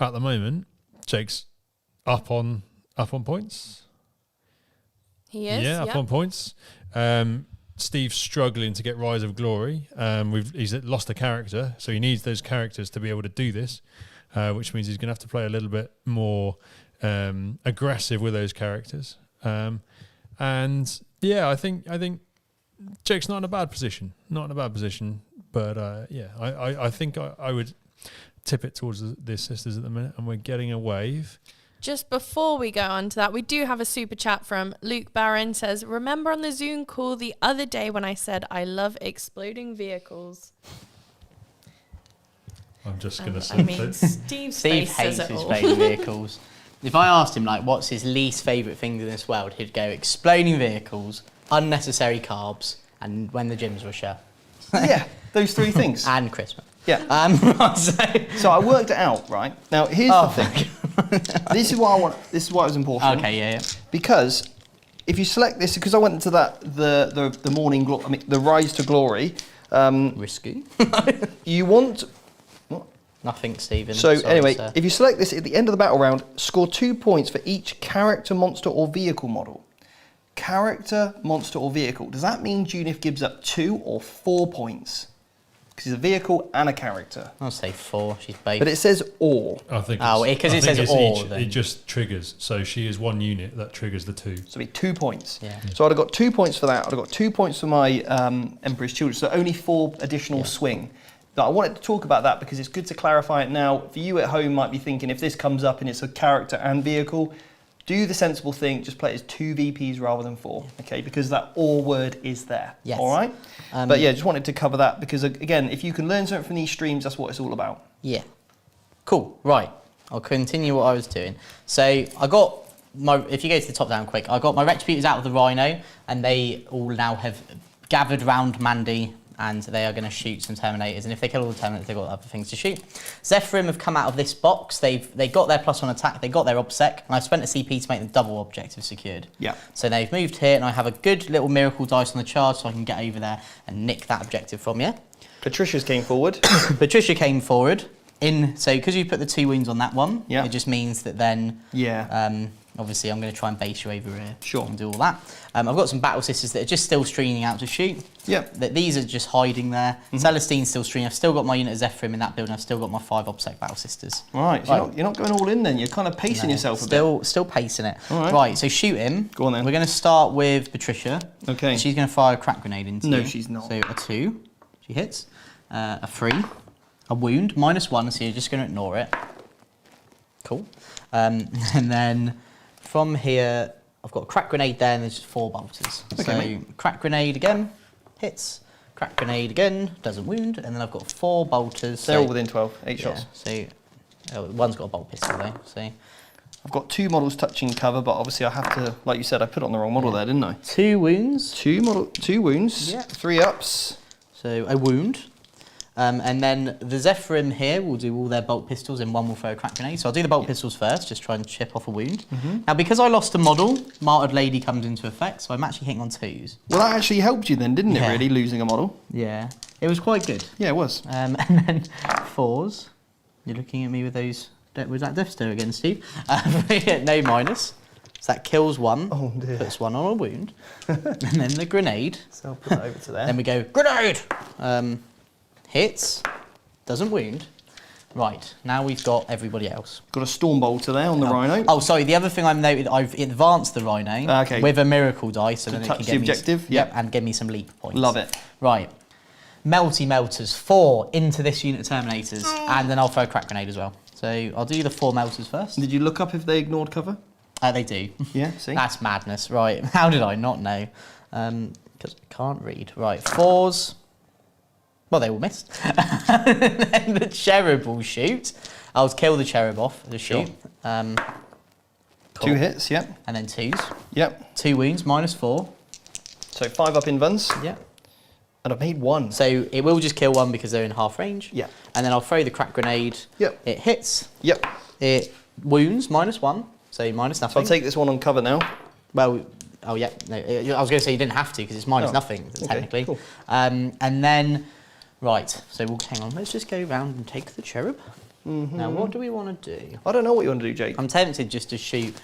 at the moment, Jake's up on points. He is. Yeah, up on points. Steve's struggling to get Rise of Glory. He's lost a character, so he needs those characters to be able to do this, which means he's going to have to play a little bit more aggressive with those characters. And yeah, I think Jake's not in a bad position. But I think I would tip it towards the sisters at the minute, and we're getting a wave. Just before we go on to that, we do have a super chat from Luke Barron. Says, remember on the Zoom call the other day when I said I love exploding vehicles? I'm just going to say I mean, Steve's face hates says it all. exploding vehicles. If I asked him, like, what's his least favourite things in this world, he'd go exploding vehicles, unnecessary carbs, and when the gyms were shut. Yeah, those three things. And Christmas. Yeah. So I worked it out, right? Now, here's the thing. This is why it was important. Okay, yeah. Because if you select this, because I went into that, the morning, the rise to glory. Risky. You want... Nothing, Stephen. So sorry, anyway, sir. if you select this at the end of the battle round, score 2 points for each character, monster, or vehicle model. Character, monster, or vehicle. Does that mean Junith gives up 2 or 4 points? Because he's a vehicle and a character. I'll say 4. She's both. But it says or. I think. Because it says or. It just triggers. So she is one unit that triggers the 2. So it'd be 2 points. Yeah. So I'd have got 2 points for that. I'd have got 2 points for my Emperor's Children. So only 4 additional swing. Now, I wanted to talk about that because it's good to clarify it now. For you at home, might be thinking if this comes up and it's a character and vehicle, do the sensible thing. Just play it as 2 VPs rather than 4. Okay, because that or word is there. Yes. All right. But yeah, just wanted to cover that because again, if you can learn something from these streams, that's what it's all about. Yeah. Cool. Right. I'll continue what I was doing. So I got my. If you go to the top down quick, I got my Retributors out of the Rhino, and they all now have gathered round Mandy, and they are going to shoot some Terminators. And if they kill all the Terminators, they've got other things to shoot. Zephyrim have come out of this box. They got their +1 attack. They got their OBSEC, and I've spent a CP to make the double objective secured. Yeah. So they've moved here, and I have a good little miracle dice on the charge, so I can get over there and nick that objective from you. Patricia's came forward. Patricia came forward. So because you put the 2 wounds on that one, it just means that then obviously I'm going to try and base you over here and do all that. I've got some Battle Sisters that are just still streaming out to shoot. These are just hiding there. Celestine's still streaming. I've still got my unit of Zephyrim in that building. I've still got my 5 OBSEC Battle Sisters. Right, so you're not going all in then. You're kind of pacing yourself a bit. Still pacing it. All Right, so shoot him. Go on then. We're going to start with Patricia. Okay. She's going to fire a crack grenade into you. No, she's not. So a 2. She hits. A 3. A wound. -1, so you're just going to ignore it. Cool. And then from here, I've got a crack grenade there, and there's 4 bolters. Okay, so crack grenade again, hits. Crack grenade again, doesn't wound. And then I've got 4 bolters. They're all within 12, 8 shots. So one's got a bolt pistol though. So I've got 2 models touching cover, but obviously I have to, like you said, I put it on the wrong model there, didn't I? 2 wounds. 2 wounds. Yeah. 3 ups. So a wound. And then the Zephyrim here will do all their bolt pistols, and 1 will throw a crack grenade. So I'll do the bolt pistols first, just try and chip off a wound. Now, because I lost a model, Martyred Lady comes into effect, so I'm actually hitting on 2s. Well, that actually helped you then, didn't it, really, losing a model? Yeah, it was quite good. Yeah, it was. And then 4s. You're looking at me with those. Was that Death Star again, Steve? No minus. So that kills one. Oh dear. Puts one on a wound. And then the grenade. So I'll put that over to there. Then we go, grenade! Hits. Doesn't wound. Right, now we've got everybody else. Got a Storm Bolter there on the Rhino. Oh, sorry, the other thing I've noted, I've advanced the Rhino with a miracle dice. So then it touch can the get objective? Me, yep, and give me some leap points. Love it. Right. Melty Melters, 4 into this unit of Terminators, and then I'll throw a crack grenade as well. So I'll do the 4 Melters first. Did you look up if they ignored cover? They do. Yeah, see? That's madness. Right, how did I not know? Because I can't read. Right, 4s. Well, they all missed. And then the Cherub will shoot. I'll kill the Cherub off the shoot. Sure. Cool. 2 hits, yep. And then 2s. Yep. 2 wounds, -4. So 5 up invulns. Yep. And I've made 1. So it will just kill one because they're in half range. Yeah. And then I'll throw the crack grenade. Yep. It hits. Yep. It wounds, -1. So minus nothing. So I'll take this one on cover now. Well, oh yeah. No, I was going to say you didn't have to because it's minus nothing technically. Cool. And then, right. So we'll hang on. Let's just go around and take the Cherub. Now, what do we want to do? I don't know what you want to do, Jake. I'm tempted just to shoot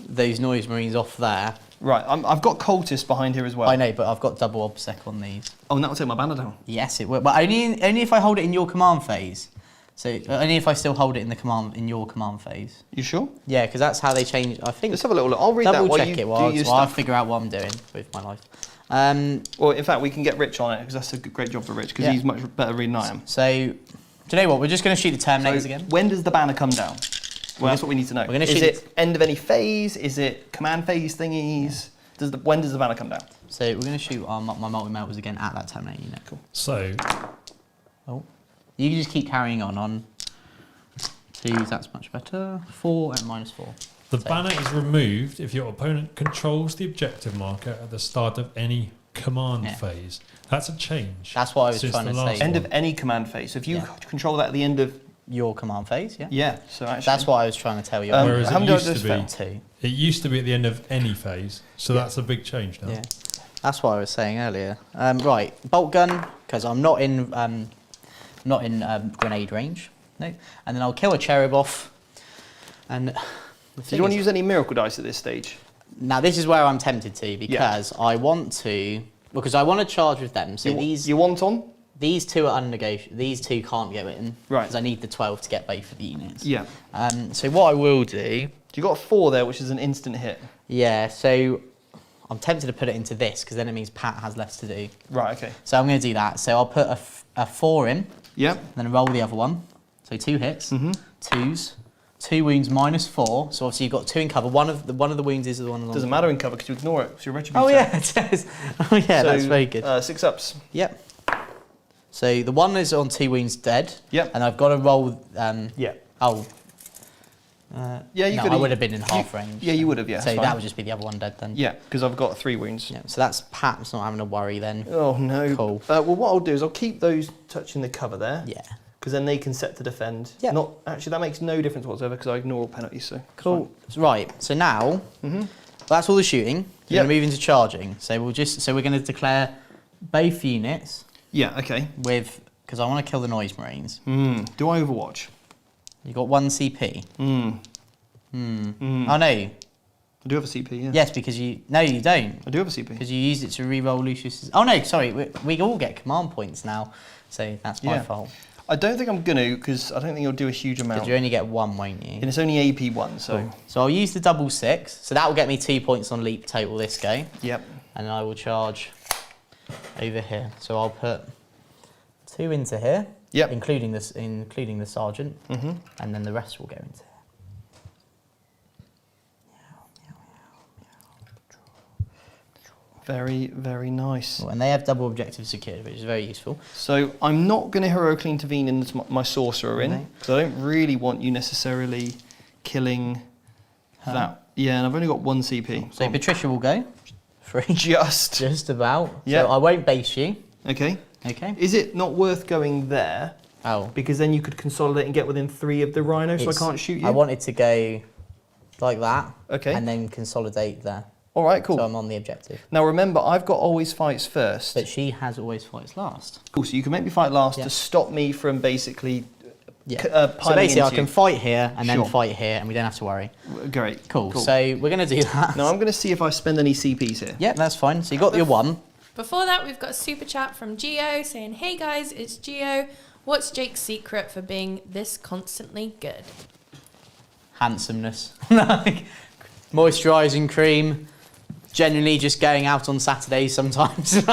those noise marines off there. Right, I've got cultists behind here as well. I know, but I've got double obsec on these. Oh, and that will take my banner down. Yes, it will. But only if I hold it in your command phase. So only if I still hold it in your command phase. You sure? Yeah, because that's how they change. I think. Let's have a little look. I'll read that Double while check you it do while your I'll stuff. figure out what I'm doing with my life. Well, in fact, we can get Rich on it because that's a great job for Rich because he's much better reading than I am. So, do you know what? We're just going to shoot the Terminators So again. when does the banner come down? Well, that's what we need to know. We're gonna Is shoot it end of any phase? Is it command phase thingies? When does the banner come down? So we're going to shoot my multi-melters again at that Terminator unit. Cool. So, Oh, you can just keep carrying on. 2s, that's much better. 4 and -4. the banner is removed if your opponent controls the objective marker at the start of any command phase. That's a change. That's what I was since trying the to last say. End one. of any command phase. So if you Yeah. control that at the end of Your command phase, yeah. yeah. So actually That's what I was trying to tell you. Whereas how it many do I used to just be, spell? 2. it used to be at the end of any phase, so that's a big change now. Yeah, that's what I was saying earlier. Right, bolt gun because I'm not in grenade range. No, and then I'll kill a Cherub off. And Do you want to use any miracle dice at this stage? now this is where I'm tempted to because I want to because I want to charge with them. So You want on? these 2 are unnegotiable. These 2 can't go in Right. because I need the 12 to get both of the units. Yeah. So what I will do. You got a 4 there, which is an instant hit. Yeah. So I'm tempted to put it into this because then it means Pat has less to do. Right. Okay. So I'm going to do that. So I'll put a 4 in, Yep. then roll the other one. So 2 hits, 2s, 2 wounds -4. So obviously you've got 2 in cover. One of the wounds is the one along. Doesn't matter in cover because you ignore it. It's your retribution. Oh yeah, it does. Oh yeah, So, that's very good. 6 ups. Yep. So the one is on 2 wounds dead. Yep. And I've got to roll. Yeah. Oh. Yeah, you no, could. I would have been in half range. Yeah, you would have. Yeah. So that's that fine. would just be the other one dead then. Yeah, because I've got 3 wounds. Yeah. So that's Pat's not having to worry then. Oh no. Cool. Well, what I'll do is I'll keep those touching the cover there. Yeah. Because then they can set to defend. Yeah. Not actually, that makes no difference whatsoever because I ignore all penalties. So it's Cool. Right. So now that's all the shooting. We're Yep. going to move into charging. So we're going to declare both units fine. Yeah. Okay. with because I want to kill the noise marines. Do I overwatch? You got 1 CP. Oh no. I do have a CP. Yeah. Yes, because you don't. I do have a CP. Because you used it to re-roll Lucius's. Oh no, sorry. We all get command points now, so that's my fault. I don't think I'm gonna because I don't think you'll do a huge amount. Because you only get 1, won't you? And it's only AP 1, so. Cool. So I'll use the double 6. So that will get me 2 points on leap total this go. Yep. And I will charge over here. So I'll put 2 into here. Yep. Including the sergeant. And then the rest will go into here. Very, very nice. And they have double objective secured, which is very useful. So I'm not going to heroically intervene in my sorcerer in Okay. because I don't really want you necessarily killing that. Yeah, and I've only got 1 CP. So Patricia will go. 3. Just. Just about. Yeah. So I won't base you. Okay. Okay. Is it not worth going there? Oh. Because then you could consolidate and get within 3 of the rhino, so I It's- can't shoot you. I wanted to go like that. Okay. And then consolidate there. All right, cool. So I'm on the objective. Now remember, I've got always fights first. But she has always fights last. Cool, so you can make me fight last Yeah. to stop me from basically Yeah. piling So basically, I into. can fight here and then Sure. fight here, and we don't have to worry. Great. Cool. So we're going to do that. Now I'm going to see if I spend any CPs here. Yeah, that's fine. So you got your 1. Before that, we've got a super chat from Gio saying, "Hey guys, it's Gio. What's Jake's secret for being this constantly good?" Handsomeness. Moisturising cream. Generally just going out on Saturdays sometimes.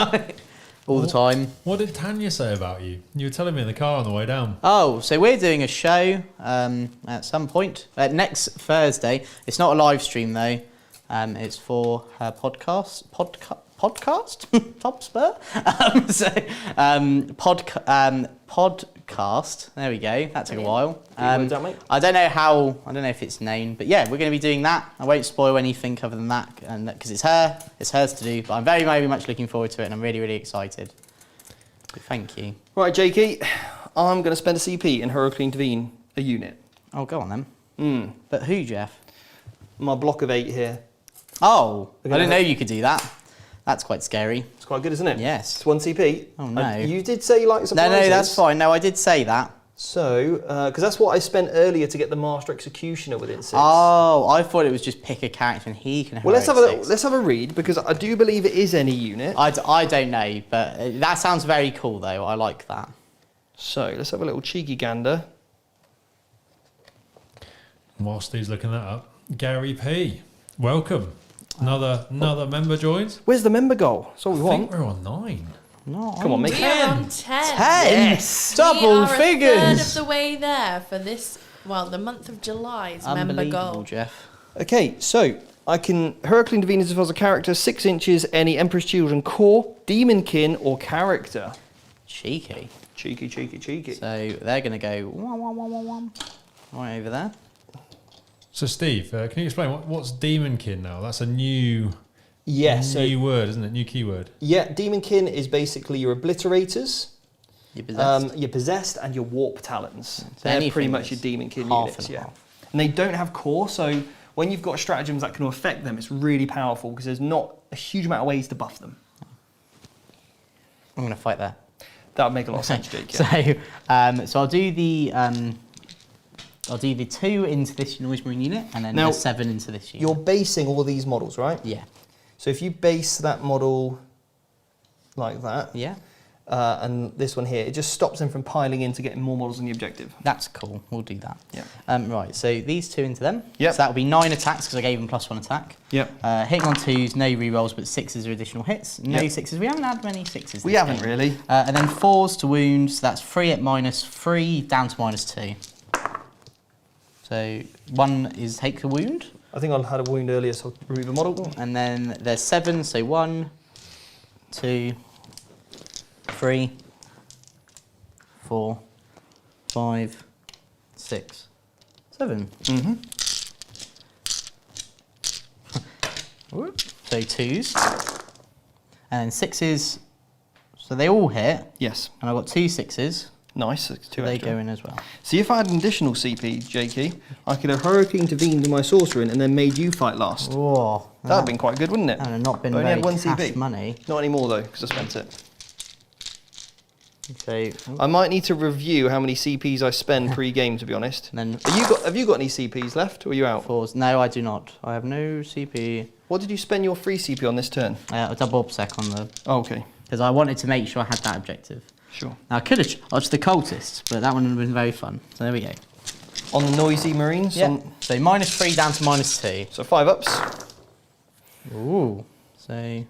All the time. What did Tanya say about you? You were telling me in the car on the way down. Oh, so we're doing a show at some point. Next Thursday. It's not a live stream though. It's for her podcast? Top Spur? Podcast. There we go. That took a while. Words out, mate. I don't know if it's named, but yeah, we're going to be doing that. I won't spoil anything other than that, and because it's hers to do. But I'm very, very much looking forward to it, and I'm really, really excited. But thank you. Right, Jakey, I'm going to spend a CP and Hurricane Intervene a unit. Oh, go on then. But who, Jeff? My block of 8 here. Oh, I gonna didn't know you could do that. That's quite scary. It's quite good, isn't it? Yes. It's 1 CP. Oh, no. You did say you like No, surprises. that's fine. No, I did say that. So, because that's what I spent earlier to get the Master Executioner within 6. Oh, I thought it was just pick a character and he can. Well, let's have heroic 6. let's have a read, because I do believe it is any unit. I don't know, but that sounds very cool though. I like that. So let's have a little cheeky gander. Whilst Steve's looking that up, Gary P. Welcome. Another member joins. Where's the member goal? That's all we I want. think we're on 9. No, Come on, mate. We are on 10. 10. Yes. Double We are figures. a third of the way there for this. Well, the month of July's member Unbelievable, goal. Jeff. Okay, so I can Hurricane Intervene as a character, 6 inches, any Emperor's Children core, Demonkin, or character. Cheeky. Cheeky, cheeky, cheeky. So they're going to go right over there. So Steve, can you explain what's Demonkin now? That's a new word, isn't it? New keyword. Yeah, Demonkin is basically your obliterators, You're possessed. your possessed, and your warp talons. So They're anything pretty much your that's Demonkin half units. and Yeah, half. and they don't have core, so when you've got stratagems that can affect them, it's really powerful because there's not a huge amount of ways to buff them. I'm going to fight there. That would make a lot of sense, Jake. Yeah. So I'll do the 2 into this Noise Marine unit, and then Now, the 7 into this unit. You're basing all these models, right? Yeah. So if you base that model like that, Yeah. and this one here, it just stops them from piling in to getting more models on the objective. That's cool. We'll do that. Yeah. Right. So these 2 into them. Yep. So that will be 9 attacks because I gave them +1 attack. Yep. Hitting on 2s, no rerolls, but 6s are additional hits. No Yep. 6s. We haven't had many 6s. We this haven't game. really. And then 4s to wound. So that's 3 at -3 down to -2. So 1 is take the wound. I think I had a wound earlier, so I'll remove a model. And then there's 7, so 1, 2, 3, 4, 5, 6, 7. Mm-hmm. So 2s. And then 6s, so they all hit. Yes. And I've got 2 6s. Nice. It's 2 They extra. go in as well. See, if I had an additional CP, Jakey, I could have Hurricane Intervened to my Sorcerer and then made you fight last. Whoa. That would have been quite good, wouldn't it? That would have not been Only very had 1 cash CP. money. Not anymore, though, because I spent it. So, I might need to review how many CPs I spend pre-game, to be honest. then Have you got any CPs left, or are you out? 4s. No, I do not. I have no CP. What did you spend your free CP on this turn? A double obsec on the... Oh, okay. Because I wanted to make sure I had that objective. Sure. Now, I could have watched the cultists, but that one would have been very fun. So there we go. On the Noisy Marines? Yeah. So -3 down to -2. So 5 ups. Ooh. So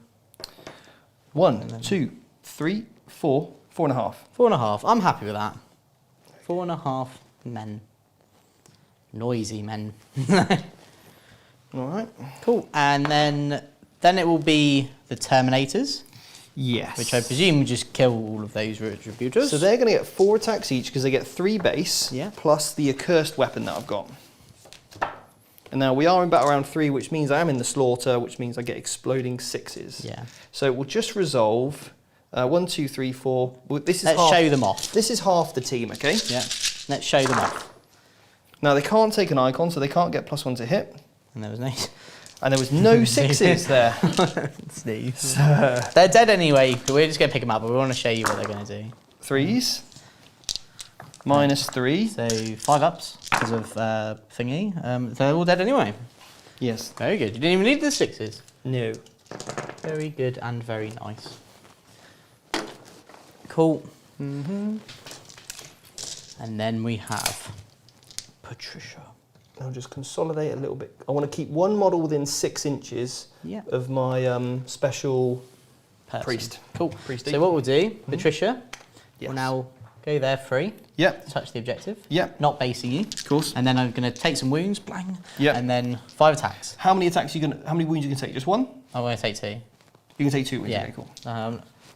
1, 2, 3, 4, 4.5. 4.5. I'm happy with that. 4.5 men. Noisy men. All right. Cool. And then it will be the Terminators, Yes. which I presume will just kill all of those Retributors. So they're going to get 4 attacks each because they get 3 base, Yeah. plus the accursed weapon that I've got. And now we are in battle round 3, which means I am in the slaughter, which means I get exploding 6s. Yeah. So it will just resolve 1, 2, 3, 4. Well, this is Let's half, show them off. This is half the team, okay? Yeah. Let's show them off. Now they can't take an icon, so they can't get +1 to hit. And there was no... And there was no 6s there. Steve. They're dead anyway, but we're just going to pick them up, but we want to show you what they're going to do. 3s. -3. So 5 ups because of thingy. They're all dead anyway. Yes. Very good. You didn't even need the 6s. No. Very good and very nice. Cool. And then we have Patricia. I'll just consolidate a little bit. I want to keep one model within 6 inches of my special Person. priest. Cool. Priest. So what we'll do, Patricia, Yes. will now go there free. Yep. Touch the objective. Yep. Not basing you. Of course. And then I'm going to take some wounds, blang. Yep. And then 5 attacks. How many attacks how many wounds you can take? Just one? I'm going to take 2. You can take 2 wounds. Yeah. Okay, cool.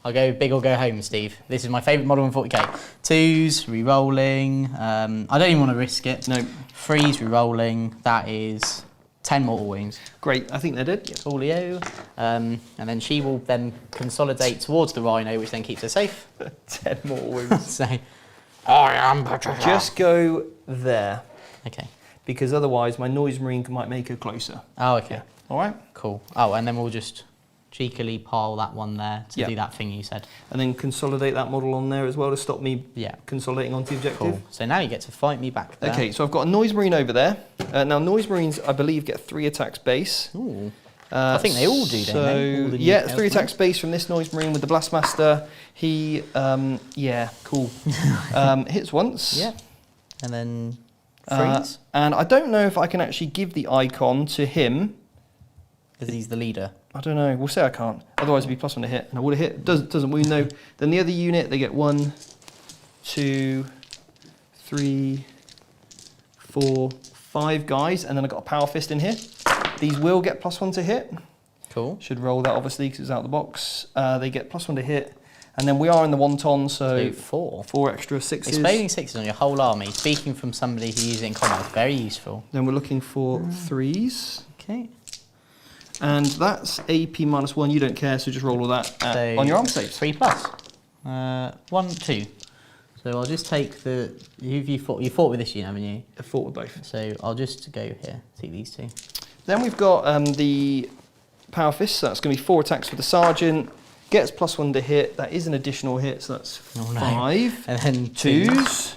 I'll go big or go home, Steve. This is my favourite model in 40k. 2s, re-rolling. I don't even want to risk it. No. 3s, re-rolling. That is 10 mortal wounds. Great. I think they're dead. Yep. Coolio. And then she will then consolidate towards the rhino, which then keeps her safe. 10 more wounds. So, I am Patricia. Just go there, Okay. because otherwise my noise marine might make her closer. Oh, okay. All right. Cool. Oh, and then we'll just cheekily pile that one there to Yeah. do that thing you said. And then consolidate that model on there as well to stop me consolidating onto the objective. Cool. So now you get to fight me back there. Okay, so I've got a noise marine over there. Now noise marines, I believe, get 3 attacks base. Ooh. I think they all do, don't they? All the new yeah, Chaos 3 attacks Marines. base from this noise marine with the Blastmaster. He, yeah, cool. Hits once. Yeah. And then freeze. And I don't know if I can actually give the icon to him. Because he's the leader. I don't know. We'll say I can't. Otherwise, it'd be +1 to hit. And I would have hit. Doesn't wound though. Then the other unit, they get 1, 2, 3, 4, 5 guys, and then I've got a power fist in here. These will get +1 to hit. Cool. Should roll that obviously because it's out of the box. They get +1 to hit, and then we are in the wonton, so 4 extra 6s. Exploding 6s on your whole army. Speaking from somebody who uses it in combat, is very useful. Then we're looking for 3s. Okay. And that's AP -1. You don't care, so just roll all that So on your arm saves. 3+. 1, 2. So I'll just take the. You fought with this unit, haven't you? I fought with both. So I'll just go here. Take these 2. Then we've got the power fist. So that's going to be 4 attacks for the sergeant. Gets +1 to hit. That is an additional hit, so that's 5. And then 2s.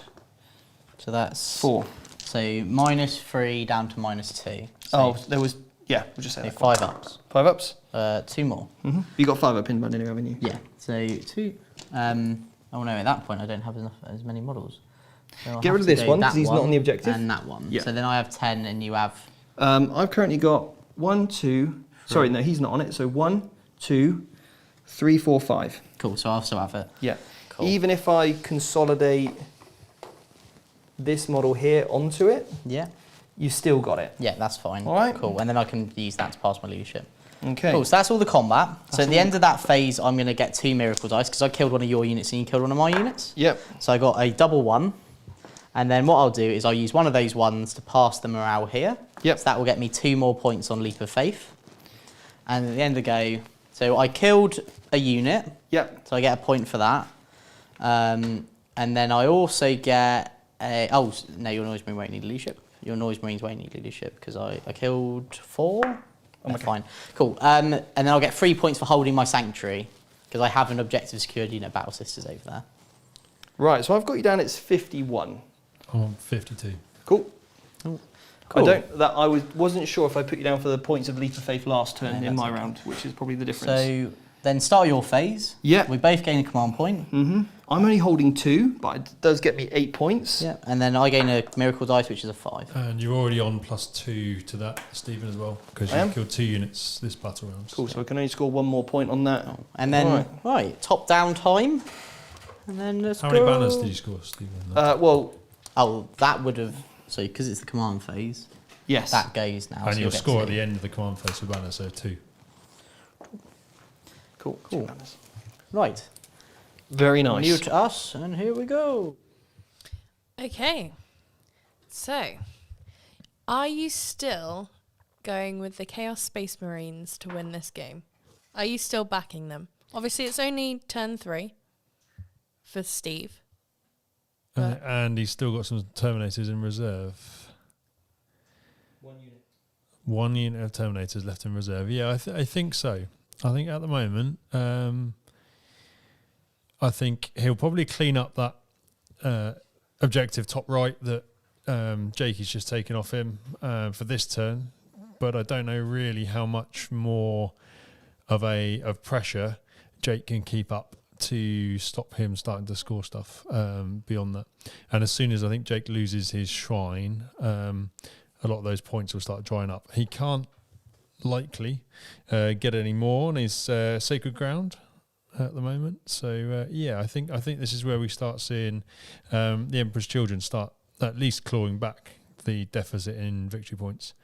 So that's 4. So -3 down to -2. So Oh, there was. Yeah, we'll just say that. 5 ups. 5 ups. 2 more. You got 5 up in anyway, haven't you? Yeah. So 2. Oh no, at that point I don't have as many models. So I'll Get have rid of to this go one that because he's not on the objective. And that one. Yeah. So then I have 10 and you have. I've currently got 1, 2. Sorry, no, he's not on it. So 1, 2, 3, 4, 5. Cool. So I also have it. Yeah. Cool. Even if I consolidate this model here onto it, Yeah. you still got it. Yeah, that's fine. All right. Cool. And then I can use that to pass my leadership. Okay. Cool. So that's all the combat. So at the end of that phase, I'm going to get 2 miracle dice because I killed one of your units and you killed one of my units. Yep. So I got a double 1. And then what I'll do is I'll use one of those ones to pass the morale here. Yep. So that will get me 2 more points on Leap of Faith. And at the end of the go, so I killed a unit. Yep. So I get a point for that. And then I also get a... Oh, no, your noise marine won't need leadership. Your noise marines won't need leadership because I killed 4. Oh, Okay. fine. Cool. And then I'll get 3 points for holding my sanctuary because I have an objective secured unit Battle Sisters over there. Right, so I've got you down, it's 51. I'm on 52. Cool. Cool. I wasn't sure if I put you down for the points of Leap of Faith last turn No, in that's my okay. round, which is probably the difference. So then start your phase. Yeah. We both gain a command point. I'm only holding 2, but it does get me 8 points. Yeah. And then I gain a miracle dice, which is a 5. And you're already on +2 to that, Stephen, as well, because I am? you've killed 2 units this battle round. Cool, so I can only score 1 more point on that. And then, Right. top down time. And then let's How go. many banners did you score, Stephen? Well, Oh, that would have... So, because it's the command phase, yes. that goes now. and so your you'll get score at 2. the end of the command phase for banner, so 2. Cool. Cool. 2 banners. Right. Very nice. New to us, and here we go. Okay. So, are you still going with the Chaos Space Marines to win this game? Are you still backing them? Obviously, it's only turn 3 for Steve. And he's still got some Terminators in reserve. 1 unit of Terminators left in reserve. Yeah, I think so. I think at the moment, I think he'll probably clean up that objective top right that Jake is just taking off him for this turn, but I don't know really how much more of pressure Jake can keep up to stop him starting to score stuff beyond that. And as soon as I think Jake loses his shrine, a lot of those points will start drying up. He can't likely get any more on his sacred ground at the moment. So I think this is where we start seeing the Emperor's Children start at least clawing back the deficit in victory points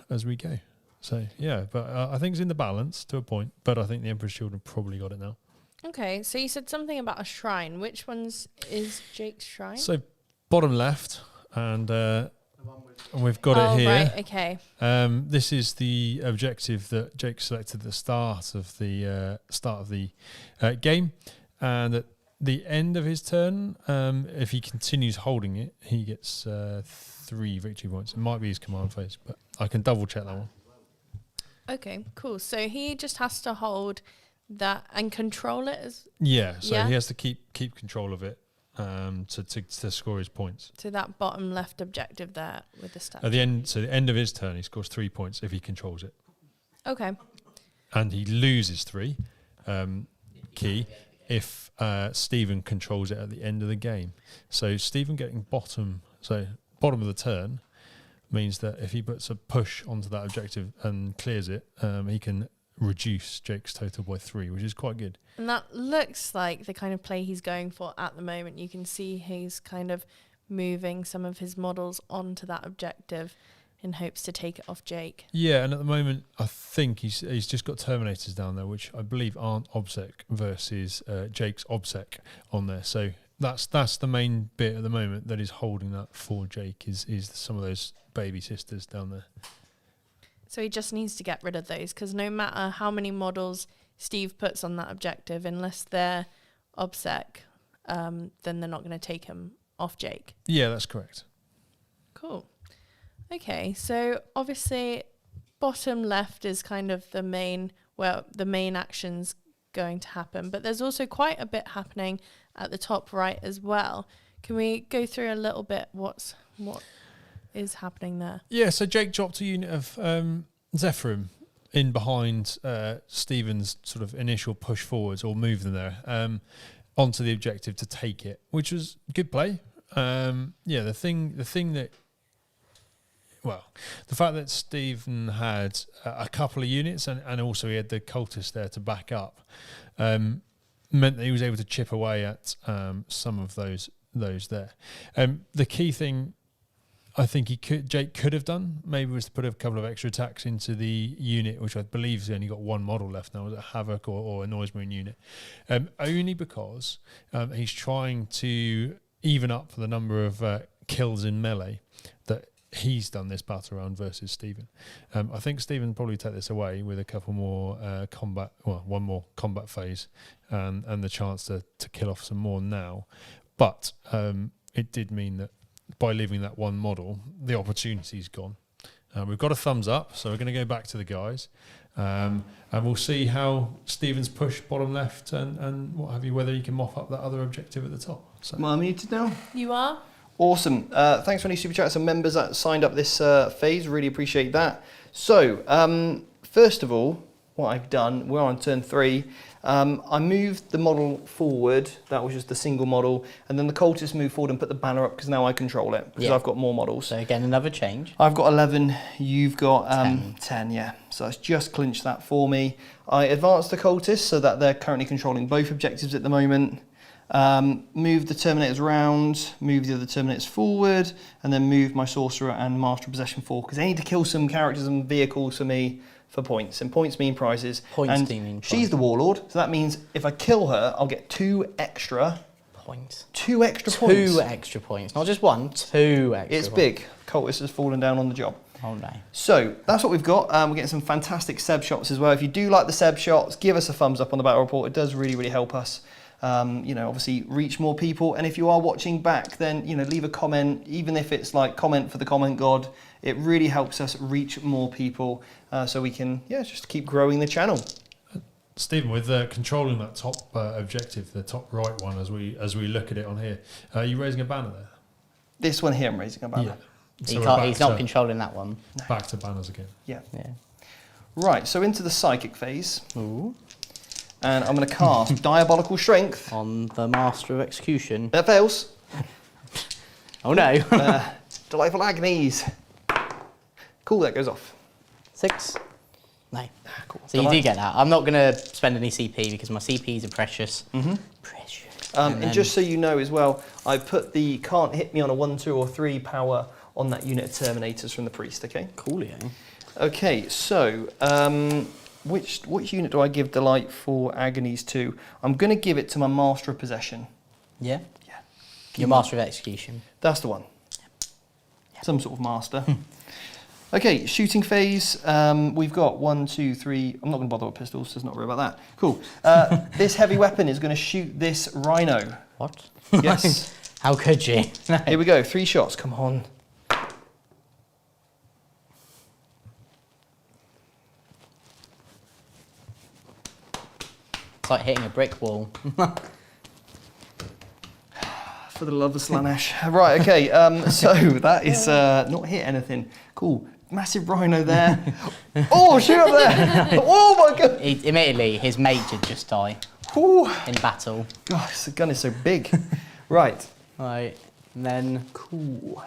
as we go. So but I think it's in the balance to a point, but I think the Emperor's Children probably got it now. Okay, so you said something about a shrine. Which one's is Jake's shrine? So bottom left, and we've got it here. Right, okay. This is the objective that Jake selected at the start of the game, and at the end of his turn, if he continues holding it, he gets 3 victory points. It might be his command phase, but I can double check that one. Okay, cool. So he just has to hold that and control it as He has to keep control of it to score his points. to that bottom left objective there with the statue. At the end of his turn, he scores 3 points if he controls it, Okay. and he loses 3 key if Stephen controls it at the end of the game. So Stephen getting bottom of the turn means that if he puts a push onto that objective and clears it, he can reduce Jake's total by 3, which is quite good. And that looks like the kind of play he's going for at the moment. You can see he's kind of moving some of his models onto that objective in hopes to take it off Jake. Yeah, and at the moment, I think he's just got Terminators down there, which I believe aren't OBSEC versus Jake's OBSEC on there. So that's the main bit at the moment that is holding that for Jake is some of those baby sisters down there. So he just needs to get rid of those, because no matter how many models Steve puts on that objective, unless they're OBSEC, then they're not going to take him off Jake. Yeah, that's correct. Cool. Okay, so obviously bottom left is kind of the main action's going to happen, but there's also quite a bit happening at the top right as well. Can we go through a little bit what is happening there? Yeah, so Jake dropped a unit of Zephyrim in behind Stephen's sort of initial push forwards or move them there onto the objective to take it, which was good play. The fact that Stephen had a couple of units and also he had the cultists there to back up meant that he was able to chip away at some of those there. The key thing I think Jake could have done maybe was to put a couple of extra attacks into the unit, which I believe has only got 1 model left now. Was it a Havoc or a Noise Marine unit? Only because he's trying to even up the number of kills in melee that he's done this battle round versus Stephen. I think Stephen probably take this away with a couple more one more combat phase and the chance to kill off some more now. But it did mean that by leaving that 1 model, the opportunity's gone. We've got a thumbs up, so we're going to go back to the guys. And we'll see how Stephen's push bottom left and what have you, whether he can mop up that other objective at the top. So. Am I muted now? You are? Awesome. Thanks for any super chats and members that signed up this phase. Really appreciate that. So, first of all, what I've done, we're on turn 3. I moved the model forward. That was just the single model. And then the cultists moved forward and put the banner up because now I control it because I've got more models. So again, another change. I've got 11. You've got 10, yeah. So it's just clinched that for me. I advanced the cultists so that they're currently controlling both objectives at the moment. Move the Terminators around, move the other Terminators forward, and then move my Sorcerer and Master of Possession forward because they need to kill some characters and vehicles for me for points. And points mean prizes. Points do mean she's the Warlord, so that means if I kill her, I'll get 2 extra points. 2 extra points. 2 extra points. Not just 1, 2 extra It's points. big. Cultist has fallen down on the job. Oh no. So that's what we've got. We're getting some fantastic Seb shots as well. If you do like the Seb shots, give us a thumbs up on the battle report. It does really, really help us. Obviously reach more people. And if you are watching back, then, leave a comment, even if it's like comment for the comment god. It really helps us reach more people so we can, just keep growing the channel. Stephen, with controlling that top objective, the top right one, as we look at it on here, are you raising a banner there? This one here, I'm raising a banner. Yeah. He's not controlling that one. Back to banners again. Yeah. Yeah. Right, so into the psychic phase. Ooh. And I'm going to cast Diabolical Strength. On the Master of Execution. That fails. Oh no. Delightful Agonies. Cool, that goes off. 6. No. Cool. So you do get that. I'm not going to spend any CP because my CPs are precious. Precious. And just so you know as well, I put the can't hit me on a 1, 2 or 3 power on that unit of Terminators from the Priest, okay? Coolio. Okay, so which unit do I give Delightful Agonies to? I'm going to give it to my Master of Possession. Yeah? Yeah. Your Master of Execution. That's the one. Some sort of master. Okay, shooting phase. We've got 1, 2, 3. I'm not going to bother with pistols, so let's not worry about that. Cool. This heavy weapon is going to shoot this rhino. What? Yes. How could you? No. Here we go. 3 shots. Come on. It's like hitting a brick wall. For the love of Slanesh. Right, okay. So that is not hit anything. Cool. Massive rhino there. Oh, shoot up there. Oh my god. Immediately, his mate would just die Ooh. in battle. Gosh, the gun is so big. Right. Right, and then... Cool.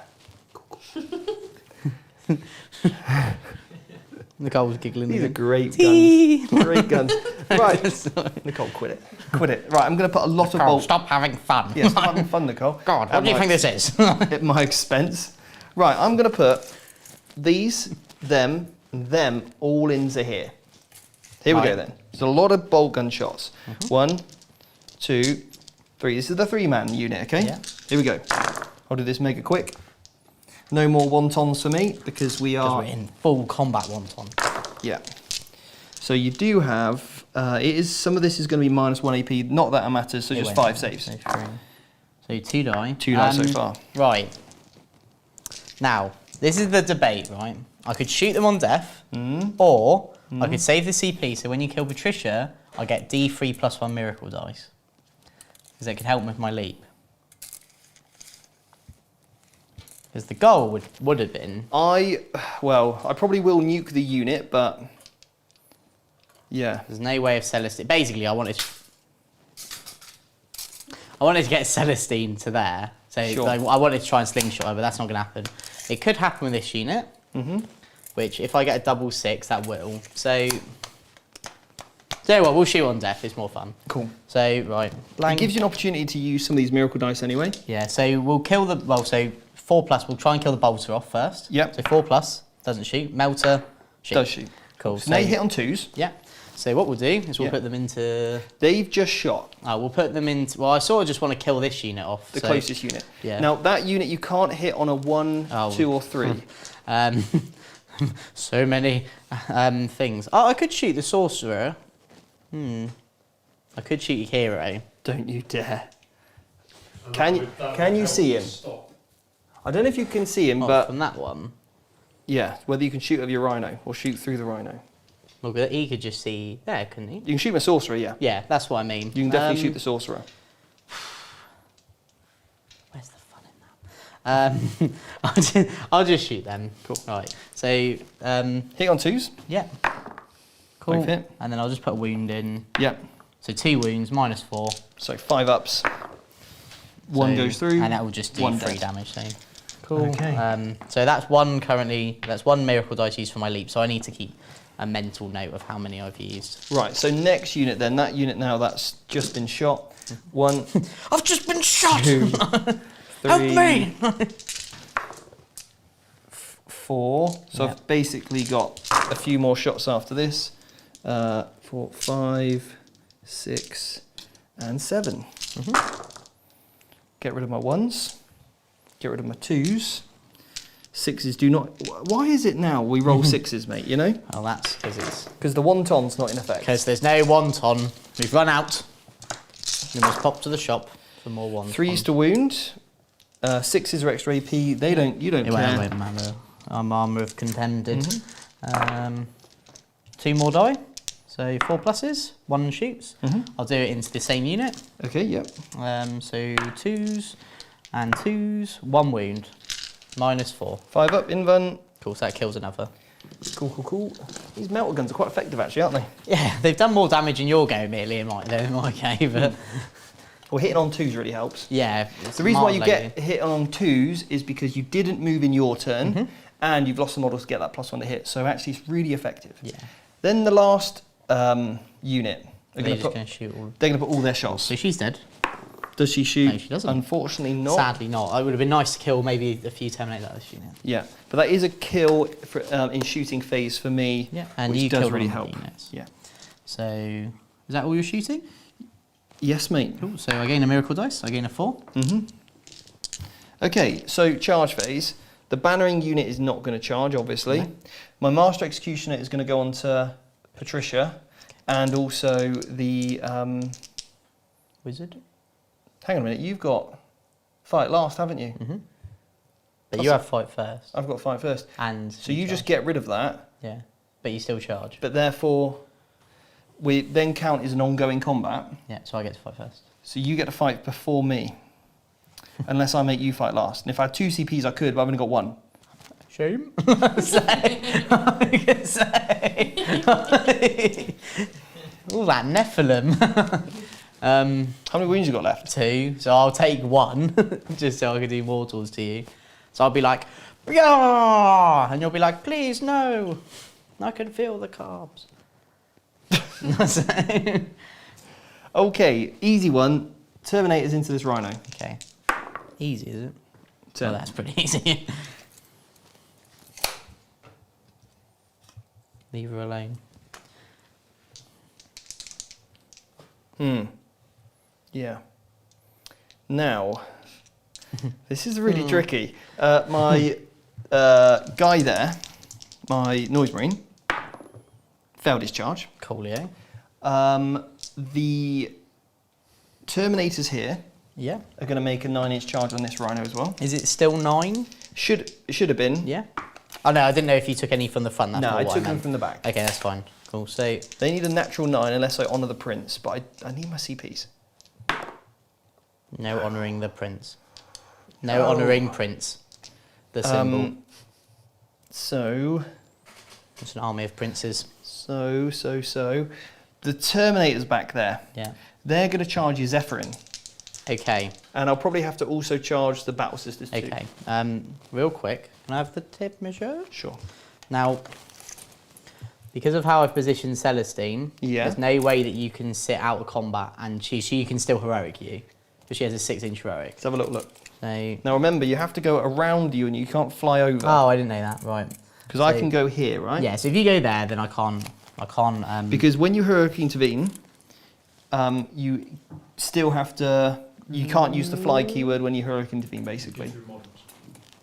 Nicole's giggling. These are again. great Tee. guns. Great guns. Right. Nicole, quit it. Quit it. Right, I'm going to put a lot of Nicole, bolts. stop having fun. Yeah, stop having fun, Nicole. God, what do you think this is? At my expense. Right, I'm going to put these, them, and them all into here. Here we go Right. then. There's a lot of bolt gun shots. 1, 2, 3. This is the 3-man unit, okay? Yeah. Here we go. I'll do this mega quick. No more wontons for me because we Because are... we're in full combat wonton. Yeah. So you do have... some of this is going to be -1 AP. Not that it matters, so It just went 5 saves. So 3. So 2 die. 2 dice so far. Right. Now, this is the debate, right? I could shoot them on death, or I could save the CP, so when you kill Patricia, I get D3 +1 miracle dice. Because it could help with my leap. Because the goal would have been... I probably will nuke the unit, but... Yeah. There's no way of Celestine. Basically, I wanted to get Celestine to there. So Sure. like, I wanted to try and slingshot her, but that's not going to happen. It could happen with this unit, which if I get a double 6, that will. So, what, we'll shoot on death. It's more fun. Cool. So, right. It gives you an opportunity to use some of these miracle dice anyway. Yeah, so we'll kill the... Well, so 4+, we'll try and kill the bolter off first. Yep. So 4+, doesn't shoot. Melter, shoot. Does shoot. Cool. So now you hit on 2s. Yeah. So what we'll do is we'll Yeah. put them into... They've just shot We'll put them into... Well, I sort of just want to kill this unit off. the so- closest unit. Yeah. Now, that unit you can't hit on a 1, 2 or 3. So many things. Oh, I could shoot the sorcerer. I could shoot your hero. Don't you dare. Can you see him? Stop. I don't know if you can see him, Oh, but... from that one. Yeah, whether you can shoot with your rhino or shoot through the rhino. Well, but he could just see there, couldn't he? You can shoot my sorcerer, yeah. Yeah, that's what I mean. You can definitely shoot the sorcerer. Where's the fun in that? I'll just shoot them. Cool. Right. So, Hit on 2s. yeah. Cool. Both hit. And then I'll just put a wound in. Yeah. So 2 wounds, -4. So 5 ups. 1 So- goes through. And that will just do 1 3 dead. damage. So. Cool. Okay. So that's one currently. That's 1 miracle dice used for my leap. So I need to keep a mental note of how many I've used. Right, so next unit then, that unit now that's just been shot. 1, I've just been shot. 2, Help 3, me. 4. So Yeah. I've basically got a few more shots after this. 4, 5, 6, and 7. Get rid of my 1s. Get rid of my 2s. 6s do not... Why is it now we roll 6s, mate, you know? Well, that's because it's Because the wonton's not in effect. because there's no wonton. We've run out. We must pop to the shop for more wonton. 3s to wound. 6s are extra AP. You don't It care. won't matter. I'm armour of contended. 2 more die. So 4 pluses, 1 shoots. I'll do it into the same unit. Okay, yep. So 2s and 2s, 1 wound, -4. 5 up, invuln. Cool, so that kills another. Cool. These melter guns are quite effective actually, aren't they? Yeah, they've done more damage in your game, merely in my game, but Well, hitting on 2s really helps. yeah. The reason why you get hit on 2s is because you didn't move in your turn, and you've lost the models to get that +1 to hit. So actually, it's really effective. Yeah. Then the last unit, They're just going to shoot all. they're going to put all their shots. So she's dead. Does she shoot? No, she doesn't. Unfortunately not. Sadly not. It would have been nice to kill maybe a few Terminators out of this unit. Yeah, but that is a kill for, in shooting phase for me, Yeah, and which you does killed really one of help. the units. Yeah. So, is that all you're shooting? Yes, mate. Cool. So I gain a miracle dice. I gain a 4. Okay, so charge phase. The bannering unit is not going to charge, obviously. No. My Master Executioner is going to go on to Patricia, and also the... Wizard. hang on a minute, you've got fight last, haven't you? But you have fight first. I've got fight first. And So you just get rid of that, Yeah. But you still charge. but therefore we then count as an ongoing combat. Yeah, so I get to fight first. So you get to fight before me, unless I make you fight last. And if I had 2 CPs, I could, but I've only got 1. Shame. I can say. All that Nephilim. How many wounds you got left? 2, so I'll take 1, just so I can do mortals to you. So I'll be like, "Blah!" and you'll be like, please, no, I can feel the carbs. Okay, easy one. Terminators into this rhino. Okay, easy, is it? So Well, that's pretty easy. Leave her alone. Yeah. Now, this is really tricky. My guy there, my noise marine, failed his charge. Coolio. The Terminators here Yeah. are going to make a 9-inch charge on this rhino as well. Is it still 9? Should have been. Yeah. Oh no, I didn't know if you took any from the front. That's No, more I what took them meant. from the back. Okay, that's fine. Cool. So They need a natural 9 unless I honour the prince, but I need my CPs. no honouring the prince. No honouring prince. The symbol. So, It's an army of princes. so. The Terminators back there, Yeah. they're going to charge you Zephyrin. Okay. And I'll probably have to also charge the Battle Sisters too. Okay. Real quick, can I have the tip measure? Sure. Now, because of how I've positioned Celestine, Yeah. there's no way that you can sit out of combat and she can still heroic you. But she has a 6-inch heroic. Let's have a look. So, Now remember, you have to go around you and you can't fly over. oh, I didn't know that. Right. Because I can go here, right? Yeah, so if you go there, then I can't. Because when you heroic intervene, you still have to. You can't use the fly keyword when you heroic intervene. Basically, Through models,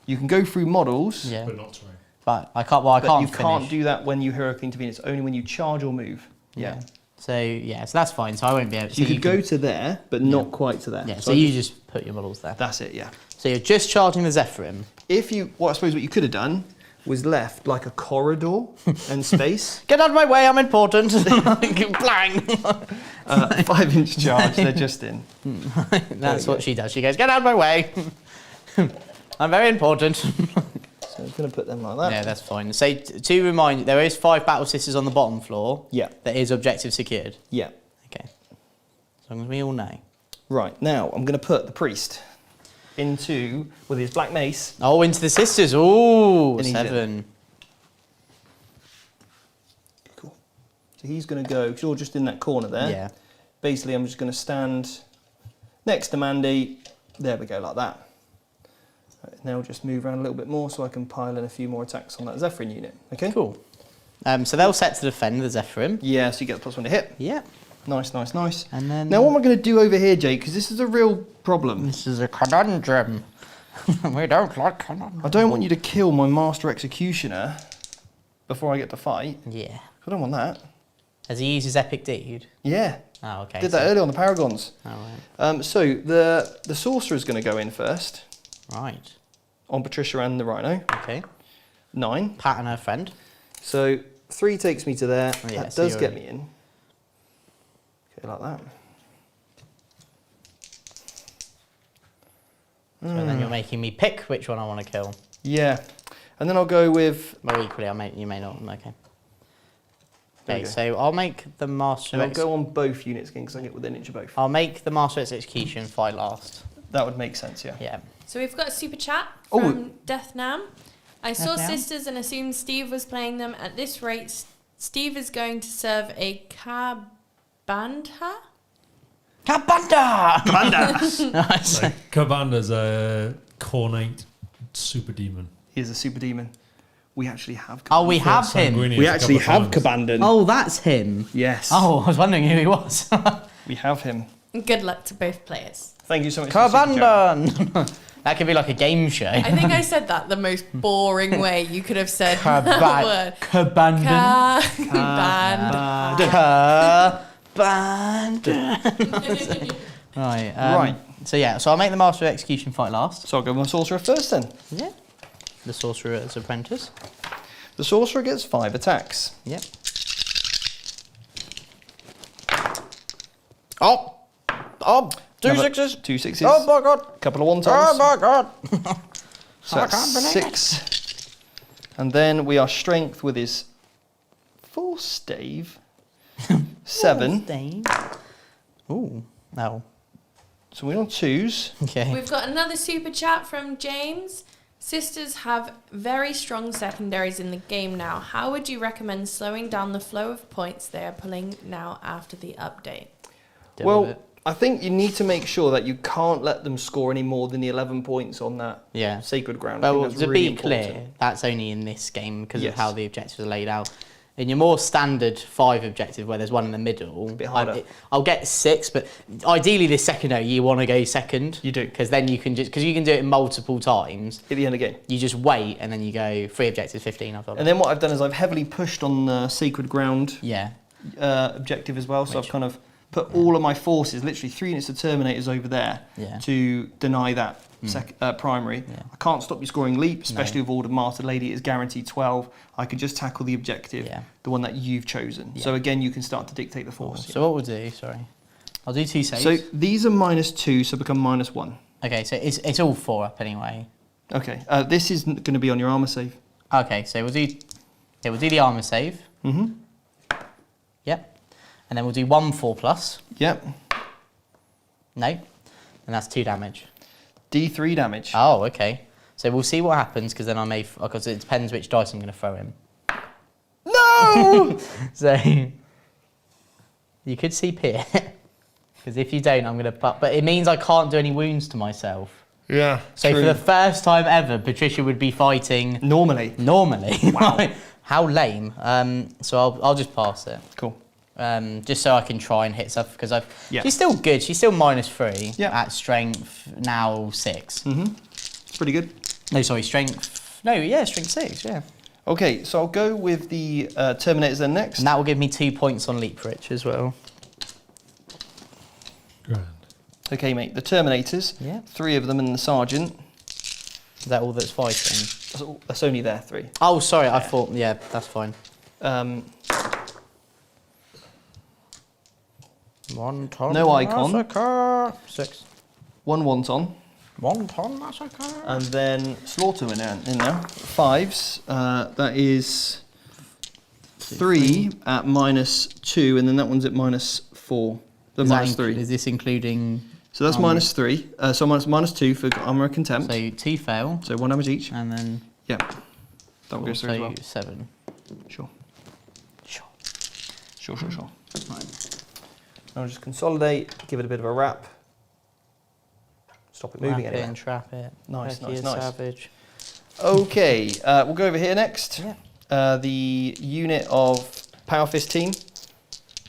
you can go through models, Yeah. but not terrain. But I can't. Well, I but can't you finish. can't do that when you heroic intervene. It's only when you charge or move. Yeah. So yeah, so that's fine. So I won't be able. So you could go to there, but not quite to there. Yeah. So I you just put your models there. That's it. Yeah. So you're just charging the Zephyrim. If you, I suppose what you could have done was left like a corridor and space. Get out of my way! I'm important. Blang. 5-inch charge. They're just in. That's what she does. She goes, "Get out of my way! I'm very important." So I'm going to put them like that. Yeah, that's fine. So to remind you, there is 5 battle sisters on the bottom floor. Yeah. That is objective secured. Yeah. Okay. As long as we all know. Right, now I'm going to put the priest into, with his black mace. Oh, into the sisters. Ooh, And he's in. 7. Cool. So he's going to go, because you're just in that corner there. Yeah. Basically, I'm just going to stand next to Mandy. There we go, like that. Right, now just move around a little bit more so I can pile in a few more attacks on that Zephyrin unit. Okay? Cool. So they'll set to defend the Zephyrim. Yeah, so you get the +1 to hit. Yeah. Nice. And then. Now what am I going to do over here, Jake? Because this is a real problem. This is a conundrum. We don't like conundrum. I don't want you to kill my Master Executioner before I get to fight. Yeah. I don't want that. Has he used his epic deed? Yeah. Oh, okay. Did that earlier on the Paragons. All right. So the Sorcerer is going to go in first Right. on Patricia and the Rhino. Okay. 9. Pat and her friend. So 3 takes me to there. Oh, yeah, that so does you're get in. me in. Bit like that. So then you're making me pick which one I want to kill. Yeah. And then I'll go with... Well, equally, you may not. Okay. There Okay, we go. so I'll make the Master And I'll of go on both units again because I get within inch of both. I'll make the Master of Execution fight last. That would make sense, yeah. Yeah. So we've got a super chat Oh. from Deathnam. I saw Deathnam? Sisters and assumed Steve was playing them. At this rate, Steve is going to serve a Kabandha? Kabanda! Commander! So Kabanda's a cornate super demon. He is a super demon. We actually have Oh, we have him. Sanguinius We a actually couple have of times. Kabandon. Oh, that's him. Yes. Oh, I was wondering who he was. We have him. Good luck to both players. Thank you so much. for the super chat. Kabandon! That could be like a game show. I think I said that the most boring way you could have said that word. Kabandon. Kabandha. Kabandon. Right. Right. So yeah, so I'll make the Master of Execution fight last. So I'll go with my Sorcerer first then. Yeah. The Sorcerer's Apprentice. The Sorcerer gets 5 attacks. Yep. Oh! Oh! Two Another- sixes! 2 6s. Oh my god! Couple of wontons. Oh my god! So I that's can't believe it. 6. And then we are Strength with his full stave. 7. Ooh. No. So we're on 2s. Okay. We've got another super chat from James. Sisters have very strong secondaries in the game now. How would you recommend slowing down the flow of points they are pulling now after the update? Deal with Well, it. I think you need to make sure that you can't let them score any more than the 11 points on that Yeah. sacred ground. I Well, think that's to really be clear, important. that's only in this game because Yes. of how the objectives are laid out. In your more standard 5 objective, where there's one in the middle, bit harder. I'll get 6, but ideally this secondary you want to go second. You do. Because then you can do it multiple times. At the end of the game. You just wait and then you go 3 objectives, 15. I've got And then what I've done is I've heavily pushed on the sacred ground yeah. objective as well. So Which- I've kind of put all of my forces, literally 3 units of Terminators over there Yeah. to deny that primary. Yeah. I can't stop you scoring leap, especially with Order Martyr Lady. It's guaranteed 12. I could just tackle the objective, Yeah. the one that you've chosen. Yeah. So again, you can start to dictate the force. So what we'll do, sorry. I'll do 2 saves. So these are -2, so become -1. Okay, so it's all 4 up anyway. Okay, this is going to be on your armor save. Okay, so we'll do the armor save. Mm-hmm. Yep. And then we'll do 1 4+. Yep. No. And that's 2 damage. D3 damage. Oh, okay. So we'll see what happens because then I may, because it depends which dice I'm going to throw him. No! So you could see Pier. Because if you don't, I'm going to, but it means I can't do any wounds to myself. Yeah. So for the first time ever, Patricia would be fighting normally. Wow. How lame. So I'll just pass it. Cool. Just so I can try and hit stuff because Yeah. she's still good. She's still -3 Yeah. at strength now 6. Mm-hmm. It's pretty good. No, sorry, strength. No, yeah, strength 6. Yeah. Okay, so I'll go with the Terminators then next. And that will give me 2 points on Leap Rich as well. Grand. Okay, mate. The Terminators. Yeah. 3 of them and the Sergeant. Is that all that's fighting? That's only there 3. Oh, sorry, I thought. Yeah, that's fine. One ton. No icon. Massacre. 6. 1 wonton. 1 ton massacre. And then Slaughter in there. 5s. That is 3 at -2, and then that one's at -4. The -3. Is this including? So that's -3. So -2 for armor of contempt. So 2 fail, So 1 damage each. and then Yeah. That one goes through as well. 7. Sure. Sure. Sure. Right. I'll just consolidate, give it a bit of a wrap. Stop it moving Wrap it anyway. and trap it. Nice, Becky is nice. Savage. Okay, we'll go over here next. Yeah. The unit of Power Fist team.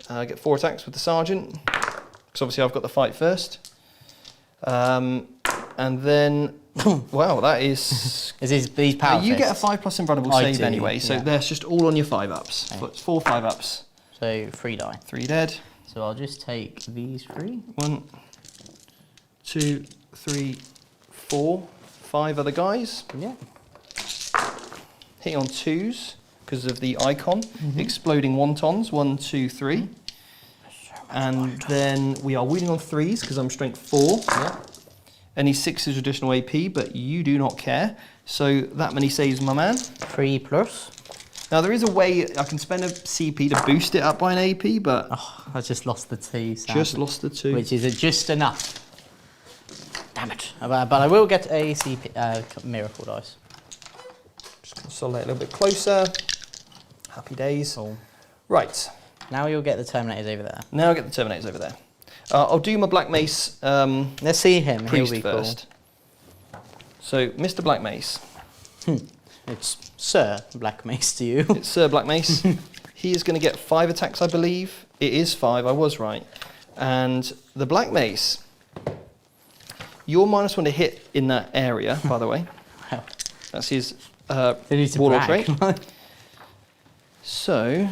Get 4 attacks with the Sergeant, because obviously I've got the fight first. And then, wow, that is... Is these power you get a fists? 5+ invulnerable I save do, anyway, so yeah. that's just all on your 5-ups. Okay. So it's 4 5-ups. So 3 die. 3 dead. So I'll just take these 3. 1, 2, 3, 4, 5 other guys. Yeah. Hitting on 2s because of the icon. Exploding wontons. 1, 2, 3. And then we are wounding on 3s because I'm strength 4. Yeah. Any 6 is additional AP, but you do not care. So that many saves, my man. 3+. Now there is a way I can spend a CP to boost it up by an AP, but Oh, I just lost the 2. Sadly, just lost the 2. which is just enough. Damn it! But I will get a CP miracle dice. Just consolidate a little bit closer. Happy days. Cool. Right. Now you'll get the Terminators over there. Now I get the Terminators over there. I'll do my Black Mace Let's see him. priest He'll be first. So, Mr. Black Mace. Cool. It's Sir Black Mace to you. It's Sir Black Mace. He is going to get 5 attacks, I believe. It is 5, I was right. And the Black Mace, you're -1 to hit in that area, by the way. Well, That's his they need to warlord brag. trait. So,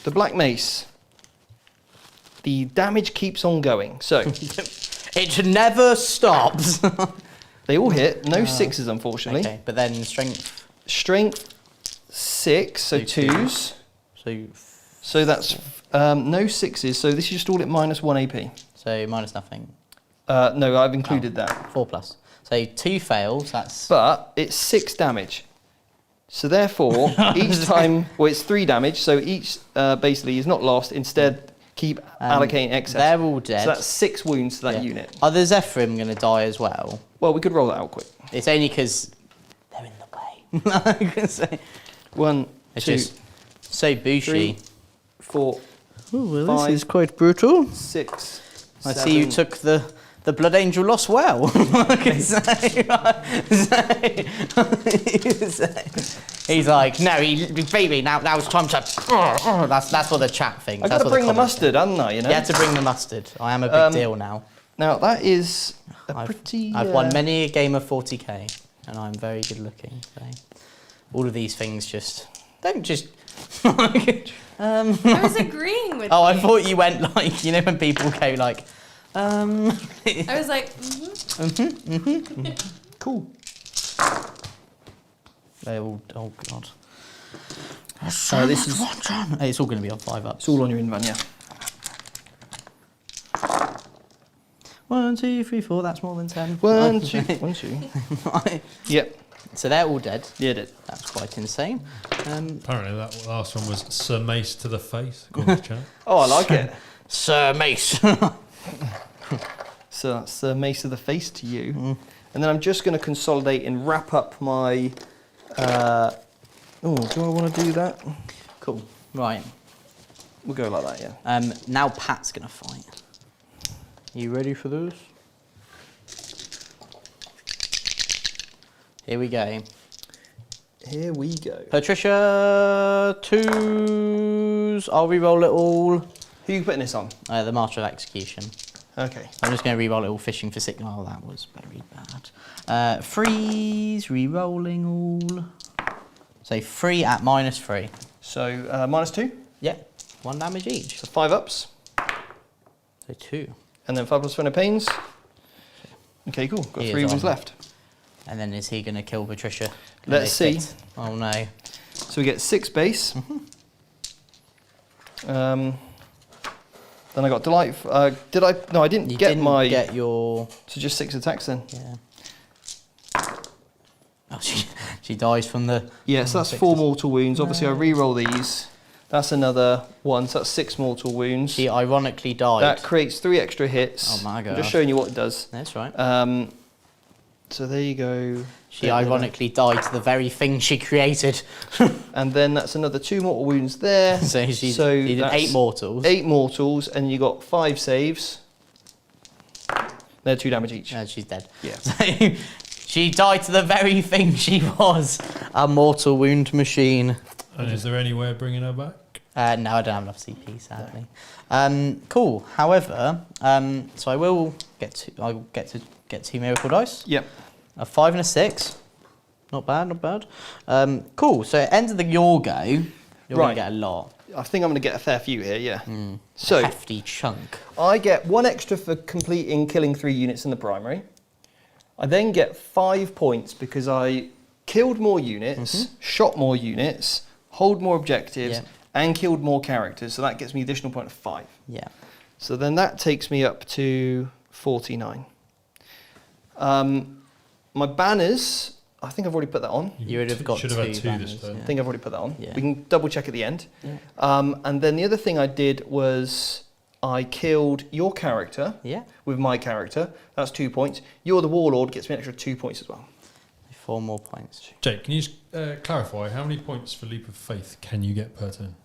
the Black Mace, the damage keeps on going. So, It never stops. they all hit. No 6s, unfortunately. Okay, but then strength. Strength 6, so So 2s. So So that's no 6s. So this is just all at -1 AP. so minus nothing. No, I've included that. 4+. So 2 fails. That's But it's 6 damage. So therefore, each time, well, it's 3 damage. So each basically is not lost. Instead, keep allocating excess. they're all dead. So that's 6 wounds to that Yeah. unit. Are the Zephyrim going to die as well? Well, we could roll that out quick. It's only because they're in the way. So, 1, it's 2, just so bushy. 3, 4, Ooh, well, this is quite brutal. 6. I see you took the Blood Angel loss well. I can say. He's like, no, baby, now it's time to. That's what the chat thinks. I've got That's to what bring the comments mustard, haven't I? You know. think. You had to bring the mustard. I am a big deal now. Now that is a pretty. I've won many a game of 40k, and I'm very good looking. So all of these things don't just. I was agreeing with Oh, you. I thought you went like, when people go like, I was like, Cool. They all, oh god. This is. It's all going to be on 5-ups. It's all on your invan, yeah. 1, 2, 3, 4. That's more than 10. 1, 2, 1, 2. Yep. So they're all dead. Yeah, it did. That's quite insane. Apparently that last one was Sir Mace to the face, according to chat. Oh, I like it. Sir Mace. So that's Mace of the Face to you. And then I'm just going to consolidate and wrap up my... do I want to do that? Cool. Right. We'll go like that, yeah. Now Pat's going to fight. You ready for this? Here we go. Here we go. Patricia, 2s. I'll re-roll it all. Who are you putting this on? The Master of Execution. Okay. I'm just going to re-roll it all. Fishing for signal. That was very bad. 3s. Re-rolling all. So 3 at -3. So -2. Yeah. 1 damage each. So 5 ups. So 2. And then 5 plus 20 pains. Okay, cool. Got He 3 is wounds on. left. And then is he going to kill Patricia? Let's see. Oh no. So we get 6 base. Then I got delight. Did I? No, I didn't You get didn't my. get your. So just 6 attacks then. Yeah. Oh, she dies from the. Yeah, so that's 4 sixes. mortal wounds. Obviously, I re-roll these. That's another 1, so that's 6 mortal wounds. She ironically died. That creates 3 extra hits. Oh my I'm God. just showing you what it does. That's right. So there you go. She ironically died to the very thing she created. And then that's another 2 mortal wounds there. So she did that's 8 mortals. 8 mortals, and you got 5 saves. They're 2 damage each. And she's dead. Yeah. So she died to the very thing she was, a mortal wound machine. And is there any way of bringing her back? No, I don't have enough CP, sadly. Cool. However, so I will I'll get 2 miracle dice. Yep. A 5 and a 6. Not bad, not bad. Cool. So at end of your go, you're going Right. to get a lot. I think I'm going to get a fair few here, yeah. So Hefty chunk. I get 1 extra for completing killing 3 units in the primary. I then get 5 points because I killed more units, shot more units, hold more objectives, Yeah. and killed more characters. So that gets me additional point of 5. Yeah. So then that takes me up to 49. My banners, I think I've already put that on. You would have got should have had 2 banners, this turn. I think I've already put that on. Yeah. We can double check at the end. Yeah. And then the other thing I did was I killed your character Yeah. with my character. That's 2 points. You're the warlord, gets me an extra 2 points as well. 4 more points. Jake, can you just clarify how many points for Leap of Faith can you get per turn?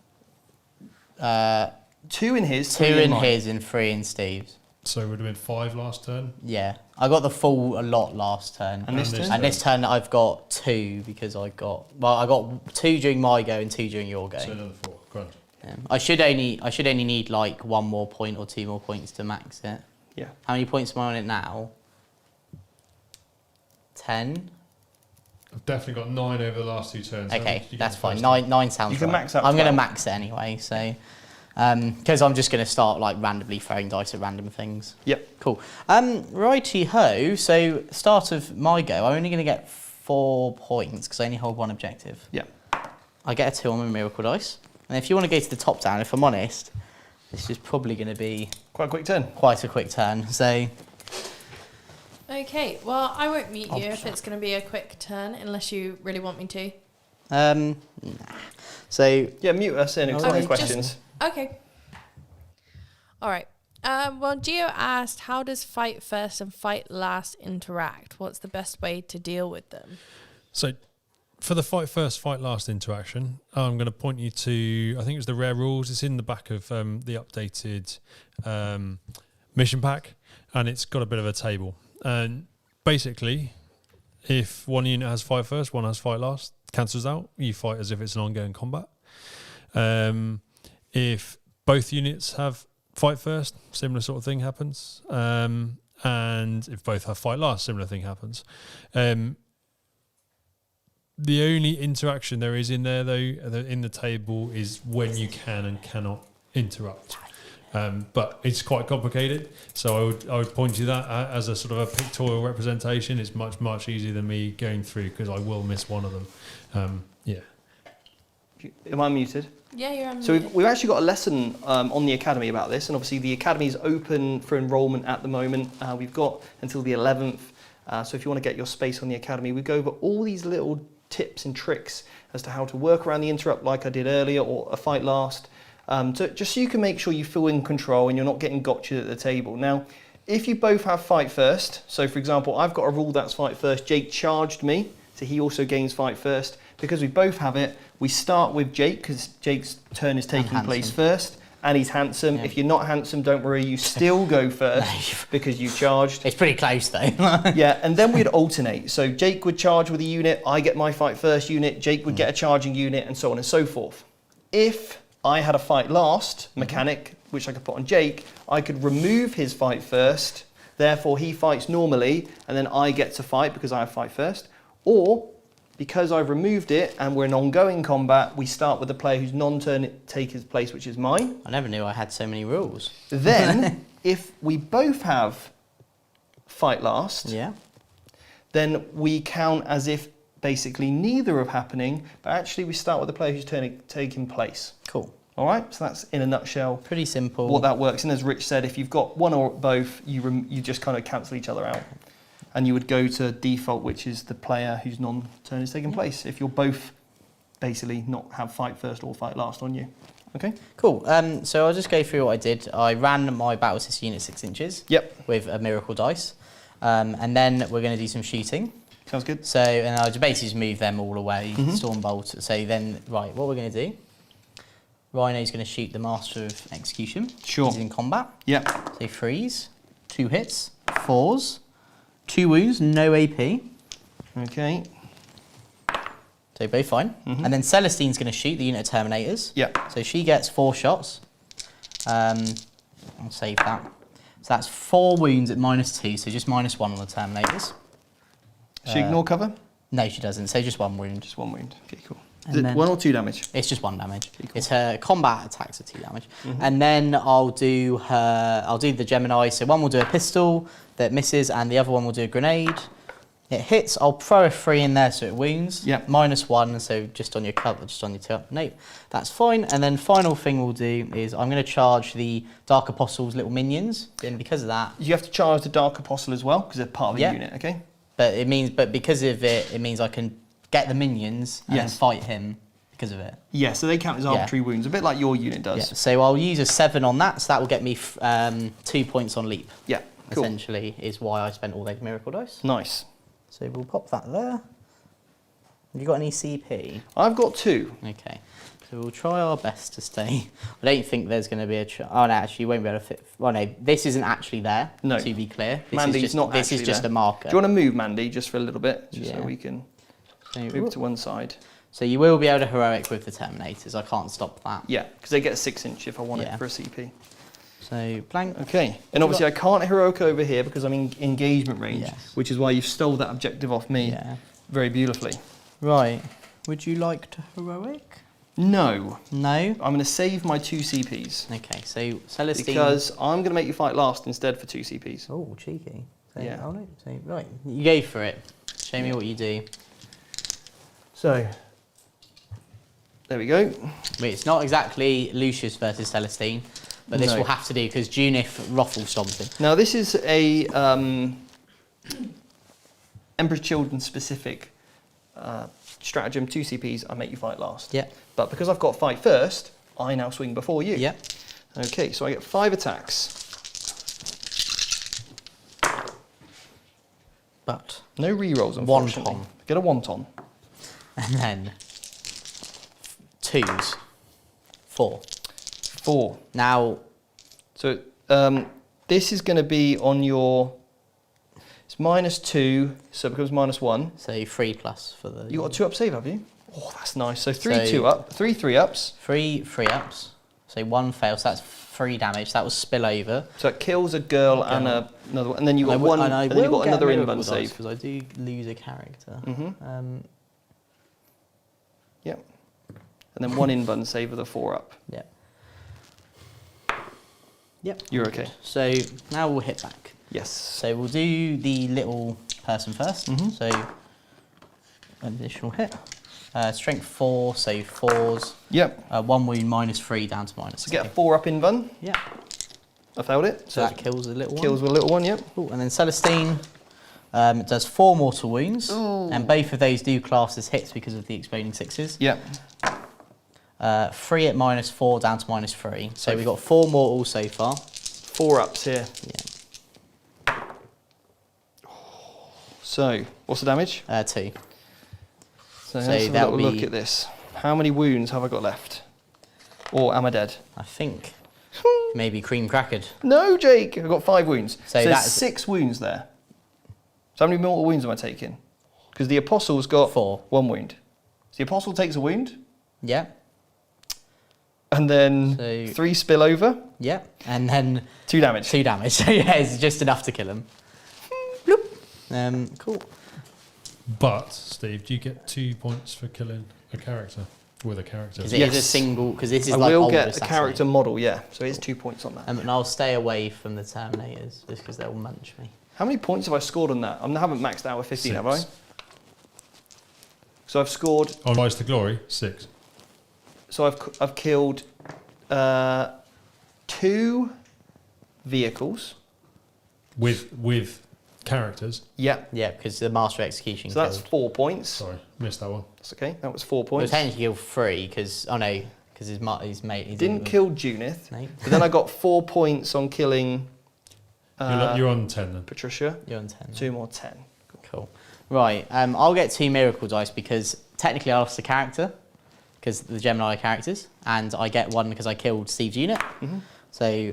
2 in his, 2 3 in mine. his and 3 in Steve's. So it would have been 5 last turn. Yeah. I got the full a lot last turn. And this turn? And this turn I've got 2 because I got 2 during my go and 2 during your go. So another 4. Grand. I should only need like 1 more point or 2 more points to max it. Yeah. How many points am I on it now? 10. I've definitely got 9 over the last 2 turns. How Okay, much did you that's get fine. the first 9 sounds You can right. max out I'm going to 12. max it anyway, so because I'm just going to start like randomly throwing dice at random things. Yep. Cool. Righty ho. So start of my go, I'm only going to get 4 points because I only hold 1 objective. Yeah. I get a 2 on my miracle dice, and if you want to go to the top down, if I'm honest, this is probably going to be Quite a quick turn. quite a quick turn. So Okay, well, I won't mute you if Option. it's going to be a quick turn, unless you really want me to. nah. So Yeah, mute us in if Okay, any just- questions. Okay. All right. Well, Gio asked, how does fight first and fight last interact? What's the best way to deal with them? So for the fight first, fight last interaction, I'm going to point you to, I think it was the rare rules. It's in the back of the updated mission pack, and it's got a bit of a table. And basically, if one unit has fight first, one has fight last, cancels out. You fight as if it's an ongoing combat. If both units have fight first, similar sort of thing happens. And if both have fight last, similar thing happens. The only interaction there is in there, though, in the table, is when you can and cannot interrupt. But it's quite complicated, so I would point to that as a sort of a pictorial representation. It's much easier than me going through because I will miss one of them. Yeah. Am I muted? Yeah, you're on So mute. we've actually got a lesson on the Academy about this, and obviously the Academy is open for enrolment at the moment. We've got until the 11th, so if you want to get your space on the Academy, we go over all these little tips and tricks as to how to work around the interrupt like I did earlier, or a fight last, just so you can make sure you feel in control and you're not getting gotcha at the table. Now, if you both have fight first, so for example, I've got a rule that's fight first, Jake charged me, so he also gains fight first. Because we both have it, we start with Jake, because Jake's turn is taking place first, and he's handsome. Yeah. If you're not handsome, don't worry, you still go first because you charged. it's pretty close though. Yeah, and then we'd alternate. So Jake would charge with a unit, I get my fight first unit, Jake would get a charging unit, and so on and so forth. If I had a fight last mechanic, which I could put on Jake, I could remove his fight first, therefore he fights normally, and then I get to fight because I have fight first. Or, because I've removed it and we're in ongoing combat, we start with the player whose non-turn taker's place, which is mine. I never knew I had so many rules. Then, if we both have fight last, Yeah. then we count as if basically neither are happening, but actually we start with the player whose turn taking place. Cool. All right, so that's in a nutshell Pretty simple. what that works. And as Rich said, if you've got one or both, you just kind of cancel each other out. And you would go to default, which is the player whose non-turn is taking place. If you're both basically not have fight first or fight last on you. Okay? Cool. So I'll just go through what I did. I ran my battle system unit 6 inches. Yep. With a miracle dice. And then we're going to do some shooting. Sounds good. So, and I'll just basically just move them all away, Mhm. Stormbolt. So then, right, what we're going to do, Rhino's going to shoot the Master of Execution. Sure. He's in combat. Yep. So 3s, 2 hits, 4s, 2 wounds, no AP. Okay. So both fine. Mhm. And then Celestine's going to shoot the unit of Terminators. Yep. So she gets 4 shots. I'll save that. So that's 4 wounds at -2, so just -1 on the Terminators. She ignore cover? No, she doesn't. So just 1 wound. Just 1 wound. Okay, cool. And Is it then- 1 or 2 damage? It's just 1 damage. Okay, cool. It's her combat attacks are 2 damage. Mhm. And then I'll do the Gemini. So one will do a pistol that misses, and the other one will do a grenade. It hits. I'll throw a 3 in there so it wounds. Yep. -1, so just on your cover, just on your tip. Nope, that's fine. And then final thing we'll do is I'm going to charge the Dark Apostle's little minions. And because of that, You have to charge the Dark Apostle as well because they're part of the Yeah. unit. Okay. but because of it, it means I can get the minions and then Yes. fight him because of it. Yeah. So they count as arbitrary wounds, a bit like your unit Yeah. does. So I'll use a 7 on that, so that will get me 2 points on leap. Yeah. Cool. Essentially, is why I spent all those miracle dice. Nice. So we'll pop that there. Have you got any CP? I've got 2. Okay. So we'll try our best to stay. I don't think there's going to be a... Oh, no, actually, you won't be able to fit... Well, no, this isn't actually there, No. to be clear. This Mandy's is just, not This actually is just there. a marker. Do you want to move Mandy just for a little bit, just so Yeah. we can So, move to one side? so you will be able to heroic with the Terminators. I can't stop that. Yeah, because they get a 6-inch if I want Yeah. it for a CP. So blank. Okay, and obviously I can't heroic over here because I'm in engagement range, Yes. which is why you've stole that objective off me Yeah. very beautifully. Right. Would you like to heroic? No, No? I'm going to save my 2 CPs Okay, so Celestine... because I'm going to make you fight last instead for 2 CPs. Oh, cheeky. So, Yeah. Oh, no. So, right. You go for it. Show me what you do. So, there we go. Wait, it's not exactly Lucius versus Celestine, but this No. will have to do because Junith ruffle stomped him. Now this is a Emperor's Children specific stratagem, 2 CPs, I make you fight last. Yeah. But because I've got fight first, I now swing before you. Yeah. Okay, so I get 5 attacks. But, No rerolls, unfortunately. Wonton. Get a wonton. and then 2s. 4. 4. Now, So this is going to be on your... It's -2, so it becomes -1. so 3 plus for the... You got a 2-up save, have you? Oh, that's nice. So 3 So- 2-up, 3 3-ups. 3 3-ups. So 1 fail, so that's 3 damage. That was spill over. So it kills a girl and another one, and then you got one, and then you got another inbun save. because I do lose a character. Mhm. Yep. And then 1 inbun save with a 4-up. Yeah. Yep. You're okay. So now we'll hit back. Yes. So we'll do the little person first. Mhm. So an additional hit. Strength 4, so 4s. Yep. 1 wound -3 down to -2. So get a 4-up inbun. Yeah. I failed it. So that kills the little one. kills with a little one. Yep. Ooh, and then Celestine does 4 mortal wounds. Ooh. And both of those do class as hits because of the exploding 6s. Yep. 3 at -4 down to -3. So we've got 4 mortal so far. 4-ups here. Yeah. So what's the damage? 2. So So let's have a that'll little look be- at this. How many wounds have I got left? Or am I dead? I think maybe cream crackered. No, Jake. I've got 5 wounds. So So there's that's- 6 wounds there. So how many mortal wounds am I taking? Because the Apostle's got 4. 1 wound. So the Apostle takes a wound, Yeah. and then So- 3 spill over, Yeah. And then 2 damage. 2 damage. So yeah, it's just enough to kill him. Bloop. Cool. But, Steve, do you get 2 points for killing a character with a character? Because it is a Yes. single, because this is I like will old get a assassinate. character model, yeah. So it's 2 points on that. And I'll stay away from the Terminators just because they'll munch me. How many points have I scored on that? I haven't maxed out with 15, have I? 6. So I've scored. On Rise to Glory, 6. So I've killed 2 vehicles. With characters. Yeah. Yeah, because the Master Execution So that's killed. 4 points. Sorry, missed that one. That's okay. That was 4 Well, points. technically killed 3 because his mate he Didn't kill Junith. No. But then I got 4 points on killing You're on 10 then. Patricia. You're on 10. 2 more 10. Cool. Right. I'll get 2 miracle dice because technically I lost a character because the Gemini characters, and I get 1 because I killed Steve's unit. Mhm. So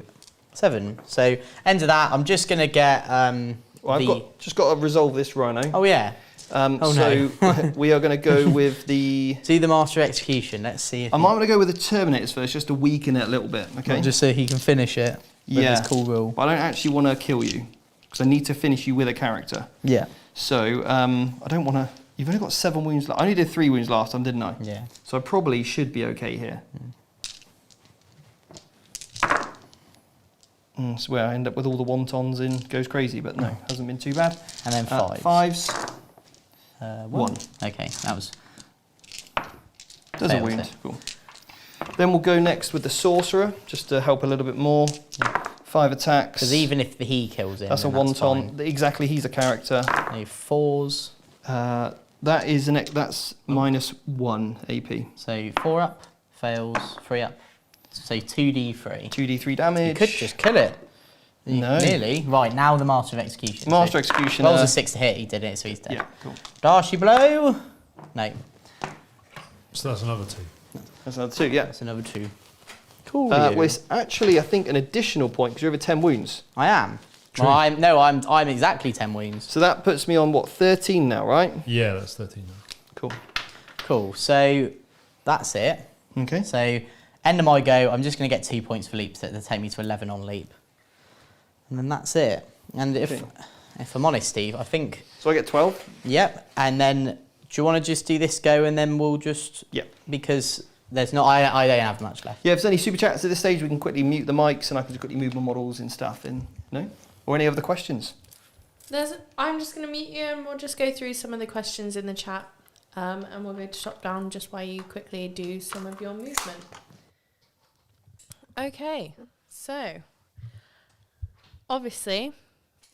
7. So end of that. I'm just gonna get Well, I've just got to resolve this rhino. Oh yeah. Oh, so we are going to go with the. Do the Master Execution. Let's see if I might want to go with the Terminators first, just to weaken it a little bit. Okay. just so he can finish it. With Yeah. his cool rule. But I don't actually want to kill you because I need to finish you with a character. Yeah. So I don't want to. You've only got 7 wounds left. I only did 3 wounds last time, didn't I? Yeah. So I probably should be okay here. So where I end up with all the wontons in goes crazy, but no, hasn't been too bad. And then 5. 5s. 1. Okay, that was... Does a failed wound. it. Cool. Then we'll go next with the sorcerer, just to help a little bit more. 5 attacks. Because even if he kills him, That's a then wonton. fine. Exactly, he's a character. No 4s. That is that's -1 AP. So 4 up, fails, 3 up. So 2d3. 2d3 damage. You could just kill it. No. Nearly. Right, now the Master of Execution. Master So Executioner. rolls a 6 to hit, he did it, so he's dead. Yeah, cool. Darcy blow. No, So that's another 2. That's another 2, yeah. that's another 2. Cool. Well, it's actually, I think, an additional point because you're over 10 wounds. I am. True. Well, I'm exactly 10 wounds. So that puts me on, what, 13 now, right? Yeah, that's 13 now. Cool. Cool. So that's it. Okay. So end of my go, I'm just going to get 2 points for leaps that take me to 11 on leap. And then that's it. And if I'm honest, Steve, I think... So I get 12? Yep. And then do you want to just do this go and then we'll just... Yep. Because there's not... I don't have much left. Yeah, if there's any super chats at this stage, we can quickly mute the mics and I can just quickly move my models and stuff in. No? Or any other questions? I'm just going to mute you and we'll just go through some of the questions in the chat. And we'll go to shop down just while you quickly do some of your movement. Okay, so obviously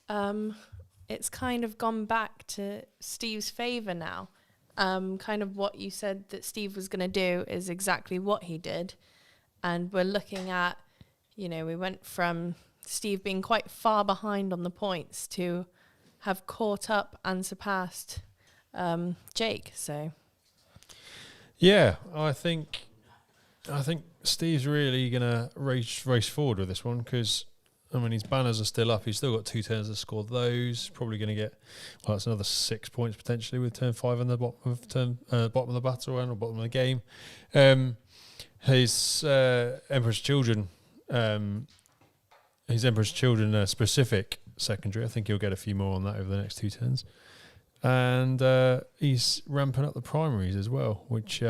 it's kind of gone back to Steve's favour now. Kind of what you said that Steve was going to do is exactly what he did. And we're looking at, we went from Steve being quite far behind on the points to have caught up and surpassed Jake. So Yeah, I think Steve's really gonna race forward with this one because his banners are still up. He's still got 2 turns to score those. Probably going to get that's another 6 points potentially with turn 5 in the bottom of the battle round or bottom of the game. His Emperor's Children, specific secondary. I think he'll get a few more on that over the next 2 turns. And he's ramping up the primaries as well, which,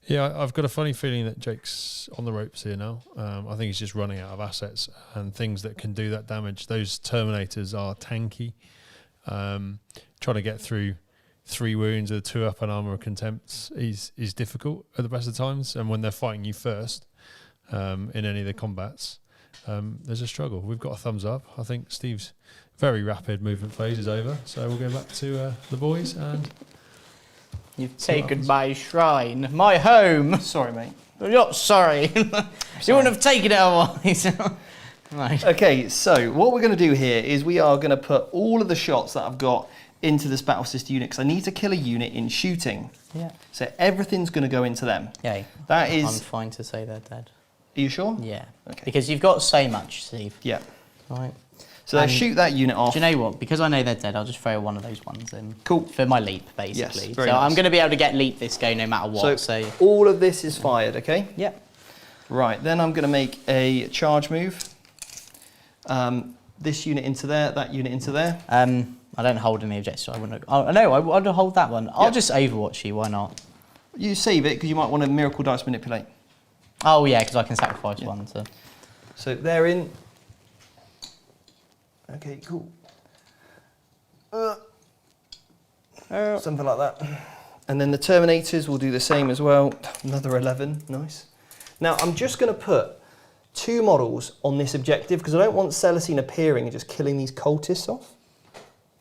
I've got a funny feeling that Jake's on the ropes here now. I think he's just running out of assets and things that can do that damage. Those Terminators are tanky. Trying to get through 3 wounds with 2 up and armor of contempt is difficult at the best of times. And when they're fighting you first in any of the combats, there's a struggle. We've got a thumbs up. I think Steve's very rapid movement phase is over. So we'll go back to the boys and... You've taken my shrine, my home. Sorry, mate. I'm not sorry. You wouldn't have taken it otherwise. Right. Okay, so what we're going to do here is we are going to put all of the shots that I've got into this battle assist unit because I need to kill a unit in shooting. Yeah. So everything's going to go into them. Yeah. That is... I'm fine to say they're dead. Are you sure? Yeah. Okay. Because you've got so much, Steve. Yeah. Right. So And shoot that unit off. Do you know what? Because I know they're dead, I'll just throw one of those ones in. Cool. For my leap, basically. Yes, so very nice. I'm going to be able to get leap this go no matter what. So all of this is fired, okay? Yep. Right, then I'm going to make a charge move. This unit into there, that unit into there. I don't hold any objectives, so I wouldn't... Oh, no, I would hold that one. I'll just Overwatch you, why not? You save it, because you might want to Miracle Dice Manipulate. Oh, yeah, because I can sacrifice one, so... So they're in. Okay, cool. Something like that. And then the Terminators will do the same as well. Another 11, nice. Now I'm just going to put 2 models on this objective because I don't want Celestine appearing and just killing these cultists off.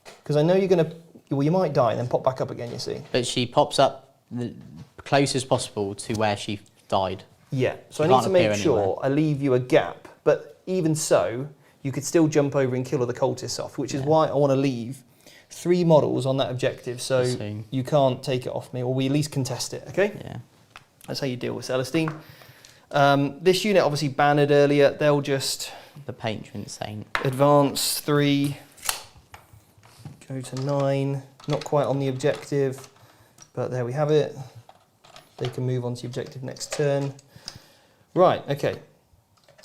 Because I know you're going to, well, you might die and then pop back up again, you see. But she pops up the closest possible to where she died. Yeah, so She I need can't to make appear sure anywhere. I leave you a gap. But even so, you could still jump over and kill all the cultists off, which is why I want to leave 3 models on that objective so you can't take it off me, or we at least contest it, okay? Yeah. That's how you deal with Celestine. This unit obviously banned earlier. They'll just... The Patron Saint. Advance 3. Go to 9. Not quite on the objective, but there we have it. They can move on to the objective next turn. Right, okay.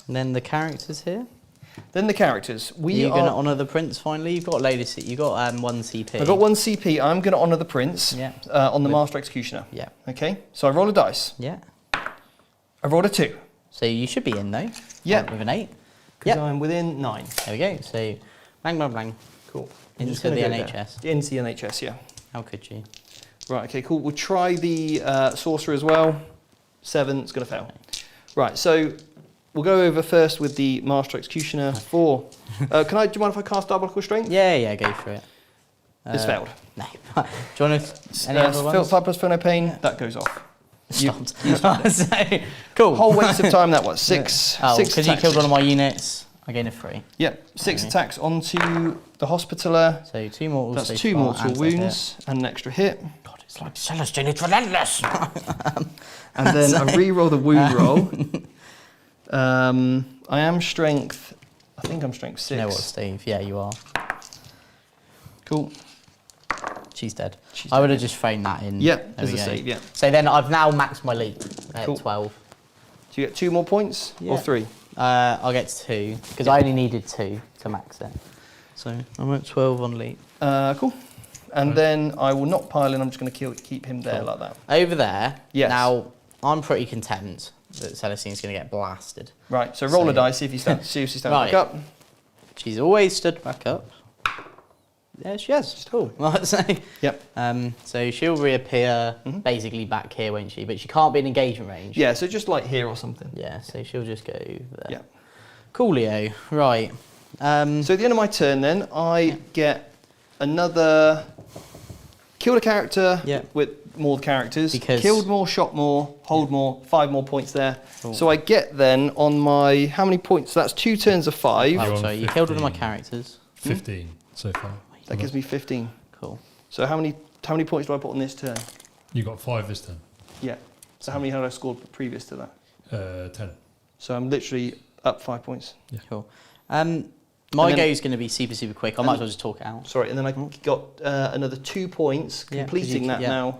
And then the characters here. Then the characters. You're going to honour the prince finally? You've got a load of... You've got 1 CP. I've got 1 CP. I'm going to honour the prince on the Master Executioner. Yeah. Okay, so I roll a dice. Yeah. I rolled a 2. So you should be in though. Yeah. With an 8. Because I'm within 9. There we go. So bang, bang, bang. Cool. Into the NHS. Into the NHS, yeah. How could you? Right, okay, cool. We'll try the sorcerer as well. 7, it's going to fail. Right, so we'll go over first with the Master Executioner. 4. Do you mind if I cast Diabolical Strength? Yeah, go for it. It's failed. No. Do you want to... Any other ones? 5 plus Feel No Pain, that goes off. Stopped. So, cool. Whole waste of time that was. 6. Oh, 6 because you attacks. killed one of my units, I gain a 3. Yep, 6 attacks onto the Hospitaller. So 2 mortals. That's so 2 far, mortal and a wounds and an extra hit. God, it's like Celestine, it's relentless. And then I re-roll the wound roll. I am strength. I think I'm strength 6. You know what, Steve? Yeah, you are. Cool. She's dead. She's I would have dead. just thrown that in. Yep, There as we a go. save, yeah. So then I've now maxed my leap at Cool. 12. Do you get 2 more points or 3? I'll get 2 because I only needed 2 to max it. So I'm at 12 on leap. Cool. And then I will not pile in. I'm just going to keep him there like that. Over there. Yes. Now I'm pretty content that Celestine's going to get blasted. Right. So roll a So- dice. See if you stand. See if she stands Right. back up. She's always stood back up. Yeah, she has. Cool. So, Yep. so she'll reappear basically back here, won't she? But she can't be in engagement range. Yeah. So just like here or something. Yeah, so she'll just go there. Yeah. Coolio. Right. So at the end of my turn, then I get another killed a character Yeah. with more characters. Because- Killed more, shot more, hold more, 5 more points there. Cool. So I get then on my how many points? That's 2 turns of 5. Oh, You're sorry, on you killed one of my 15. characters. 15 so far. That gives me 15. Cool. So how many points do I put on this turn? You got 5 this turn. Yeah. So how many had I scored previous to that? 10. So I'm literally up 5 points. Cool. My And then- go is going to be super, super quick. I might as well just talk it out. Sorry, and then I got another 2 points Yeah, 'cause completing you- that yeah. now.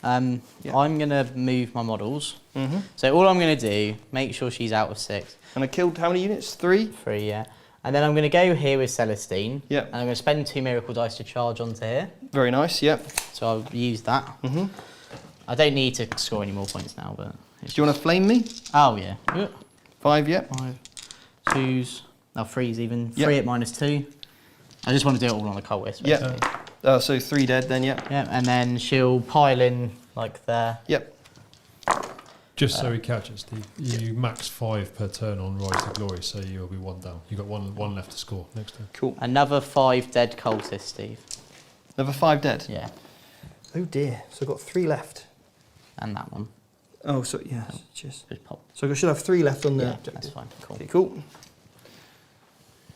Yeah. I'm going to move my models. Mm-hmm. So all I'm going to do, make sure she's out of 6. And I killed how many units? 3? 3, yeah. And then I'm going to go here with Celestine. Yeah. And I'm going to spend 2 miracle dice to charge onto here. Very nice. Yep. So I'll use that. Mm-hmm. I don't need to score any more points now, but... Do you want to flame me? Oh, yeah. 5. Yep. 5, 2s, 3s even. Yep. 3 at -2. I just want to do it all on the cold whisk. Yep. basically. So 3 dead then. Yep. Yeah, and then she'll pile in like there. Yep. Just so we catch it, Steve, you max 5 per turn on Rise to Glory, so you'll be 1 down. You've got one left to score next turn. Cool. Another 5 dead cultists, Steve. Another 5 dead. Yeah, Oh dear. So I've got 3 left. and that one. Oh, so yeah. Cheers. Just pop. So I should have 3 left on the Yeah, objective. that's fine. Cool. Okay, cool.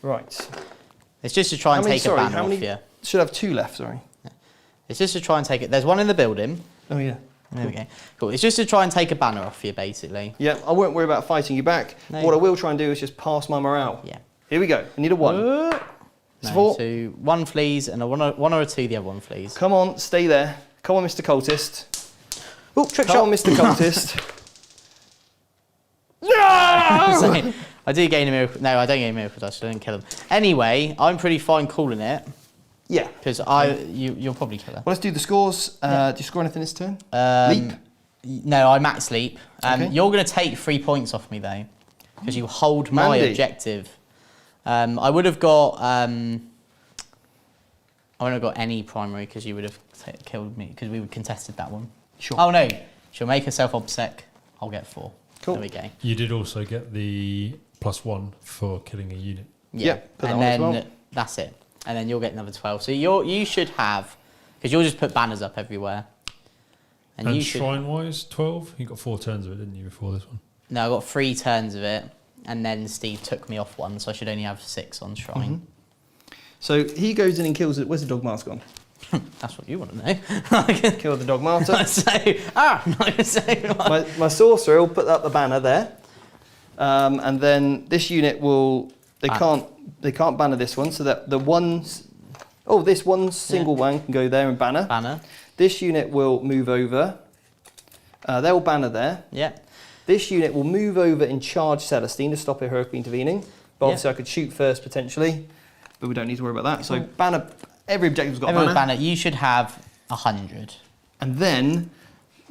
Right. It's just to try and How many- take a sorry, banner how off many- you. Should have 2 left. Sorry. It's just to try and take it. There's one in the building. Oh yeah. There we go. Cool. It's just to try and take a banner off you, basically. Yeah. I won't worry about fighting you back. No. What I will try and do is just pass my morale. Yeah. Here we go. I need a 1. It's No, 4. so 1 flees and a 1 or a 2. The other one flees. Come on, stay there. Come on, Mr. Cultist. Oh, trick Come shot. on, Mr. Cultist. So, I do gain a miracle. No, I don't gain a miracle dice. So I don't kill him. Anyway, I'm pretty fine calling it Yeah. because you'll probably kill her. Well, let's do the scores. Do you score anything this turn? Leap. No, I max leap. Okay. You're going to take 3 points off me though, because you hold my Mandy. objective. I would have got. I wouldn't have got any primary because you would have killed me because we would contested that one. Sure. Oh no, she'll make herself obsec. I'll get 4. Cool. There we go. You did also get the +1 for killing a unit. Yeah, Yep, put that and on as then well. that's it. And then you'll get another 12. So you should have, because you'll just put banners up everywhere. And And you should. shrine-wise, 12? You got 4 turns of it, didn't you, before this one? No, I got 3 turns of it, and then Steve took me off 1, so I should only have 6 on shrine. So he goes in and kills it. Where's the dog mask gone? That's what you want to know. Kill the dog martyr. my sorcerer will put up the banner there, and then this unit will. They can't banner this one, so that the ones. Oh, this one single one can go there and banner. Banner. This unit will move over. They'll banner there. Yeah. This unit will move over and charge Celestine to stop her heroically intervening. But obviously I could shoot first potentially, but we don't need to worry about that. So banner, every objective's got a Everyone's banner. banner. You should have 100. And then,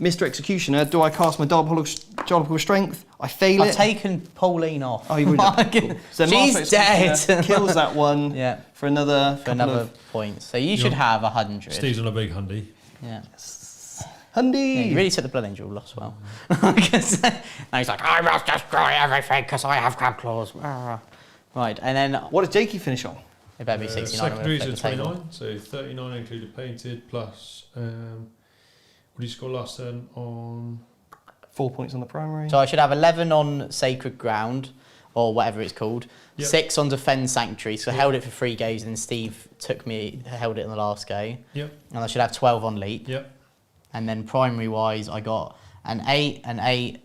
Mr. Executioner, do I cast my diabolical strength? I fail I've it. taken Pauline off. Oh, you would. Cool. So She's Master Executioner dead. kills that one Yeah. for another For couple another of- point. So you should have 100. Steve's on a big hundy. Yeah. Hundy! Yeah, you really took the Blood Angel loss well. Now he's like, I must destroy everything because I have crab claws. Right, and then What did Jakey finish on? it better be 69. Secondaries are 29, so 39 included painted, plus, what did you score last turn on? 4 points on the primary. So I should have 11 on Sacred Ground, or whatever it's called. Yep. 6 on Defend Sanctuary, so I held it for 3 goes, and then Steve held it in the last go. Yep. And I should have 12 on Leap. Yep. And then primary-wise, I got an 8,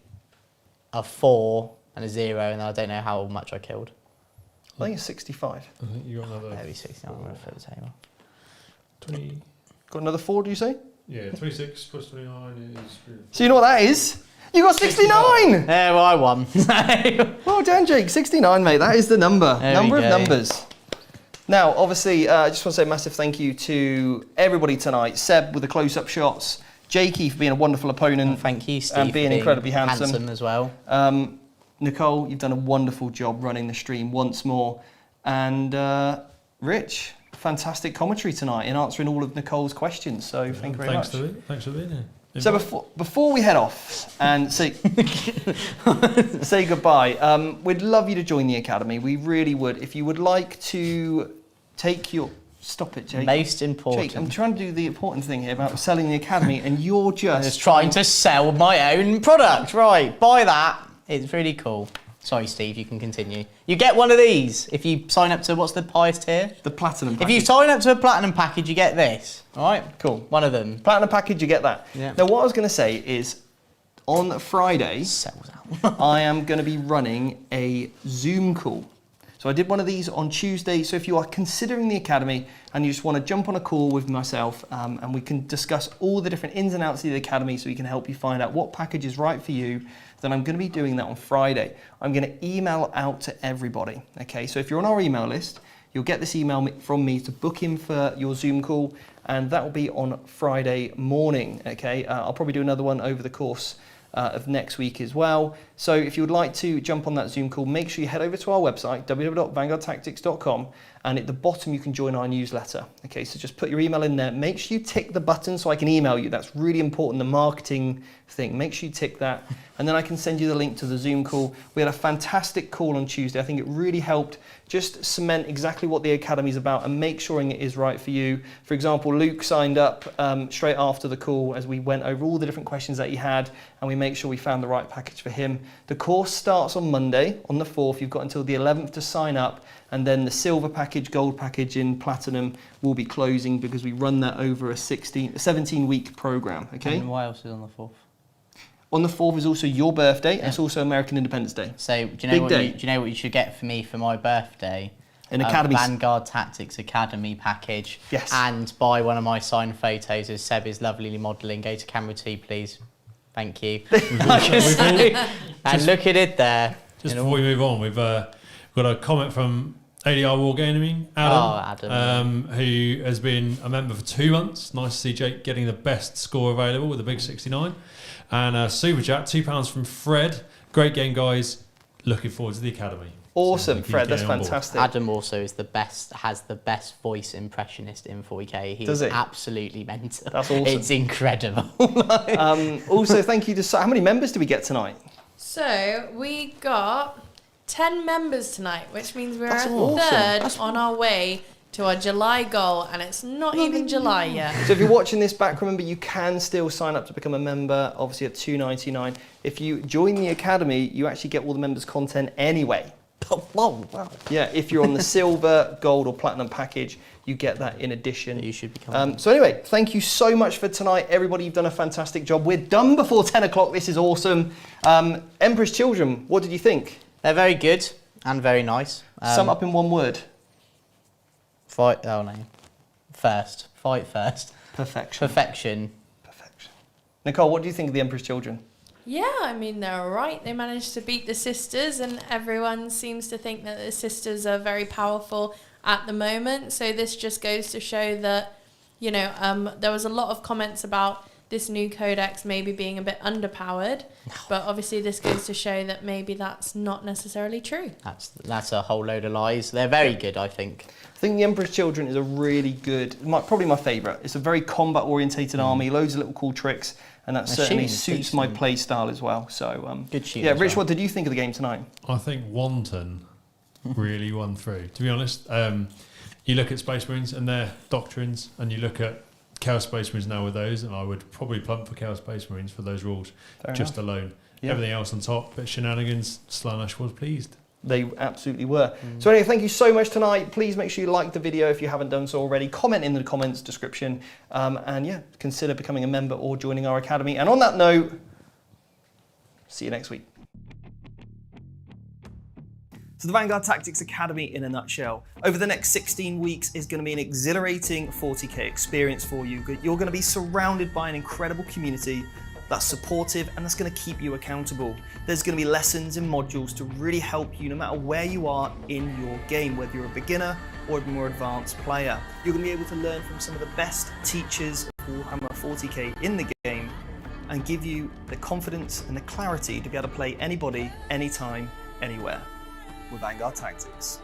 a 4, and a 0, and I don't know how much I killed. I think it's 65. I think you got another Maybe 69, I'm going to flip the table. 20. Got another 4, do you say? Yeah, 26 plus 29 is. So you know what that is? You got 69! Yeah, well, I won. Well done, Jake. 69, mate. That is the number. There Number we of go. numbers. Now, obviously, I just want to say a massive thank you to everybody tonight. Seb with the close-up shots. Jakey for being a wonderful opponent. Thank you, Steve. And being incredibly handsome. as well. Nicole, you've done a wonderful job running the stream once more. And Rich, fantastic commentary tonight in answering all of Nicole's questions. So thank you very much. Thanks for being here. So before we head off and say goodbye, we'd love you to join the Academy. We really would. If you would like to take your... Stop it, Jake. Most important. Jake, I'm trying to do the important thing here about selling the Academy and you're I'm just... just trying to sell my own product. Right, buy that. It's really cool. Sorry, Steve, you can continue. You get one of these if you sign up to, what's the highest tier? The Platinum If package. you sign up to a Platinum package, you get this. All right? Cool. One of them. Platinum package, you get that. Yeah. Now, what I was going to say is, on Friday, Sells out. I am going to be running a Zoom call. So I did one of these on Tuesday. So if you are considering the Academy and you just want to jump on a call with myself and we can discuss all the different ins and outs of the Academy so we can help you find out what package is right for you, then I'm going to be doing that on Friday. I'm going to email out to everybody. Okay, so if you're on our email list, you'll get this email from me to book in for your Zoom call, and that will be on Friday morning. Okay, I'll probably do another one over the course of next week as well. So if you would like to jump on that Zoom call, make sure you head over to our website, www.vanguardtactics.com, and at the bottom you can join our newsletter. Okay, so just put your email in there. Make sure you tick the button so I can email you. That's really important, the marketing thing. Make sure you tick that, and then I can send you the link to the Zoom call. We had a fantastic call on Tuesday. I think it really helped just cement exactly what the Academy is about and make sure it is right for you. For example, Luke signed up straight after the call as we went over all the different questions that he had, and we make sure we found the right package for him. The course starts on Monday, on the 4th. You've got until the 11th to sign up, and then the silver package, gold package in Platinum will be closing because we run that over a 17-week program, okay? And what else is on the 4th? On the 4th is also your birthday, and it's also American Independence Day. So do you know Big day. what you should get for me for my birthday? An Academy. Vanguard Tactics Academy package. Yes. And buy one of my signed photos of Seb is lovely modelling. Go to camera 2, please. Thank you. And look at it there. Just before we move on, we've got a comment from ADR Wargaming, Adam, who has been a member for 2 months. Nice to see Jake getting the best score available with a big 69. And Super Chat, £2 from Fred. Great game, guys. Looking forward to the Academy. Awesome, So Fred. That's getting on board. fantastic. Adam also is has the best voice impressionist in 40k. He's Does he? absolutely mental. That's awesome. It's incredible. Also, thank you to... How many members do we get tonight? So we got 10 members tonight, which means we're That's a awesome. third on our way to our July goal, and it's not even July yet. So if you're watching this back, remember you can still sign up to become a member, obviously at $2.99. If you join the Academy, you actually get all the members' content anyway. Wow. Yeah, if you're on the silver, gold or platinum package, you get that in addition. You should become. So anyway, thank you so much for tonight, everybody. You've done a fantastic job. We're done before 10 o'clock. This is awesome. Emperor's Children, what did you think? They're very good and very nice. Sum up in one word. Fight. Oh no. First. Fight first. Perfection. Perfection. Perfection. Nicole, what do you think of the Emperor's Children? Yeah, I mean, they're all right. They managed to beat the sisters, and everyone seems to think that the sisters are very powerful at the moment. So this just goes to show that, you know, there was a lot of comments about this new codex maybe being a bit underpowered, but obviously this goes to show that maybe that's not necessarily true. That's a whole load of lies. They're very good, I think. I think the Emperor's Children is a really good, probably my favourite. It's a very combat-orientated army, loads of little cool tricks, and that certainly suits my play style as well. So, good shoot. Yeah, Rich, what did you think of the game tonight? I think Wanton really won through. To be honest, you look at Space Marines and their doctrines, and you look at Chaos Space Marines now with those, and I would probably plump for Chaos Space Marines for those rules just alone. Yeah. Everything else on top, but shenanigans, Slaanesh was pleased. They absolutely were. So anyway, thank you so much tonight. Please make sure you like the video if you haven't done so already. Comment in the comments description. And yeah, consider becoming a member or joining our academy. And on that note, see you next week. So the Vanguard Tactics Academy in a nutshell. Over the next 16 weeks is going to be an exhilarating 40k experience for you. You're going to be surrounded by an incredible community that's supportive and that's going to keep you accountable. There's going to be lessons and modules to really help you no matter where you are in your game, whether you're a beginner or a more advanced player. You're going to be able to learn from some of the best teachers of Warhammer 40k in the game and give you the confidence and the clarity to be able to play anybody, anytime, anywhere with Vanguard Tactics.